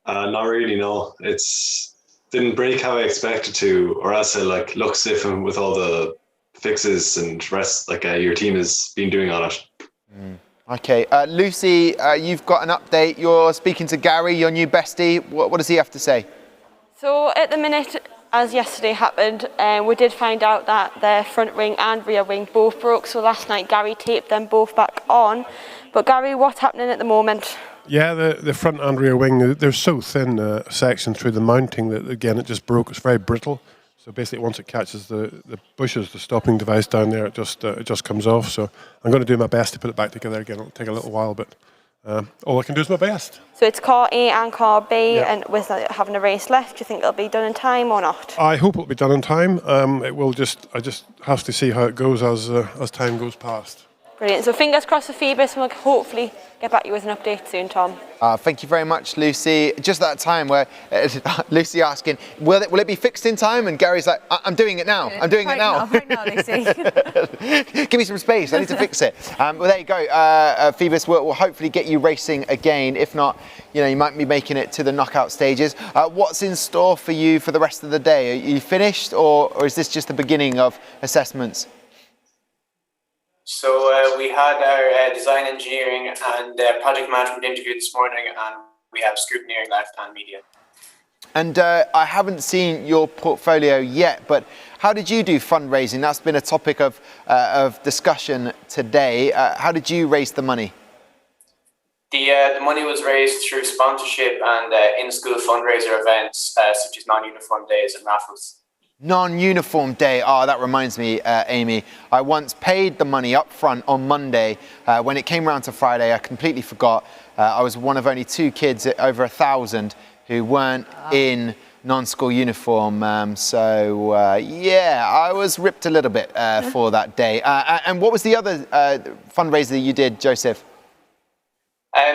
Not really, no. It's didn't break how I expected to, or else it looks different with all the fixes and rest your team has been doing on it. Okay, Lucy, you've got an update. You're speaking to Gary, your new bestie. What does he have to say? So at the minute, as yesterday happened, we did find out that their front wing and rear wing both broke. So last night, Gary taped them both back on. But Gary, what's happening at the moment? Yeah, the front and rear wing, they're so thin section through the mounting that, again, it just broke. It's very brittle. So basically, once it catches the bushes, the stopping device down there, it just comes off. So I'm going to do my best to put it back together again. It'll take a little while, but all I can do is my best. So it's car A and car B, and with having a race left, do you think it'll be done in time or not? I hope it'll be done in time. I just have to see how it goes as time goes past. Brilliant. So fingers crossed for Feabhas, and we'll hopefully get back to you with an update soon, Tom. Thank you very much, Lucy. Just that time where Lucy asking, will it be fixed in time? And Gary's like, I'm doing it now. I'm doing it now. Right now, Lucy. Give me some space. I need to fix it. Well, there you go. Feabhas will hopefully get you racing again. If not, you might be making it to the knockout stages. What's in store for you for the rest of the day? Are you finished, or is this just the beginning of assessments? So we had our design engineering and project management interview this morning, and we have scrutineering left and media. And I haven't seen your portfolio yet, but how did you do fundraising? That's been a topic of discussion today. How did you raise the money? The money was raised through sponsorship and in-school fundraiser events such as non-uniform days and raffles. Non-uniform day. Oh, that reminds me, Amy. I once paid the money up front on Monday. When it came around to Friday, I completely forgot. I was one of only 2 kids, over 1,000, who weren't in non-school uniform. Yeah, I was ripped a little bit for that day. And what was the other fundraiser that you did, Joseph?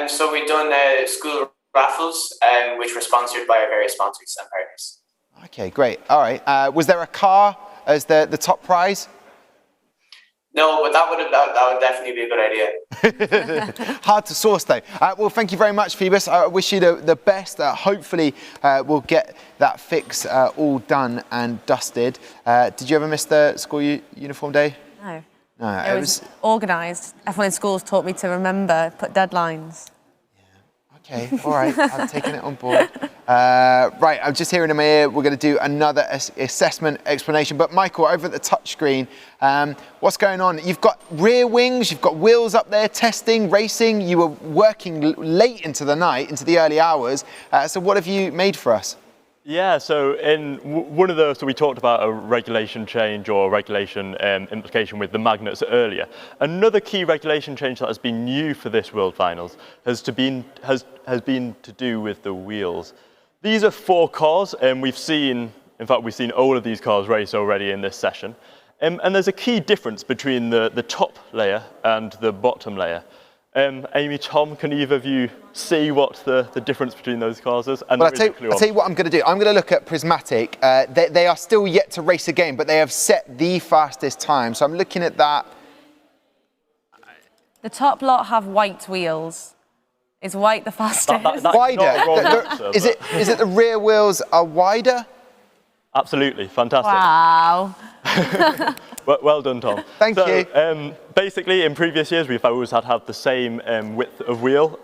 So we've done school raffles, which were sponsored by our various sponsors and partners. Okay, great. All right. Was there a car as the top prize? No, but that would definitely be a good idea. Hard to source, though. Well, thank you very much, Feabhas. I wish you the best. Hopefully, we'll get that fix all done and dusted. Did you ever miss the school uniform day? No. No, it was organised. F1 in schools taught me to remember, put deadlines. Okay, all right, I'm taking it on board. Right, I'm just hearing in my ear, we're going to do another assessment explanation. But Michael, over at the touchscreen, what's going on? You've got rear wings, you've got wheels up there, testing, racing. You were working late into the night, into the early hours. So what have you made for us? Yeah, so in one of those, so we talked about a regulation change or regulation implication with the magnets earlier. Another key regulation change that has been new for this World Finals has been to do with the wheels. These are 4 cars, and we've seen all of these cars race already in this session. And there's a key difference between the top layer and the bottom layer. Amy, Tom, can either of you see what the difference between those cars is? And well, I'll tell you what I'm going to do. I'm going to look at Prismatic. They are still yet to race a game, but they have set the fastest time. So I'm looking at that. The top lot have white wheels. Is white the fastest? Wider. Is it the rear wheels are wider? Absolutely, fantastic. Wow. Well done, Tom. Thank you. Basically, in previous years, we've always had the same width of wheel,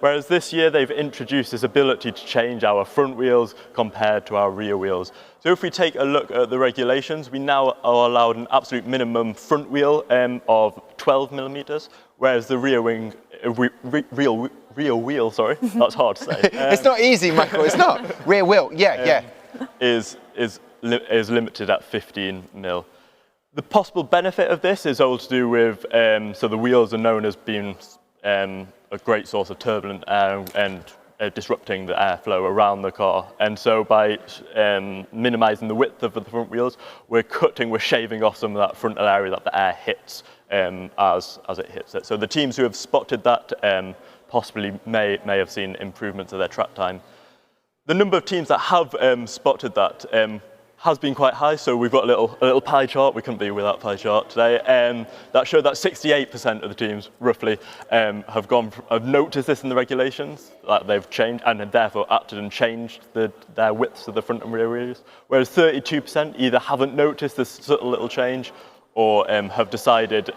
whereas this year they've introduced this ability to change our front wheels compared to our rear wheels. So if we take a look at the regulations, we now are allowed an absolute minimum front wheel of 12 millimeters, whereas the rear wing, rear wheel, sorry, that's hard to say. It's not easy, Michael, it's not. Rear wheel, yeah. Is limited at 15 mil. The possible benefit of this is all to do with, so the wheels are known as being a great source of turbulent air and disrupting the airflow around the car. And so by minimizing the width of the front wheels, we're shaving off some of that frontal area that the air hits as it hits it. So the teams who have spotted that possibly may have seen improvements of their track time. The number of teams that have spotted that has been quite high, so we've got a little pie chart. We couldn't be without pie chart today. That showed that 68% of the teams, roughly, have noticed this in the regulations, that they've changed and have therefore acted and changed their widths of the front and rear wheels, whereas 32% either haven't noticed this subtle little change or have decided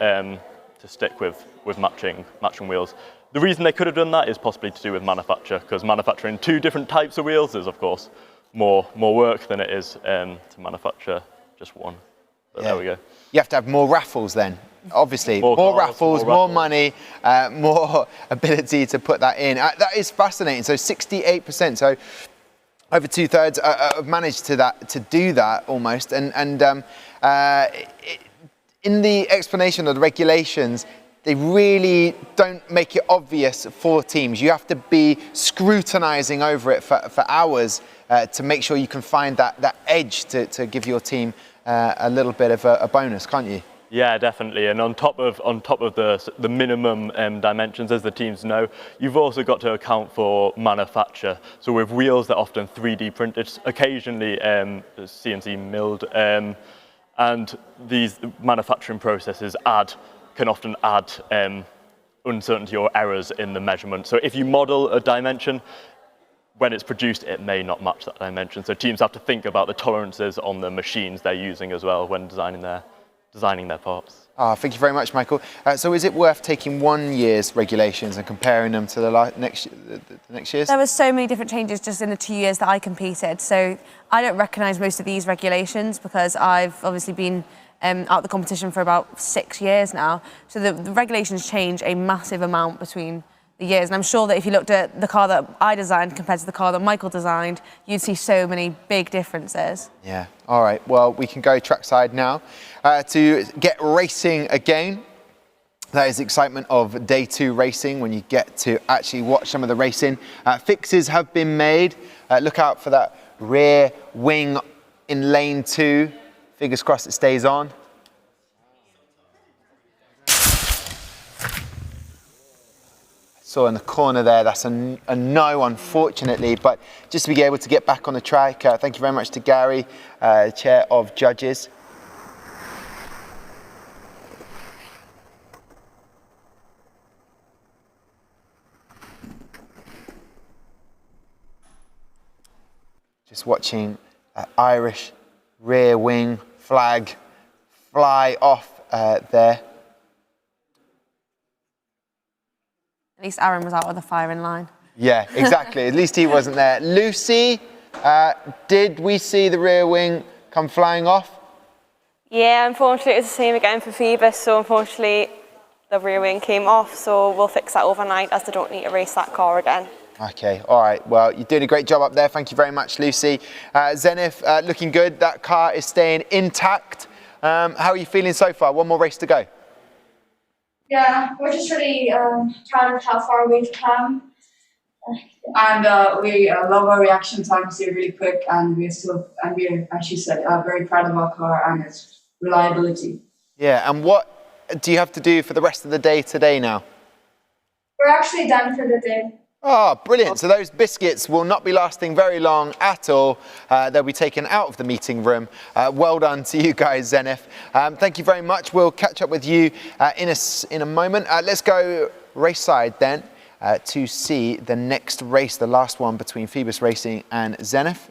stick with matching wheels. The reason they could have done that is possibly to do with manufacture, because manufacturing 2 different types of wheels is, of course, more work than it is to manufacture just one. But there we go. You have to have more raffles then, obviously. More raffles, more money, more ability to put that in. That is fascinating. So 68%. So over 2/3 have managed to do that almost. And in the explanation of the regulations, they really don't make it obvious for teams. You have to be scrutinizing over it for hours to make sure you can find that edge to give your team a little bit of a bonus, can't you? Yeah, definitely. And on top of the minimum dimensions, as the teams know, you've also got to account for manufacture. So with wheels that are often 3D printed, occasionally CNC milled, and these manufacturing processes can often add uncertainty or errors in the measurement. So if you model a dimension, when it's produced, it may not match that dimension. So teams have to think about the tolerances on the machines they're using as well when designing their parts. Thank you very much, Michael. So is it worth taking 1 year's regulations and comparing them to the next year's? There were so many different changes just in the 2 years that I competed. So I don't recognise most of these regulations because I've obviously been out of the competition for about 6 years now. So the regulations change a massive amount between the years. And I'm sure that if you looked at the car that I designed compared to the car that Michael designed, you'd see so many big differences. Yeah, all right. Well, we can go trackside now to get racing again. That is the excitement of day 2 racing, when you get to actually watch some of the racing. Fixes have been made. Look out for that rear wing in lane 2. Fingers crossed it stays on. Saw in the corner there, that's a no, unfortunately, but just to be able to get back on the track, thank you very much to Gary, Chair of Judges. Just watching Irish rear wing flag fly off there. At least Aaron was out of the firing line. Yeah, exactly. At least he wasn't there. Lucy, did we see the rear wing come flying off? Yeah, unfortunately it was the same again for Feabhas, so unfortunately the rear wing came off, so we'll fix that overnight as they don't need to race that car again. Okay, all right. Well, you're doing a great job up there. Thank you very much, Lucy. Zenith, looking good. That car is staying intact. How are you feeling so far? 1 more race to go. Yeah, we're just really proud of how far we've come. And we love our reaction times. They're really quick, and we're, as you said, very proud of our car and its reliability. Yeah, and what do you have to do for the rest of the day today now? We're actually done for the day. Oh, brilliant. So those biscuits will not be lasting very long at all. They'll be taken out of the meeting room. Well done to you guys, Zenith. Thank you very much. We'll catch up with you in a moment. Let's go race side then to see the next race, the last one between Feabhas Racing and Zenith.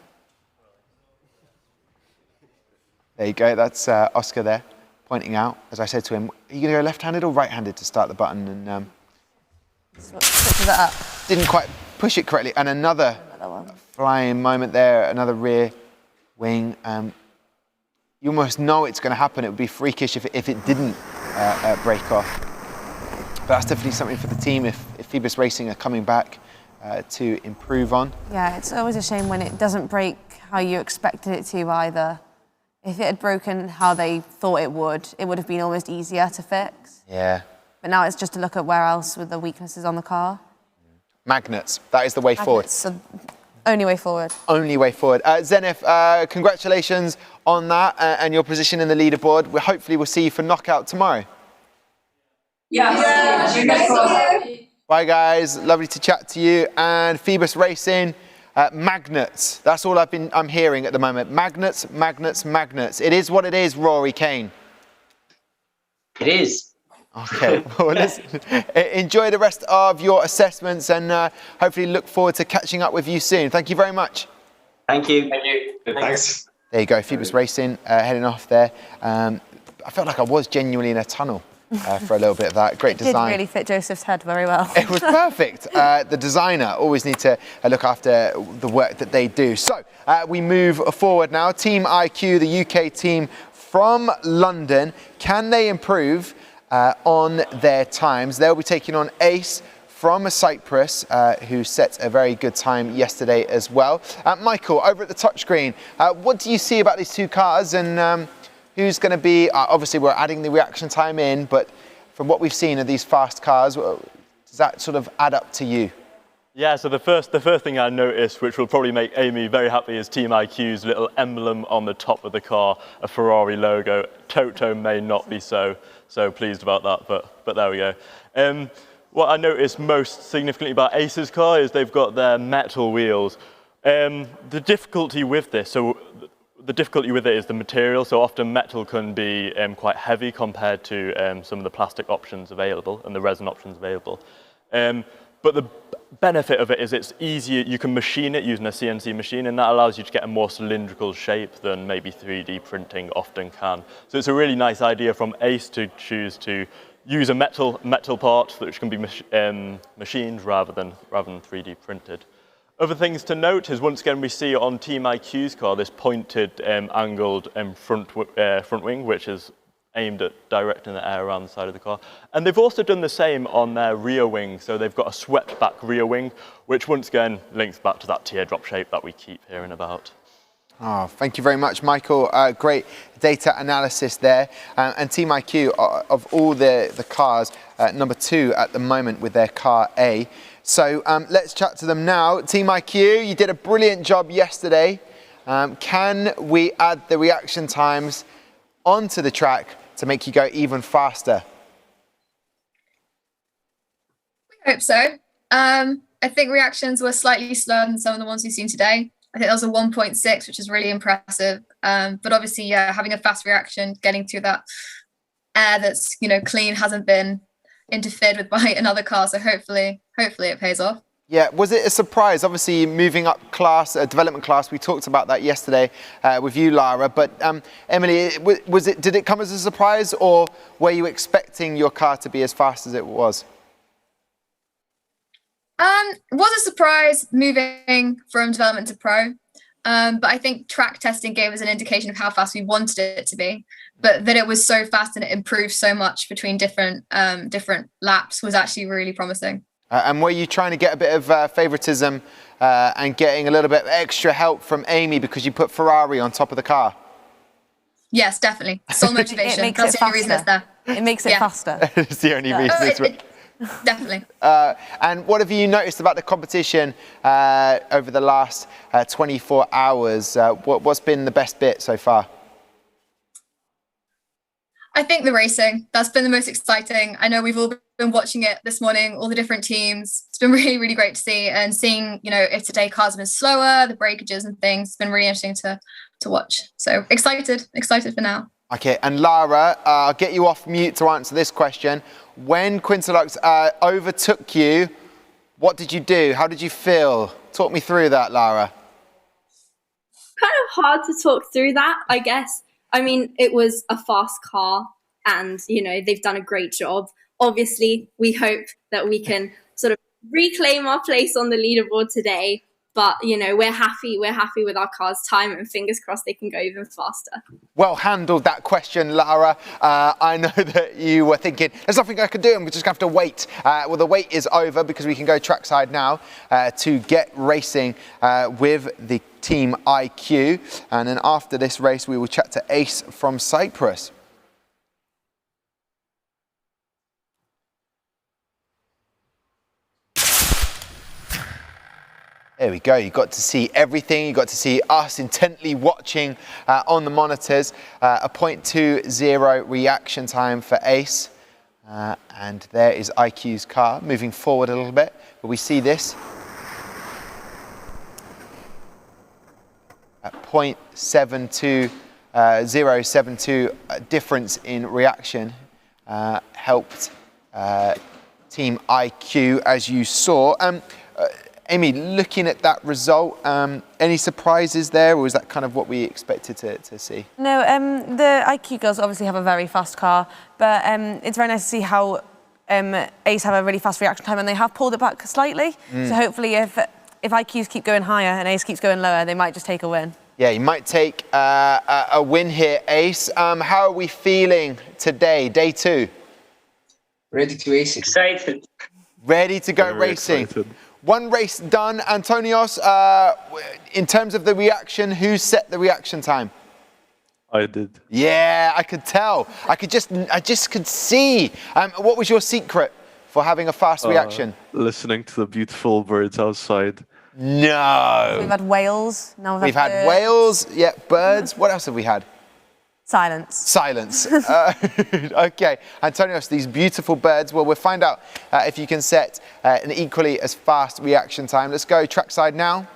There you go. That's Oscar there pointing out. As I said to him, are you going to go left-handed or right-handed to start the button? And switches it up. Didn't quite push it correctly. And another flying moment there, another rear wing. You almost know it's going to happen. It would be freakish if it didn't break off. But that's definitely something for the team if Feabhas Racing are coming back to improve on. Yeah, it's always a shame when it doesn't break how you expected it to either. If it had broken how they thought it would have been almost easier to fix. Yeah. But now it's just to look at where else were the weaknesses on the car. Magnets, that is the way forward. So only way forward. Only way forward. Zenith, congratulations on that and your position in the leaderboard. Hopefully we'll see you for knockout tomorrow. Yeah. Bye guys, lovely to chat to you. And Feabhas Racing, magnets. That's all I'm hearing at the moment. Magnets, magnets, magnets. It is what it is, Rory Kane. It is. Okay, well, listen, enjoy the rest of your assessments and hopefully look forward to catching up with you soon. Thank you very much. Thank you. Thank you. Thanks. There you go, Feabhas Racing heading off there. I felt like I was genuinely in a tunnel for a little bit of that. Great design. It did really fit Joseph's head very well. It was perfect. The designer always need to look after the work that they do. So we move forward now. Team IQ, the UK team from London. Can they improve on their times? They'll be taking on Ace from Cyprus, who set a very good time yesterday as well. Michael, over at the touchscreen, what do you see about these two cars, and who's going to be, obviously we're adding the reaction time in, but from what we've seen of these fast cars, does that sort of add up to you? Yeah, so the first thing I noticed, which will probably make Amy very happy, is Team IQ's little emblem on the top of the car, a Ferrari logo. Toto may not be so pleased about that, but there we go. What I noticed most significantly about Ace's car is they've got their metal wheels. The difficulty with this, is the material. So often metal can be quite heavy compared to some of the plastic options available and the resin options available. But the benefit of it is it's easier. You can machine it using a CNC machine, and that allows you to get a more cylindrical shape than maybe 3D printing often can. So it's a really nice idea from Ace to choose to use a metal part which can be machined rather than 3D printed. Other things to note is, once again, we see on Team IQ's car this pointed, angled front wing, which is aimed at directing the air around the side of the car. And they've also done the same on their rear wing. So they've got a swept back rear wing, which once again links back to that teardrop shape that we keep hearing about. Oh, thank you very much, Michael. Great data analysis there. And Team IQ, of all the cars, number 2 at the moment with their car A. So let's chat to them now. Team IQ, you did a brilliant job yesterday. Can we add the reaction times onto the track to make you go even faster? We hope so. I think reactions were slightly slower than some of the ones we've seen today. I think that was a 1.6, which is really impressive. But obviously, yeah, having a fast reaction, getting through that air that's, clean, hasn't been interfered with by another car. So hopefully it pays off. Yeah, was it a surprise? Obviously, moving up class, development class, we talked about that yesterday with you, Lara. But Emily, did it come as a surprise, or were you expecting your car to be as fast as it was? It was a surprise moving from development to pro, but I think track testing gave us an indication of how fast we wanted it to be. But that it was so fast and it improved so much between different laps was actually really promising. And were you trying to get a bit of favoritism and getting a little bit of extra help from Amy because you put Ferrari on top of the car? Yes, definitely. Sole motivation. That's the only reason it's there. It makes it faster. It's the only reason. Definitely. And what have you noticed about the competition over the last 24 hours? What's been the best bit so far? I think the racing. That's been the most exciting. I know we've all been watching it this morning, all the different teams. It's been really, really great to see. And seeing, if today cars have been slower, the breakages and things, it's been really interesting to watch. So excited for now. Okay, and Lara, I'll get you off mute to answer this question. When Quintolux overtook you, what did you do? How did you feel? Talk me through that, Lara. Kind of hard to talk through that, I guess. I mean, it was a fast car and, they've done a great job. Obviously, we hope that we can sort of reclaim our place on the leaderboard today. But, we're happy with our car's time, and fingers crossed they can go even faster. Well handled, that question, Lara. I know that you were thinking, there's nothing I can do, and we're just going to have to wait. Well, the wait is over because we can go trackside now to get racing with the Team IQ. And then after this race, we will chat to Ace from Cyprus. There we go, you got to see everything, you got to see us intently watching on the monitors. A 0.20 reaction time for Ace. And there is IQ's car moving forward a little bit, but we see this. At 0.72, 0.72 difference in reaction helped Team IQ, as you saw. Amy, looking at that result, any surprises there, or was that kind of what we expected to see? No, the IQ girls obviously have a very fast car, but it's very nice to see how Ace have a really fast reaction time, and they have pulled it back slightly. So hopefully if IQs keep going higher and Ace keeps going lower, they might just take a win. Yeah, you might take a win here, Ace. How are we feeling today, day 2? Ready to race. Excited. Ready to go Very racing. excited. One race done. Antonios, in terms of the reaction, who set the reaction time? I did. Yeah, I could tell. I just could see. What was your secret for having a fast reaction? Listening to the beautiful birds outside. No. So we've had whales. Now We've had whales. Yeah, birds. What else have we had? Silence. Silence. Okay, Antonios, these beautiful birds. Well, we'll find out if you can set an equally as fast reaction time. Let's go trackside now.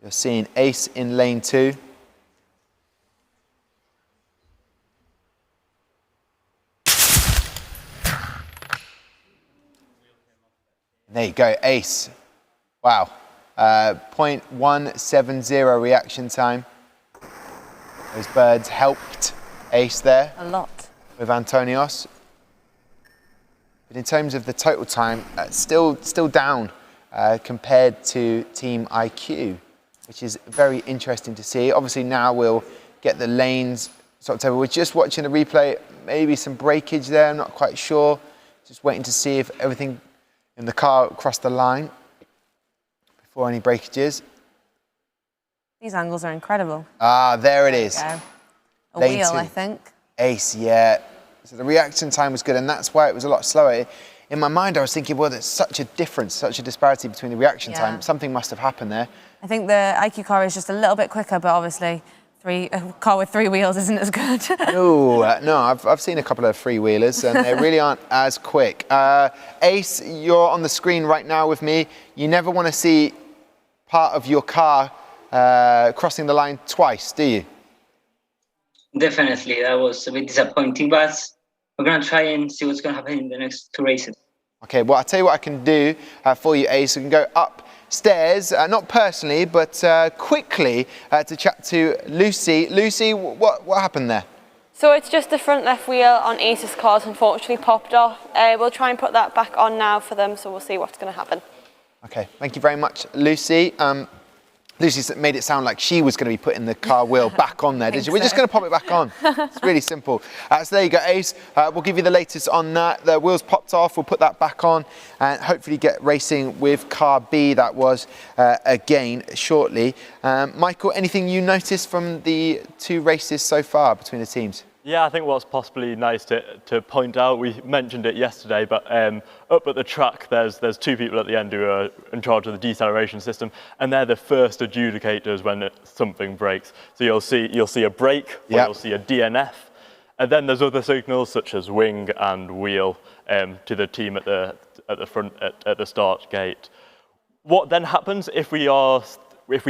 You're seeing Ace in lane 2. There you go, Ace. Wow. 0.170 reaction time. Those birds helped Ace there. A lot. With Antonios. But in terms of the total time, still down compared to Team IQ, which is very interesting to see. Obviously now we'll get the lanes swapped over. We're just watching the replay, maybe some breakage there, I'm not quite sure. Just waiting to see if everything in the car crossed the line before any breakages. These angles are incredible. Ah, there it is. A Lane wheel, 2. I think. Ace, yeah. So the reaction time was good, and that's why it was a lot slower. In my mind, I was thinking, well, there's such a difference, such a disparity between the reaction time. Something must have happened there. I think the IQ car is just a little bit quicker, but obviously a car with 3 wheels isn't as good. No, I've seen a couple of freewheelers, and they really aren't as quick. Ace, you're on the screen right now with me. You never want to see part of your car crossing the line twice, do you? Definitely, that was a bit disappointing, but we're going to try and see what's going to happen in the next 2 races. Okay, well, I'll tell you what I can do for you, Ace. We can go upstairs, not personally, but quickly to chat to Lucy. Lucy, what happened there? So it's just the front left wheel on Ace's cars unfortunately popped off. We'll try and put that back on now for them, so we'll see what's going to happen. Okay, thank you very much, Lucy. Lucy made it sound like she was going to be putting the car wheel back on there, did you? We're just going to pop it back on. It's really simple. So there you go, Ace. We'll give you the latest on that. The wheels popped off. We'll put that back on and hopefully get racing with car B, that was, again, shortly. Michael, anything you noticed from the 2 races so far between the teams? Yeah, I think what's possibly nice to point out, we mentioned it yesterday, but up at the track, there's 2 people at the end who are in charge of the deceleration system, and they're the first adjudicators when something breaks. So you'll see a brake, or you'll see a DNF, and then there's other signals such as wing and wheel to the team at the front at the start gate. What then happens if we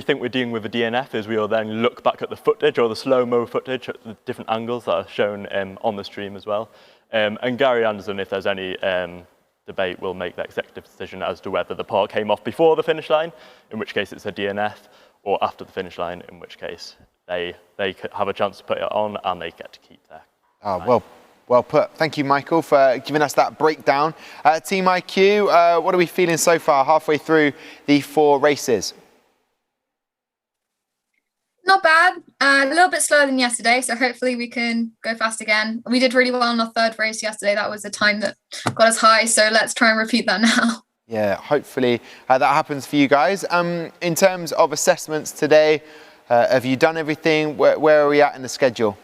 think we're dealing with a DNF is we will then look back at the footage or the slow-mo footage at the different angles that are shown on the stream as well. And Gary Anderson, if there's any debate, will make the executive decision as to whether the part came off before the finish line, in which case it's a DNF, or after the finish line, in which case they have a chance to put it on and they get to keep their Oh, well put. Thank you, Michael, for giving us that breakdown. Team IQ, what are we feeling so far halfway through the 4 races? Not bad. A little bit slower than yesterday, so hopefully we can go fast again. We did really well on our 3rd race yesterday. That was a time that got us high, so let's try and repeat that now. Yeah, hopefully that happens for you guys. In terms of assessments today, have you done everything? Where are we at in the schedule?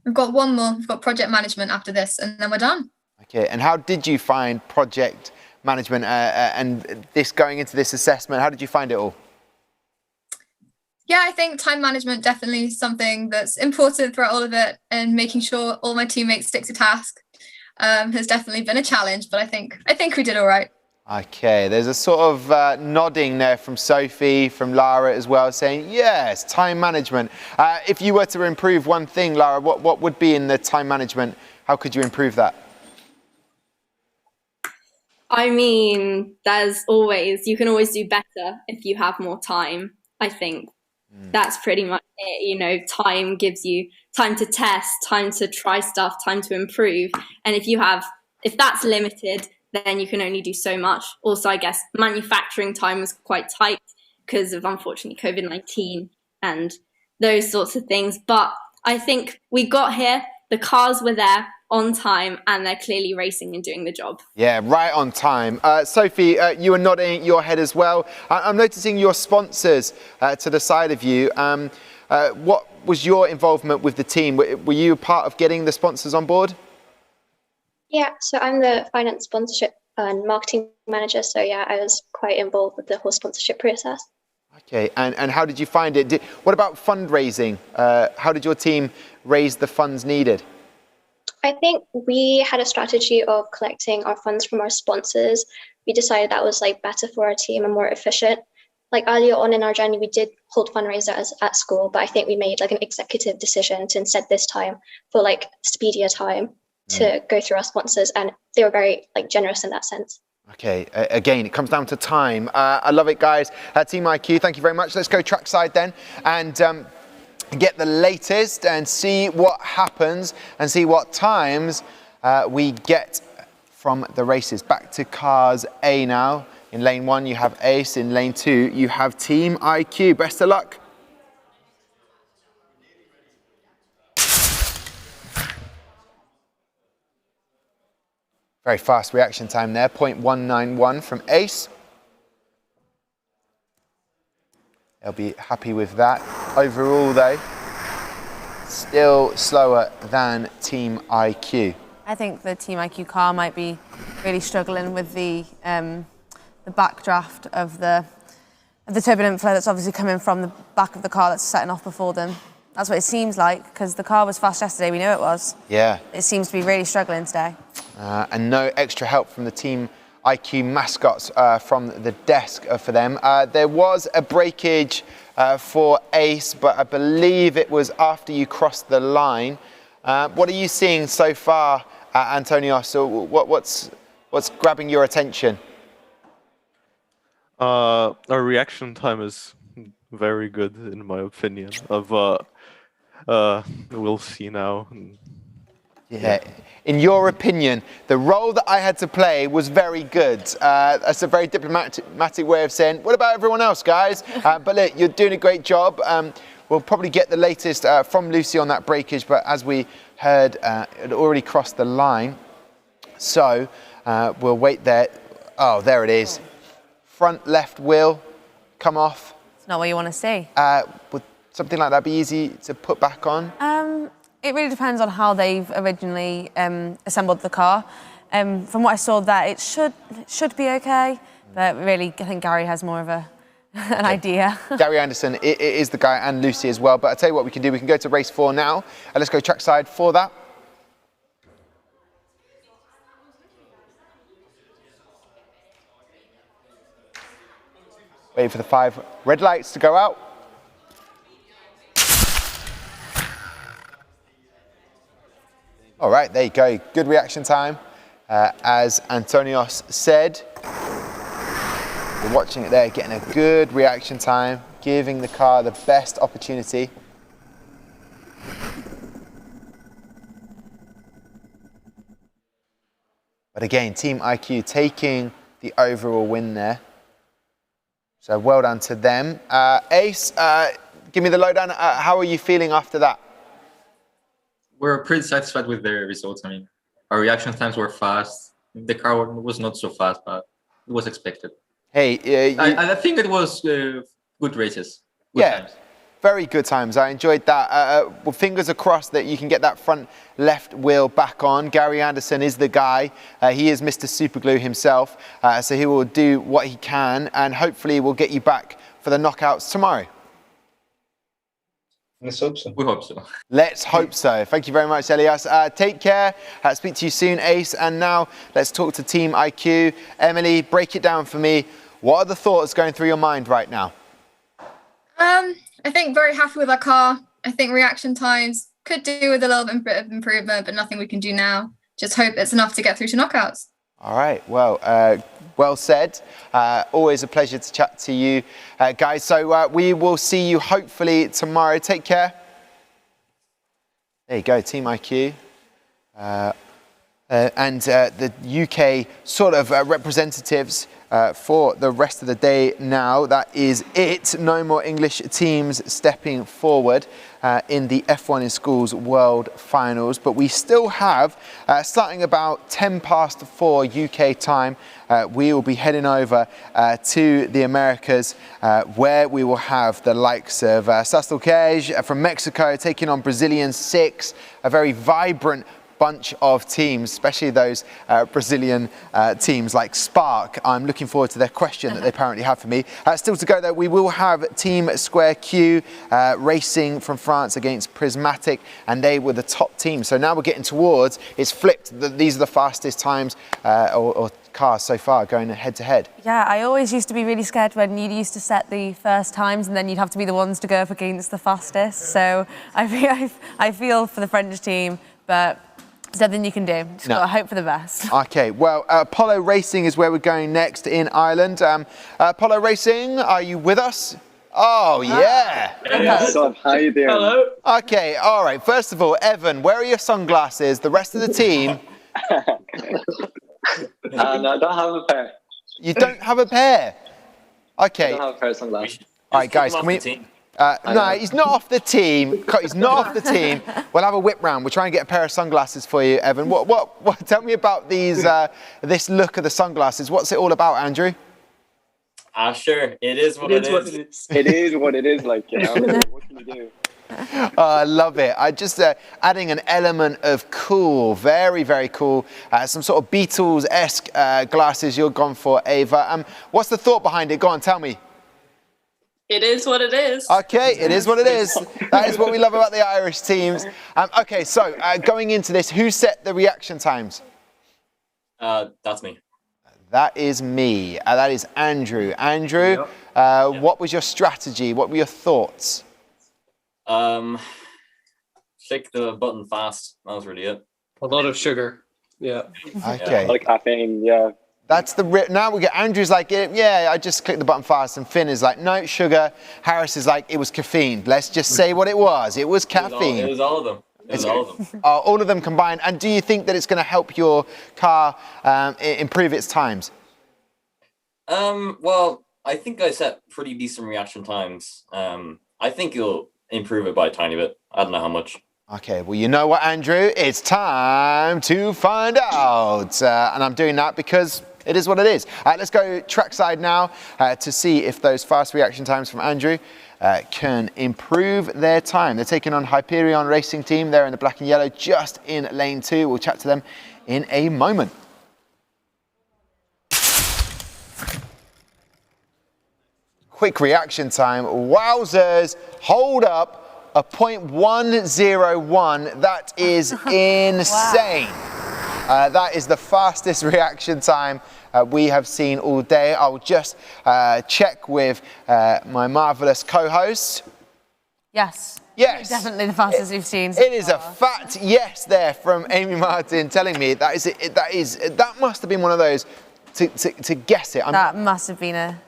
We've got 1 more. We've got project management after this, and then we're done. Okay, and how did you find project management and this going into this assessment? How did you find it all? Yeah, I think time management definitely something that's important throughout all of it, and making sure all my teammates stick to task has definitely been a challenge, but I think we did all right. Okay, there's a sort of nodding there from Sophie, from Lara as well, saying, yes, time management. If you were to improve one thing, Lara, what would be in the time management? How could you improve that? I mean, you can always do better if you have more time. I think that's pretty much it. You know, time gives you time to test, time to try stuff, time to improve. And if that's limited, then you can only do so much. Also, I guess manufacturing time was quite tight because of, unfortunately, COVID-19 and those sorts of things. But I think we got here, the cars were there on time, and they're clearly racing and doing the job. Yeah, right on time. Sophie, you were nodding your head as well. I'm noticing your sponsors to the side of you. What was your involvement with the team? Were you a part of getting the sponsors on board? Yeah, so I'm the finance, sponsorship and marketing manager. So yeah, I was quite involved with the whole sponsorship process. Okay, and how did you find it? What about fundraising? How did your team raise the funds needed? I think we had a strategy of collecting our funds from our sponsors. We decided that was like better for our team and more efficient. Like earlier on in our journey, we did hold fundraisers at school, but I think we made like an executive decision to instead this time for like speedier time to go through our sponsors, and they were very like generous in that sense. Okay, again, it comes down to time. I love it, guys. Team IQ, thank you very much. Let's go trackside then and get the latest and see what happens and see what times we get from the races. Back to cars A now. In lane 1, you have Ace. In lane 2, you have Team IQ. Best of luck. Very fast reaction time there, 0.191 from Ace. They'll be happy with that. Overall though, still slower than Team IQ. I think the Team IQ car might be really struggling with the backdraft of the turbulent flow that's obviously coming from the back of the car that's setting off before them. That's what it seems like, because the car was fast yesterday, we knew it was. Yeah. It seems to be really struggling today. And no extra help from the Team IQ mascots from the desk for them. There was a breakage for Ace, but I believe it was after you crossed the line. What are you seeing so far, Antonio? So what's grabbing your attention? Our reaction time is very good, in my opinion. We'll see now. Yeah. In your opinion, the role that I had to play was very good. That's a very diplomatic way of saying, what about everyone else, guys? But look, you're doing a great job. We'll probably get the latest from Lucy on that breakage, but as we heard, it had already crossed the line. So we'll wait there. Oh, there it is. Front left wheel come off. It's not what you want to see. Would something like that be easy to put back on? It really depends on how they've originally assembled the car. From what I saw there, it should be okay, but really I think Gary has more of an idea. Gary Anderson is the guy, and Lucy as well. But I'll tell you what we can do. We can go to race 4 now, and let's go trackside for that. Waiting for the 5 red lights to go out. All right, there you go. Good reaction time. As Antonios said, you're watching it there, getting a good reaction time, giving the car the best opportunity. But again, Team IQ taking the overall win there. So well done to them. Ace, give me the lowdown. How are you feeling after that? We're pretty satisfied with the results. I mean, our reaction times were fast. The car was not so fast, but it was expected. Hey, I think it was good races. Good times. Very good times. I enjoyed that. Well, fingers are crossed that you can get that front left wheel back on. Gary Anderson is the guy. He is Mr. Superglue himself, so he will do what he can, and hopefully we'll get you back for the knockouts tomorrow. Let's hope so. We hope so. Let's hope so. Thank you very much, Elias. Take care. Speak to you soon, Ace. And now let's talk to Team IQ. Emily, break it down for me. What are the thoughts going through your mind right now? I think very happy with our car. I think reaction times could do with a little bit of improvement, but nothing we can do now. Just hope it's enough to get through to knockouts. All right, well, well said. Always a pleasure to chat to you guys. So we will see you hopefully tomorrow. Take care. There you go, Team IQ. And the UK sort of representatives for the rest of the day now. That is it. No more English teams stepping forward in the F1 in Schools World Finals. But we still have, starting about 4 UK time, we will be heading over to the Americas, where we will have the likes of Sastelkej from Mexico taking on Brazilian 6, a very vibrant bunch of teams, especially those Brazilian teams like Spark. I'm looking forward to their question that they apparently have for me. Still to go though, we will have Team SquareQ racing from France against Prismatic, and they were the top team. So now we're getting towards, it's flipped. These are the fastest times or cars so far going head to head. Yeah, I always used to be really scared when you used to set the first times and then you'd have to be the ones to go up against the fastest. So I feel for the French team, but there's nothing you can do. Just got to hope for the best. Okay, well, Apollo Racing is where we're going next in Ireland. Apollo Racing, are you with us? Oh, yeah. What's up? How you doing? Hello. Okay, all right. First of all, Evan, where are your sunglasses? The rest of the team? No, I don't have a pair. You don't have a pair? Okay. I don't have a pair of sunglasses. All right, guys, can we... no, he's not off the team. He's not off the team. We'll have a whip round. We'll try and get a pair of sunglasses for you, Evan. What tell me about these, this look of the sunglasses. What's it all about, Andrew? Sure. It is what it is. It is what it is, like, you know. What can you do? I love it. I just adding an element of cool, very, very cool. Some sort of Beatles-esque glasses you're gone for, Ava. What's the thought behind it? Go on, tell me. It is what it is. Okay, it is what it is. That is what we love about the Irish teams. Okay, so going into this, who set the reaction times? That's me. That is me. That is Andrew. Andrew, what was your strategy? What were your thoughts? Click the button fast. That was really it. A lot of sugar. Yeah. Okay. A lot of caffeine, yeah. That's the now we get Andrew's like, yeah, I just clicked the button fast, and Finn is like, no, sugar. Harris is like, it was caffeine. Let's just say what it was. It was caffeine. It was all of them. All of them. All of them combined. And do you think that it's going to help your car improve its times? Well, I think I set pretty decent reaction times. I think you'll improve it by a tiny bit. I don't know how much. Okay, well, you know what, Andrew? It's time to find out. And I'm doing that because it is what it is. Let's go trackside now to see if those fast reaction times from Andrew can improve their time. They're taking on Hyperion Racing Team. They're in the black and yellow, just in lane 2. We'll chat to them in a moment. Quick reaction time. Wowzers, hold up. A 0.101, that is insane. Wow. That is the fastest reaction time we have seen all day. I'll just check with my marvellous co-host. Yes. Yes. Definitely the fastest we've seen. It is a fat yes there from Amy Martin telling me that that must have been one of those to guess it. That must have been a...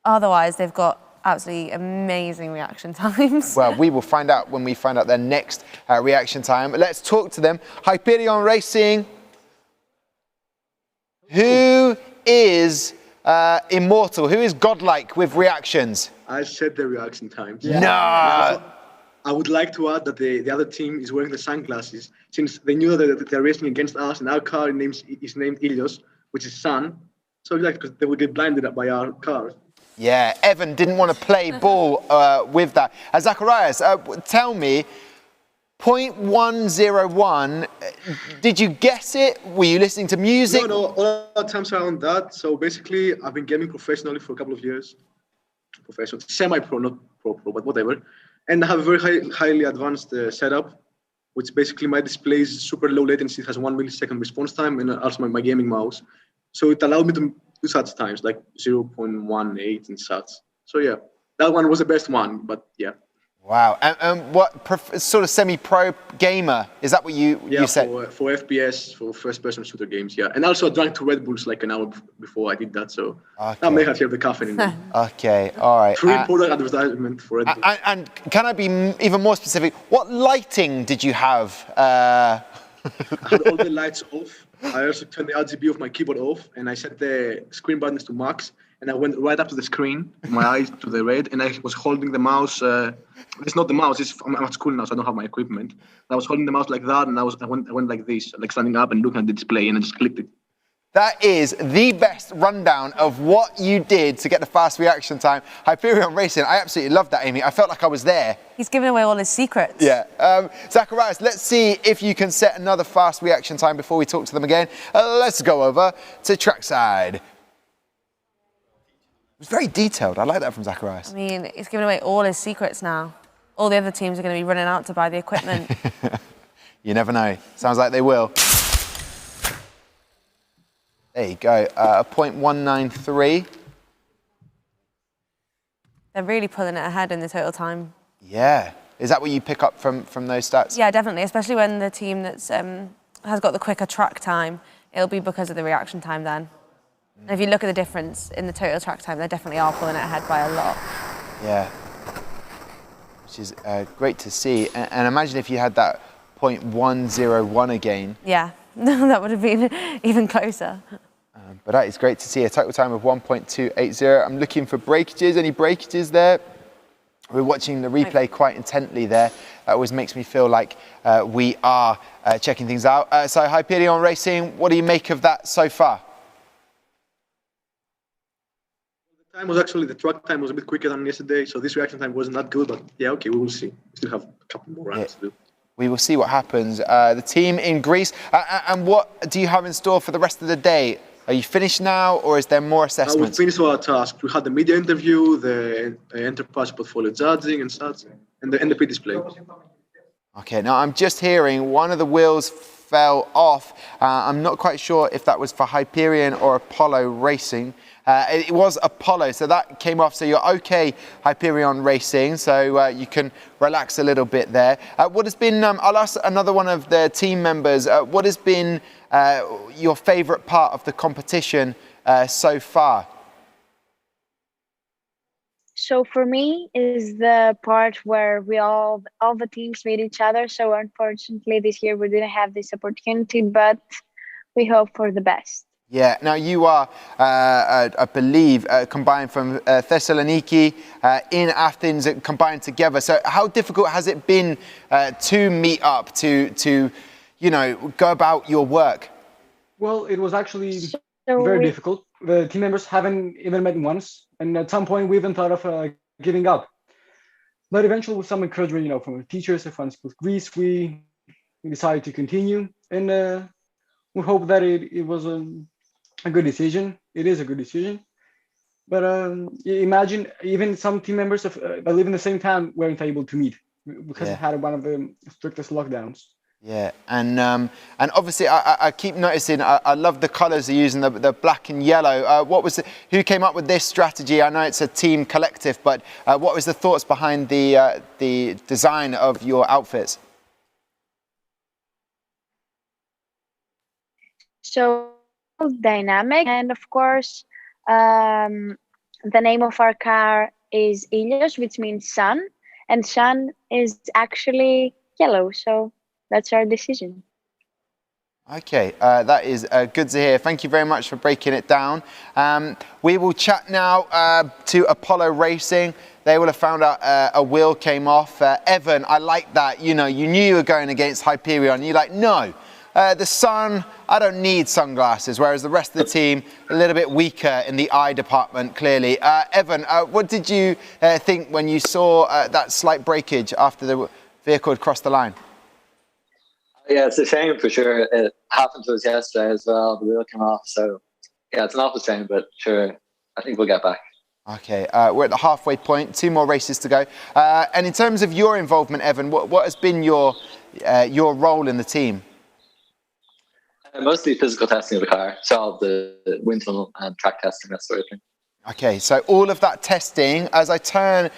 Otherwise, they've got absolutely amazing reaction times. Well, we will find out when we find out their next reaction time. Let's talk to them. Hyperion Racing. Who is immortal? Who is godlike with reactions? I set the reaction times. Yeah. No. I would like to add that the other team is wearing the sunglasses since they knew that they're racing against us, and our car is named Ilios, which is sun. So because they would get blinded by our cars. Yeah, Evan didn't want to play ball with that. Zacharias, tell me, 0.101, did you guess it? Were you listening to music? No, all our times around that. So basically, I've been gaming professionally for a couple of years. Professional, semi-pro, not pro, but whatever. And I have a very highly advanced setup, which basically my display is super low latency. It has 1 millisecond response time, and also my gaming mouse. So it allowed me to do such times, like 0.18 and such. So yeah, that one was the best one, but yeah. Wow. And what sort of semi-pro gamer, is that what you said? Yeah, for FPS, for first-person shooter games, yeah. And also I drank 2 Red Bulls like an hour before I did that, so that may have helped the caffeine in them. Okay, all right. Free product advertisement for Red Bull. And can I be even more specific? What lighting did you have? I had all the lights off. I also turned the RGB of my keyboard off, and I set the screen brightness to max. And I went right up to the screen, my eyes to the red, and I was holding the mouse. It's not the mouse. I'm at school now, so I don't have my equipment. I was holding the mouse like that, and I went like this, like standing up and looking at the display, and I just clicked it. That is the best rundown of what you did to get the fast reaction time. Hyperion Racing, I absolutely loved that, Amy. I felt like I was there. He's giving away all his secrets. Yeah. Zacharias, let's see if you can set another fast reaction time before we talk to them again. Let's go over to trackside. It was very detailed. I like that from Zacharias. I mean, he's giving away all his secrets now. All the other teams are going to be running out to buy the equipment. You never know. Sounds like they will. There you go, 0.193. They're really pulling it ahead in the total time. Yeah. Is that what you pick up from those stats? Yeah, definitely, especially when the team that's has got the quicker track time, it'll be because of the reaction time then. And if you look at the difference in the total track time, they definitely are pulling it ahead by a lot. Yeah. Which is great to see. And imagine if you had that 0.101 again. Yeah, that would have been even closer. But that is great to see, a total time of 1.280. I'm looking for breakages. Any breakages there? We're watching the replay quite intently there. That always makes me feel like we are checking things out. So Hyperion Racing, what do you make of that so far? The time was actually, the track time was a bit quicker than yesterday, so this reaction time wasn't that good, but yeah, okay, we will see. We still have a couple more rounds to do. We will see what happens. The team in Greece, and what do you have in store for the rest of the day? Are you finished now, or is there more assessments? We finished our task. We had the media interview, the enterprise portfolio judging and such, and the pre-display. Okay, now I'm just hearing one of the wheels fell off. I'm not quite sure if that was for Hyperion or Apollo Racing. It was Apollo, so that came off. So you're okay, Hyperion Racing, so you can relax a little bit there. What has been, I'll ask another one of the team members, what has been your favourite part of the competition so far? So for me is the part where all the teams meet each other. So unfortunately this year we didn't have this opportunity, but we hope for the best. Yeah, now you are, I believe, combined from Thessaloniki in Athens, combined together. So how difficult has it been to meet up, to you know, go about your work? Well, it was actually very difficult. The team members haven't even met once, and at some point we even thought of giving up. But eventually, with some encouragement, you know, from our teachers and from Greece, we decided to continue, and we hope that it was a good decision. It is a good decision. But imagine even some team members that live in the same town weren't able to meet because they had one of the strictest lockdowns. Yeah, and obviously I keep noticing, I love the colours they're using, the black and yellow. Who came up with this strategy? I know it's a team collective, but what was the thoughts behind the design of your outfits? So dynamic, and of course the name of our car is Ilios, which means sun, and sun is actually yellow, so that's our decision. Okay, that is good to hear. Thank you very much for breaking it down. We will chat now to Apollo Racing. They will have found out a wheel came off. Evan, I like that. You know, you knew you were going against Hyperion. You're like, no, the sun, I don't need sunglasses. Whereas the rest of the team, a little bit weaker in the eye department, clearly. Evan, what did you think when you saw that slight breakage after the vehicle had crossed the line? Yeah, it's a shame for sure. It happened to us yesterday as well. The wheel came off. So, yeah, it's an awful shame, but sure, I think we'll get back. Okay, we're at the halfway point. 2 more races to go. And in terms of your involvement, Evan, what has been your role in the team? Mostly physical testing of the car. So all the wind tunnel and track testing, that sort of thing. Okay, so all of that testing, as I turn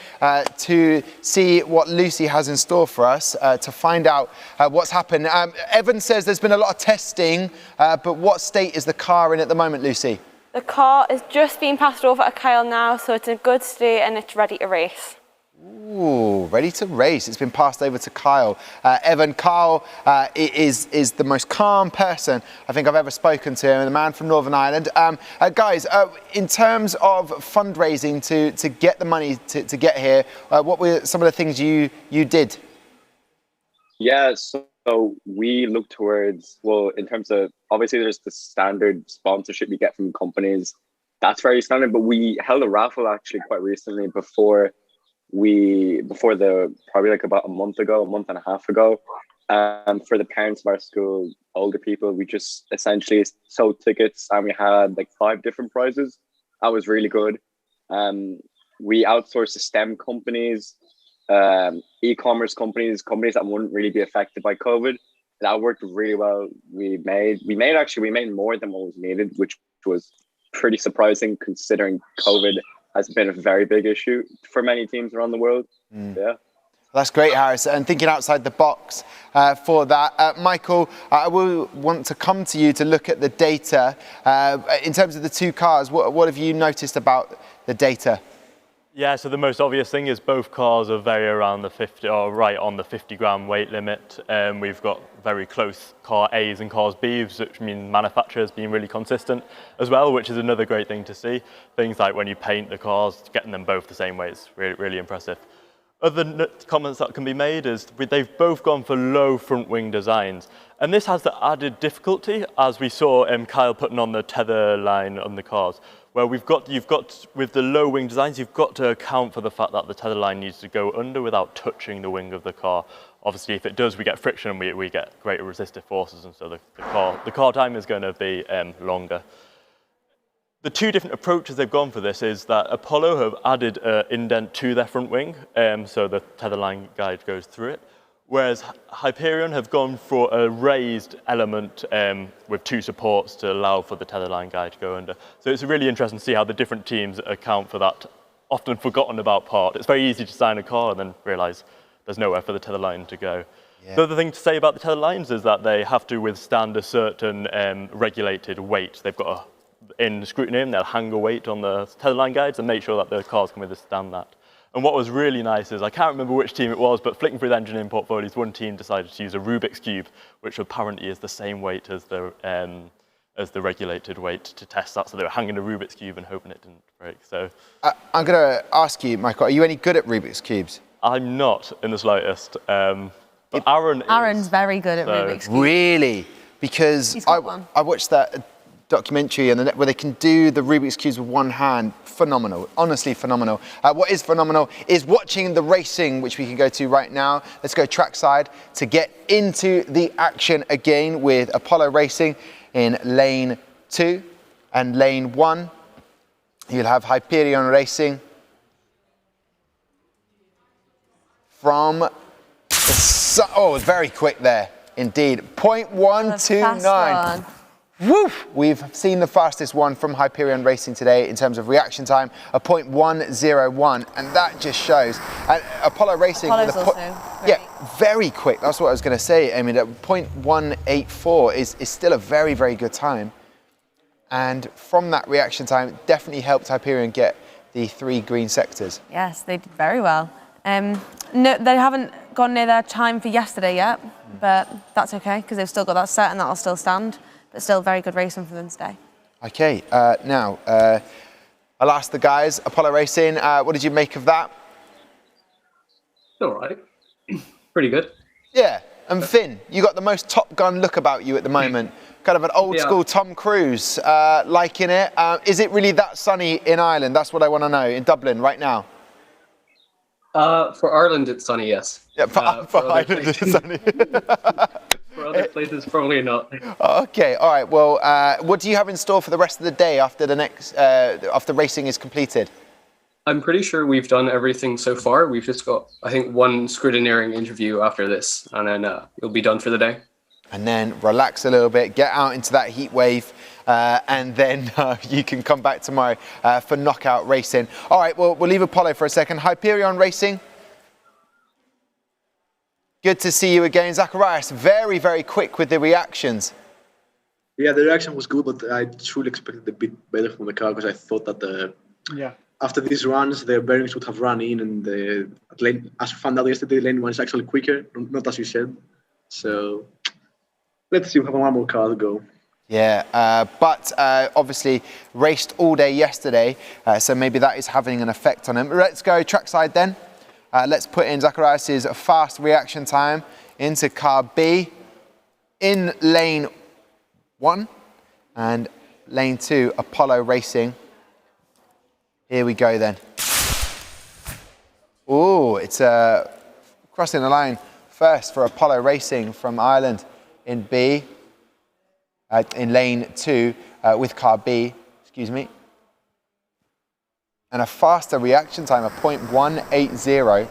to see what Lucy has in store for us to find out what's happened. Evan says there's been a lot of testing, but what state is the car in at the moment, Lucy? The car is just being passed over to Kyle now, so it's in good state and it's ready to race. Ooh, ready to race. It's been passed over to Kyle. Evan, Kyle is the most calm person I think I've ever spoken to, and the man from Northern Ireland. Guys, in terms of fundraising to get the money to get here, what were some of the things you did? Yeah, so we look towards, well, in terms of, obviously there's the standard sponsorship you get from companies. That's very standard, but we held a raffle actually quite recently before probably like about a month and a half ago, for the parents of our school, older people. We just essentially sold tickets and we had like 5 different prizes. That was really good. We outsourced to STEM companies, e-commerce companies that wouldn't really be affected by COVID. That worked really well. We made more than what was needed, which was pretty surprising considering COVID has been a very big issue for many teams around the world. Yeah. That's great, Harris. And thinking outside the box for that, Michael, I will want to come to you to look at the data. In terms of the 2 cars, what have you noticed about the data? Yeah, so the most obvious thing is both cars are very around the 50, or right on the 50-gram weight limit. We've got very close car A's and cars B's, which means manufacturers being really consistent as well, which is another great thing to see. Things like when you paint the cars, getting them both the same way is really, really impressive. Other comments that can be made is they've both gone for low front wing designs. And this has the added difficulty, as we saw Kyle putting on the tether line on the cars, where you've got, with the low wing designs, you've got to account for the fact that the tether line needs to go under without touching the wing of the car. Obviously, if it does, we get friction and we get greater resistive forces, and so the car time is going to be longer. The 2 different approaches they've gone for this is that Apollo have added an indent to their front wing, so the tether line guide goes through it, whereas Hyperion have gone for a raised element with 2 supports to allow for the tether line guide to go under. So it's really interesting to see how the different teams account for that often forgotten about part. It's very easy to design a car and then realise there's nowhere for the tether line to go. Yeah. The other thing to say about the tether lines is that they have to withstand a certain regulated weight. They've got in scrutiny, they'll hang a weight on the tether line guides and make sure that the cars can withstand that. And what was really nice is, I can't remember which team it was, but flicking through the engineering portfolios, one team decided to use a Rubik's Cube, which apparently is the same weight as the regulated weight to test that. So they were hanging a Rubik's Cube and hoping it didn't break. So I'm going to ask you, Michael, are you any good at Rubik's Cubes? I'm not in the slightest. But Aaron's very good at Rubik's Cube. Really? Because I watched that documentary where they can do the Rubik's Cubes with one hand. Phenomenal, honestly phenomenal. What is phenomenal is watching the racing, which we can go to right now. Let's go trackside to get into the action again with Apollo Racing in lane 2 and lane 1. You'll have Hyperion Racing from very quick there indeed. 0.129. Woof! We've seen the fastest one from Hyperion Racing today in terms of reaction time, a 0.101, and that just shows. Apollo Racing, very quick. That's what I was going to say. I mean, 0.184 is still a very, very good time. And from that reaction time, it definitely helped Hyperion get the 3 green sectors. Yes, they did very well. No, they haven't gone near their time for yesterday yet, but that's okay because they've still got that set and that'll still stand. But still very good racing for them today. Okay, now I'll ask the guys, Apollo Racing, what did you make of that? All right, pretty good. Yeah, and Finn, you got the most Top Gun look about you at the moment. Kind of an old school Tom Cruise, liking it. Is it really that sunny in Ireland? That's what I want to know, in Dublin right now. For Ireland, it's sunny, yes. Yeah, for Ireland, it's sunny. For other places, probably not. Okay, all right. Well, what do you have in store for the rest of the day after after racing is completed? I'm pretty sure we've done everything so far. We've just got, I think, one scrutineering interview after this, and then it'll be done for the day. And then relax a little bit, get out into that heat wave. and then you can come back tomorrow for knockout racing. All right, we'll leave Apollo for a second. Hyperion Racing. Good to see you again. Zacharias, very, very quick with the reactions. Yeah, the reaction was good, but I truly expected a bit better from the car because I thought that after these runs, the bearings would have run in, and as we found out yesterday, lane 1 is actually quicker, not as you said. So let's see, we have one more car to go. Yeah, but obviously raced all day yesterday, so maybe that is having an effect on him. Let's go trackside then. Let's put in Zacharias' fast reaction time into car B in lane 1 and lane 2, Apollo Racing. Here we go then. Oh, it's crossing the line first for Apollo Racing from Ireland in B, in lane 2 with car B, excuse me. And a faster reaction time of 0.180.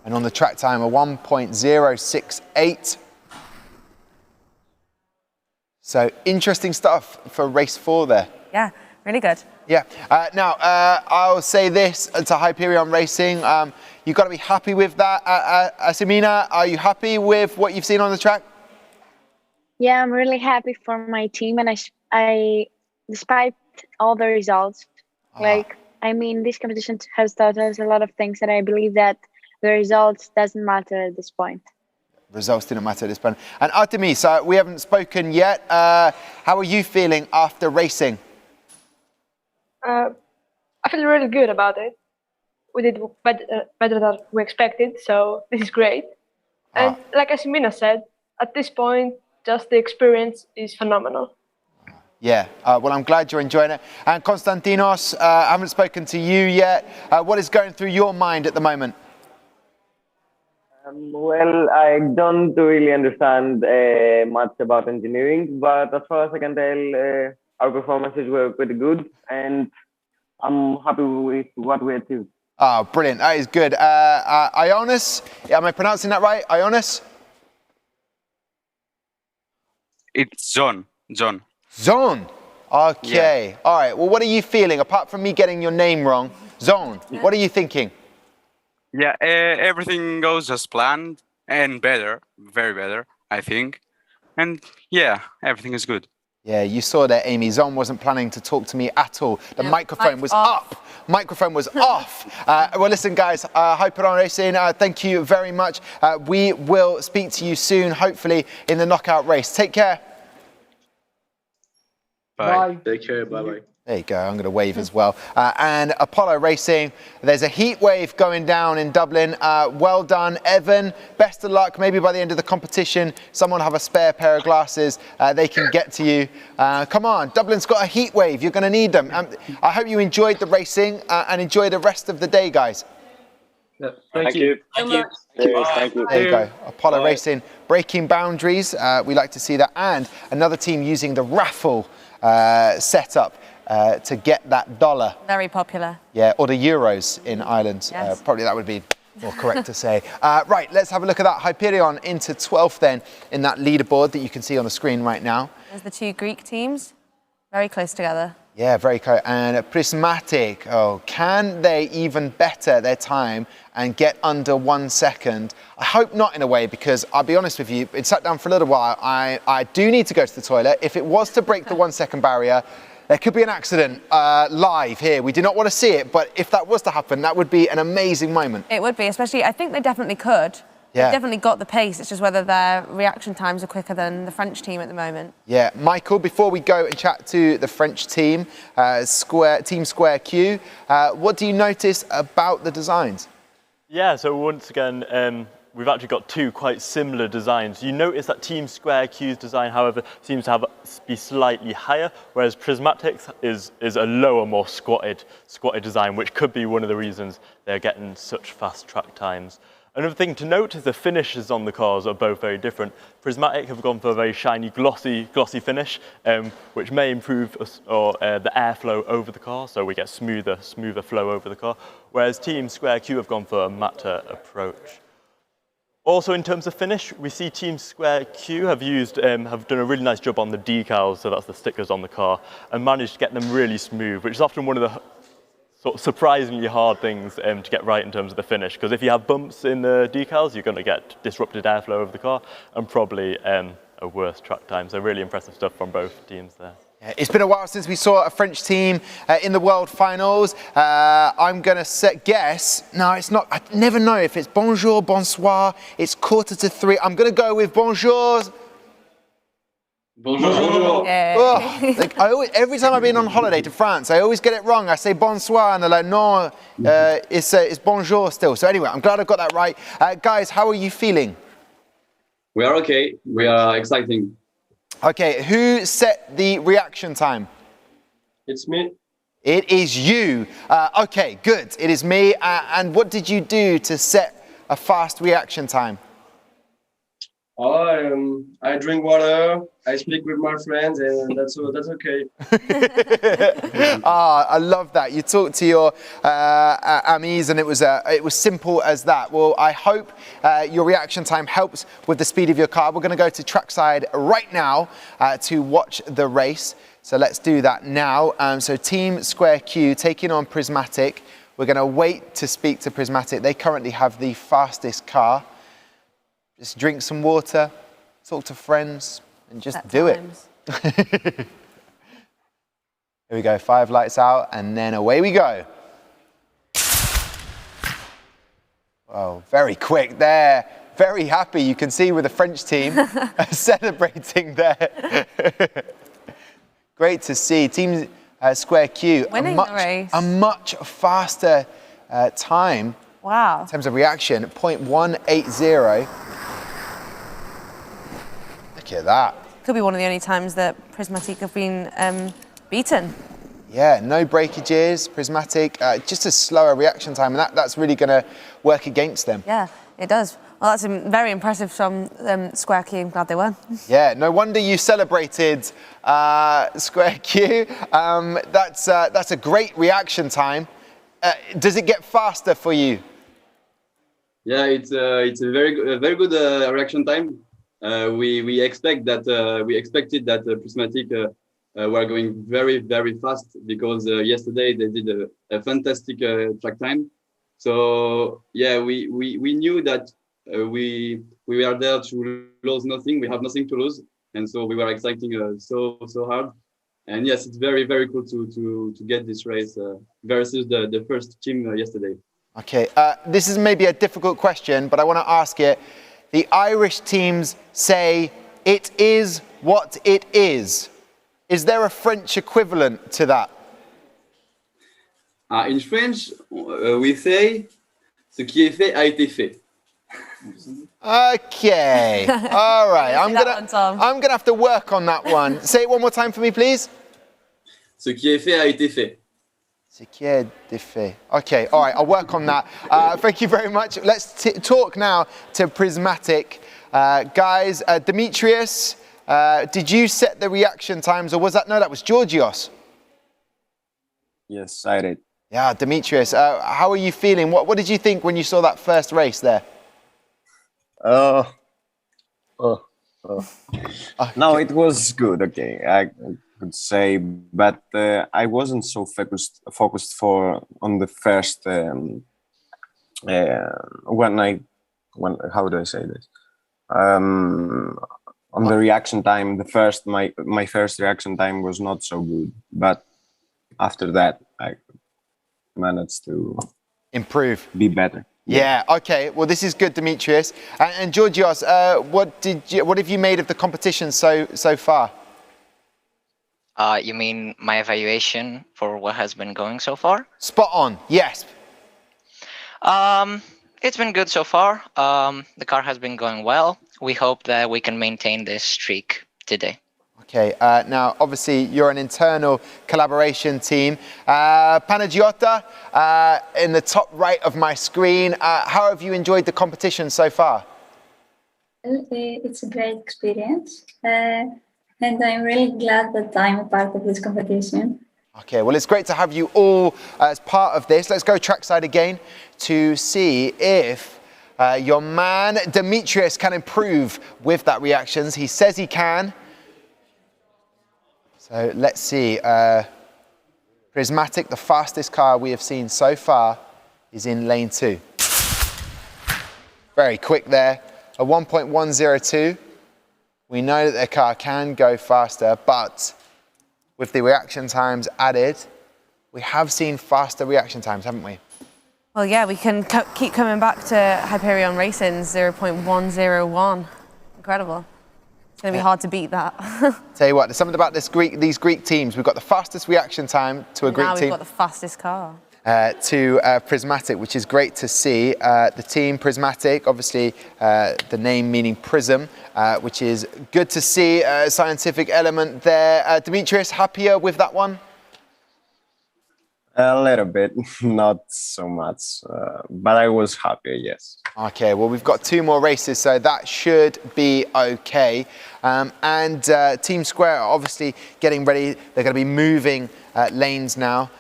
And on the track time, a 1.068. So interesting stuff for race 4 there. Yeah, really good. Yeah. Now, I'll say this to Hyperion Racing. You've got to be happy with that. Asimina, are you happy with what you've seen on the track? Yeah, I'm really happy for my team, and I despite all the results, I mean, this competition has taught us a lot of things, and I believe that the results doesn't matter at this point. Results didn't matter at this point. And Artemis, we haven't spoken yet. How are you feeling after racing? I feel really good about it. We did better than we expected, so this is great. And like Asimina said, at this point, just the experience is phenomenal. Yeah, well, I'm glad you're enjoying it. And Konstantinos, I haven't spoken to you yet. What is going through your mind at the moment? Well, I don't really understand much about engineering, but as far as I can tell, our performances were pretty good, and I'm happy with what we achieved. Oh, brilliant. That is good. Ionis, am I pronouncing that right? Ionis? It's Zon. Zone. Okay. Yeah. All right. Well, what are you feeling? Apart from me getting your name wrong, Zone, what are you thinking? Yeah, everything goes as planned and better, very better, I think. And yeah, everything is good. Yeah, you saw that, Amy. Zon wasn't planning to talk to me at all. The microphone was up. Microphone was off. Well, listen, guys, Hyperion Racing, thank you very much. We will speak to you soon, hopefully, in the knockout race. Take care. Bye. Take care. Bye-bye. There you go. I'm going to wave as well. And Apollo Racing, there's a heat wave going down in Dublin. Well done, Evan. Best of luck. Maybe by the end of the competition, someone will have a spare pair of glasses. They can get to you. Come on, Dublin's got a heat wave. You're going to need them. I hope you enjoyed the racing and enjoy the rest of the day, guys. Yeah, thank you. Thank you. Thank you. There you go. Apollo Racing breaking boundaries. We like to see that. And another team using the raffle setup to get that dollar. Very popular. Yeah, or the euros in Ireland. Yes. Probably that would be more correct to say. Right, let's have a look at that. Hyperion into 12th then in that leaderboard that you can see on the screen right now. There's the two Greek teams, very close together. Yeah, very close. And Prismatic, can they even better their time and get under 1 second? I hope not in a way, because I'll be honest with you, it sat down for a little while. I do need to go to the toilet. If it was to break the 1 second barrier, there could be an accident live here. We do not want to see it, but if that was to happen, that would be an amazing moment. It would be, especially, I think they definitely could. Yeah. They've definitely got the pace. It's just whether their reaction times are quicker than the French team at the moment. Yeah, Michael, before we go and chat to the French team, Team SquareQ, what do you notice about the designs? Yeah, so once again, we've actually got two quite similar designs. You notice that Team SquareQ's design, however, seems to be slightly higher, whereas Prismatic's is a lower, more squatted design, which could be one of the reasons they're getting such fast track times. Another thing to note is the finishes on the cars are both very different. Prismatic have gone for a very shiny, glossy finish, which may improve the airflow over the car, so we get smoother flow over the car, whereas Team SquareQ have gone for a matte approach. Also, in terms of finish, we see Team SquareQ have done a really nice job on the decals, so that's the stickers on the car, and managed to get them really smooth, which is often one of the sort of surprisingly hard things to get right in terms of the finish. Because if you have bumps in the decals, you're going to get disrupted airflow of the car and probably a worse track time. So really impressive stuff from both teams there. Yeah, it's been a while since we saw a French team in the World Finals. I'm going to guess, no, it's not, I never know if it's bonjour, bonsoir, it's 2:45. I'm going to go with bonjour. Bonjour. Yeah. Oh, like every time I've been on holiday to France, I always get it wrong. I say bonsoir and they're like, no, it's bonjour still. So anyway, I'm glad I got that right. Guys, how are you feeling? We are okay. We are exciting. Okay, who set the reaction time? It's me. It is you. Okay, good. It is me. And what did you do to set a fast reaction time? I drink water, I speak with my friends, and that's okay. I love that. You talked to your amis, and it was simple as that. Well, I hope your reaction time helps with the speed of your car. We're going to go to trackside right now to watch the race. So let's do that now. So Team SquareQ taking on Prismatic. We're going to wait to speak to Prismatic. They currently have the fastest car. Just drink some water, talk to friends, and just do it. Here we go, 5 lights out, and then away we go. Oh, very quick there. Very happy, you can see with the French team celebrating there. Great to see. Team SquareQ, a much faster time. Wow. In terms of reaction, 0.180. Look at that. Could be one of the only times that Prismatic have been beaten. Yeah, no breakages, Prismatic, just a slower reaction time, and that's really going to work against them. Yeah, it does. Well, that's very impressive from SquareQ. I'm glad they won. Yeah, no wonder you celebrated SquareQ. That's a great reaction time. Does it get faster for you? Yeah, it's a very good reaction time. We expected that Prismatic were going very fast because yesterday they did a fantastic track time. So yeah, we knew that we were there to lose nothing. We have nothing to lose, and so we were exciting so hard. And yes, it's very cool to get this race versus the first team yesterday. Okay, this is maybe a difficult question, but I want to ask it. The Irish teams say it is what it is. Is there a French equivalent to that? In French, we say ce qui est fait a été fait. Okay, all right. I'm gonna have to work on that one. Say it one more time for me, please. Ce qui est fait a été fait. Ce qui est fait. Okay, all right. I'll work on that. Thank you very much. Let's talk now to Prismatic. Guys, Demetrius, did you set the reaction times, or was that, no, that was Georgios? Yes, I did. Yeah, Demetrius, how are you feeling? What did you think when you saw that first race there? No, it was good. Okay, I could say, but I wasn't so focused on the first how do I say this? On the reaction time, my first reaction time was not so good, but after that I managed to improve, be better. Yeah. Okay. Well, this is good, Demetrius. And Georgios, what have you made of the competition so far? You mean my evaluation for what has been going so far? Spot on. Yes. It's been good so far. The car has been going well. We hope that we can maintain this streak today. Okay, now obviously you're an internal collaboration team. Panagiota, in the top right of my screen, how have you enjoyed the competition so far? It's a great experience, and I'm really glad that I'm a part of this competition. Okay, well, it's great to have you all as part of this. Let's go trackside again to see if Your man, Demetrius, can improve with that reactions. He says he can. So let's see. Prismatic, the fastest car we have seen so far, is in lane 2. Very quick there. A 1.102. We know that the car can go faster, but with the reaction times added, we have seen faster reaction times, haven't we? Well, yeah, we can keep coming back to Hyperion Racing's 0.101. Incredible. It's going to be hard to beat that. Tell you what, there's something about these Greek teams. We've got the fastest reaction time to a Greek now team. we've got the fastest car. To Prismatic, which is great to see. The team Prismatic, obviously the name meaning prism, which is good to see. Scientific element there. Demetrius, happier with that one? A little bit, not so much, but I was happy, yes. Okay, well, we've got 2 more races, so that should be okay. And Team Square are obviously getting ready. They're going to be moving lanes now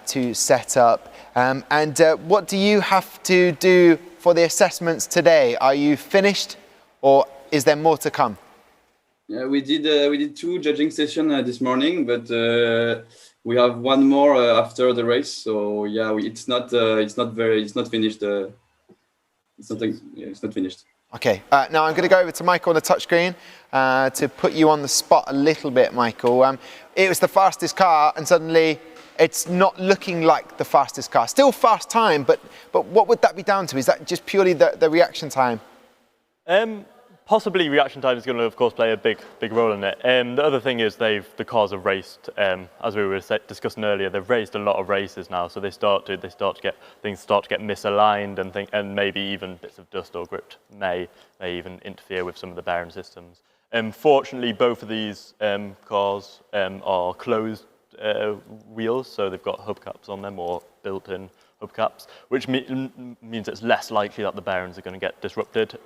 to set up. And what do you have to do for the assessments today? Are you finished, or is there more to come? Yeah, we did 2 judging sessions this morning, but we have 1 more after the race. So yeah, it's not finished. It's not finished. Okay, now I'm going to go over to Michael on the touchscreen to put you on the spot a little bit, Michael. It was the fastest car, and suddenly it's not looking like the fastest car. Still fast time, but what would that be down to? Is that just purely the reaction time? Possibly reaction time is going to, of course, play a big role in it. The other thing is the cars have raced, as we were discussing earlier, they've raced a lot of races now, so things start to get misaligned, and maybe even bits of dust or grit may even interfere with some of the bearing systems. Fortunately, both of these cars are closed wheels, so they've got hubcaps on them or built-in hubcaps, which means it's less likely that the bearings are going to get disrupted.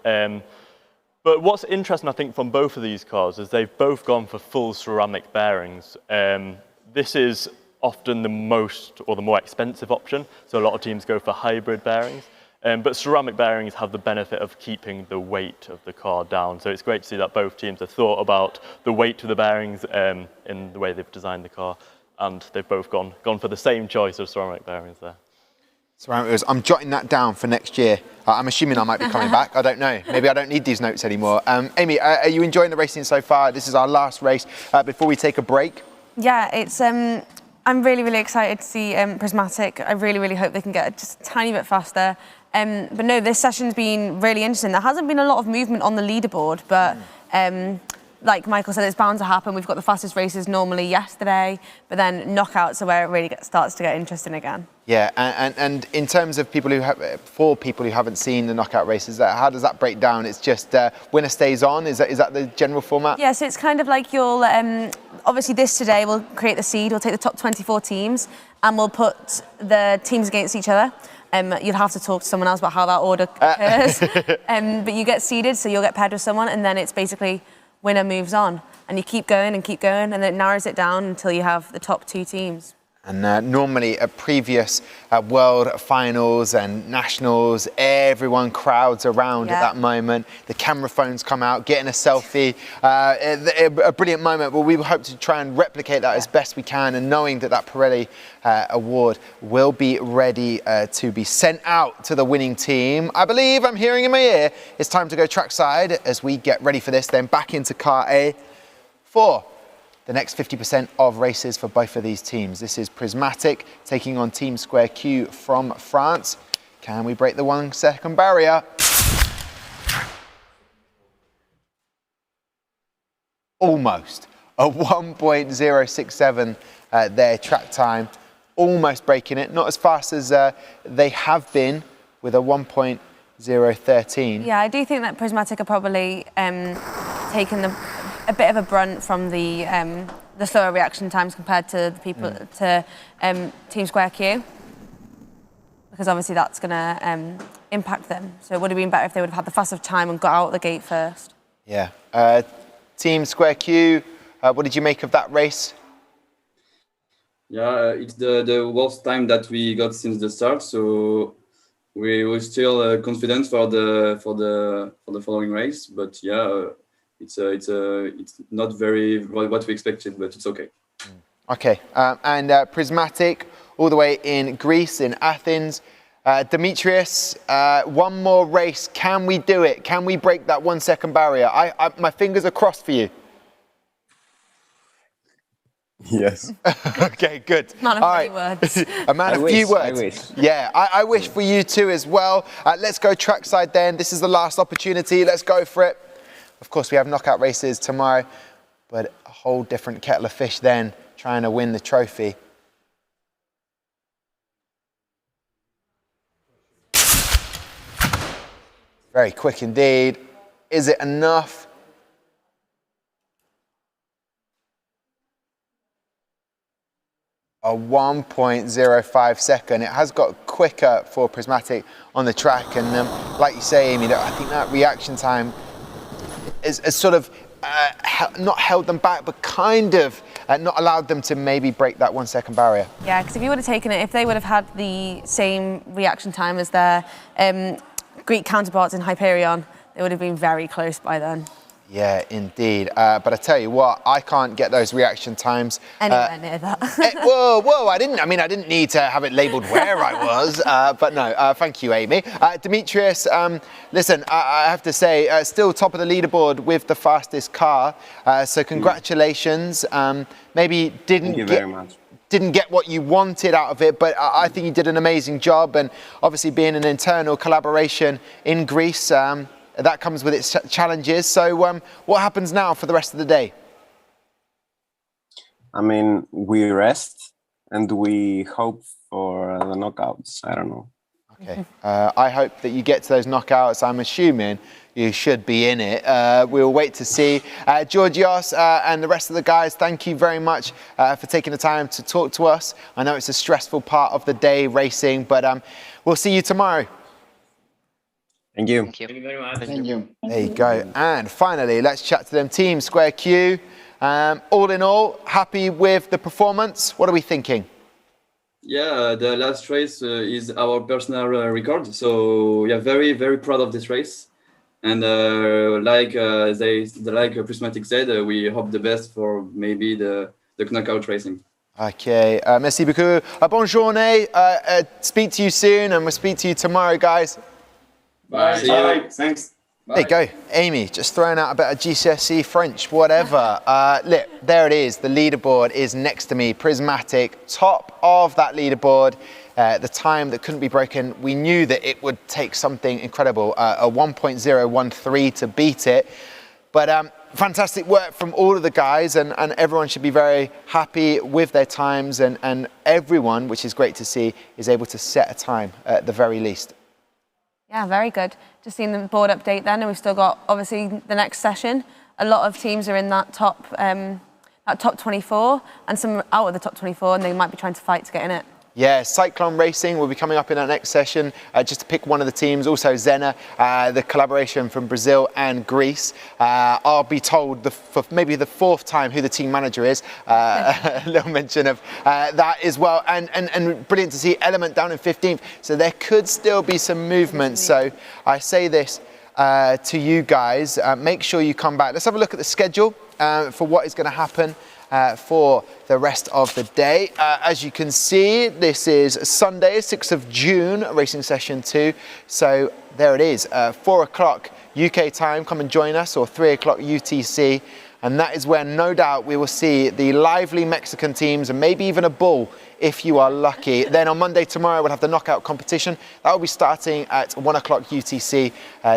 But what's interesting, I think, from both of these cars is they've both gone for full ceramic bearings. This is often the most or the more expensive option, so a lot of teams go for hybrid bearings. But ceramic bearings have the benefit of keeping the weight of the car down. So it's great to see that both teams have thought about the weight of the bearings in the way they've designed the car, and they've both gone for the same choice of ceramic bearings there. Ceramic, I'm jotting that down for next year. I'm assuming I might be coming back. I don't know. Maybe I don't need these notes anymore. Amy, are you enjoying the racing so far? This is our last race before we take a break. Yeah, it's. I'm really excited to see Prismatic. I really hope they can get just a tiny bit faster. But no, this session's been really interesting. There hasn't been a lot of movement on the leaderboard, but like Michael said, it's bound to happen. We've got the fastest races normally yesterday, but then knockouts are where it really starts to get interesting again. Yeah, and in terms of people who for people who haven't seen the knockout races, how does that break down? It's just winner stays on. Is that the general format? Yeah, so it's kind of like you'll obviously this today we'll create the seed. We'll take the top 24 teams and we'll put the teams against each other. You'll have to talk to someone else about how that order occurs. But you get seeded, so you'll get paired with someone, and then it's basically winner moves on, and you keep going, and then it narrows it down until you have the top 2 teams. And normally at previous world finals and nationals, everyone crowds around at that moment. The camera phones come out, getting a selfie. A brilliant moment. Well, we hope to try and replicate that as best we can, and knowing that Pirelli award will be ready to be sent out to the winning team. I believe I'm hearing in my ear it's time to go trackside as we get ready for this, then back into car A for the next 50% of races for both of these teams. This is Prismatic taking on Team SquareQ from France. Can we break the 1 second barrier? Almost. A 1.067 their track time. Almost breaking it. Not as fast as they have been with a 1.013. Yeah, I do think that Prismatic are probably taking a bit of a brunt from the slower reaction times compared to the people to Team SquareQ, because obviously that's going to impact them. So it would have been better if they would have had the faster time and got out the gate first. Yeah. Team SquareQ, what did you make of that race? Yeah, it's the worst time that we got since the start. So we were still confident for the following race, but yeah, it's not very what we expected, but it's okay. Okay, and Prismatic, all the way in Greece, in Athens. Demetrius, one more race. Can we do it? Can we break that 1 second barrier? My fingers are crossed for you. Yes. Okay, good. Man of few words. A man of few words. I wish. Yeah, I wish for you too as well. Let's go trackside then. This is the last opportunity. Let's go for it. Of course, we have knockout races tomorrow, but a whole different kettle of fish then, trying to win the trophy. Very quick indeed. Is it enough? A 1.05 second. It has got quicker for Prismatic on the track, and like you say, Amy, I think that reaction time is sort of not held them back, but kind of not allowed them to maybe break that 1 second barrier. Yeah, because if you would have taken it, if they would have had the same reaction time as their Greek counterparts in Hyperion, they would have been very close by then. Yeah, indeed. But I tell you what, I can't get those reaction times anywhere near that. Whoa! I didn't need to have it labelled where I was. But no, thank you, Amy. Demetrius, listen, I have to say, still top of the leaderboard with the fastest car. So congratulations. Maybe Thank you very much. Didn't get what you wanted out of it, but I think you did an amazing job. And obviously, being an internal collaboration in Greece, that comes with its challenges. So what happens now for the rest of the day? I mean, we rest and we hope for the knockouts. I don't know. Okay. I hope that you get to those knockouts. I'm assuming you should be in it. We'll wait to see. Georgios and the rest of the guys, thank you very much for taking the time to talk to us. I know it's a stressful part of the day, racing, but we'll see you tomorrow. Thank you. Thank you. Thank you very much. Thank you. There you go. And finally, let's chat to them. Team SquareQ. All in all, happy with the performance? What are we thinking? Yeah, the last race is our personal record. So yeah, very, very proud of this race. And like Prismatic said, we hope the best for maybe the knockout racing. Okay, merci beaucoup. Bonne journée. Speak to you soon, and we'll speak to you tomorrow, guys. Bye. Bye. Thanks. There you go. Amy, just throwing out a bit of GCSE French, whatever. Look, there it is. The leaderboard is next to me. Prismatic, top of that leaderboard. The time that couldn't be broken. We knew that it would take something incredible, a 1.013 to beat it. But fantastic work from all of the guys, and everyone should be very happy with their times, and everyone, which is great to see, is able to set a time at the very least. Yeah, very good. Just seen the board update then, and we've still got, obviously, the next session. A lot of teams are in that top 24, and some out of the top 24, and they might be trying to fight to get in it. Yeah, Cyclone Racing will be coming up in our next session, just to pick one of the teams. Also Zenith, the collaboration from Brazil and Greece. I'll be told for maybe the fourth time who the team manager is. A little mention of that as well. And brilliant to see Element down in 15th. So there could still be some movement. So I say this to you guys, make sure you come back. Let's have a look at the schedule for what is going to happen for the rest of the day. As you can see, this is Sunday, 6th of June, racing session 2. So there it is, 4 o'clock UK time. Come and join us, or 3 o'clock UTC. And that is where no doubt we will see the lively Mexican teams, and maybe even a bull if you are lucky. Then on Monday tomorrow, we'll have the knockout competition. That will be starting at 1 o'clock UTC,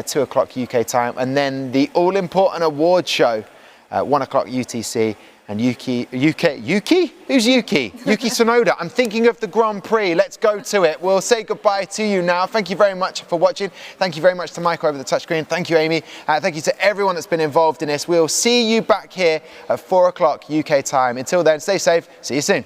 2 o'clock UK time. And then the all-important award show at 1 o'clock UTC. And Yuki? Who's Yuki? Yuki Tsunoda. I'm thinking of the Grand Prix. Let's go to it. We'll say goodbye to you now. Thank you very much for watching. Thank you very much to Michael over the touchscreen. Thank you, Amy. Thank you to everyone that's been involved in this. We'll see you back here at 4 o'clock UK time. Until then, stay safe. See you soon.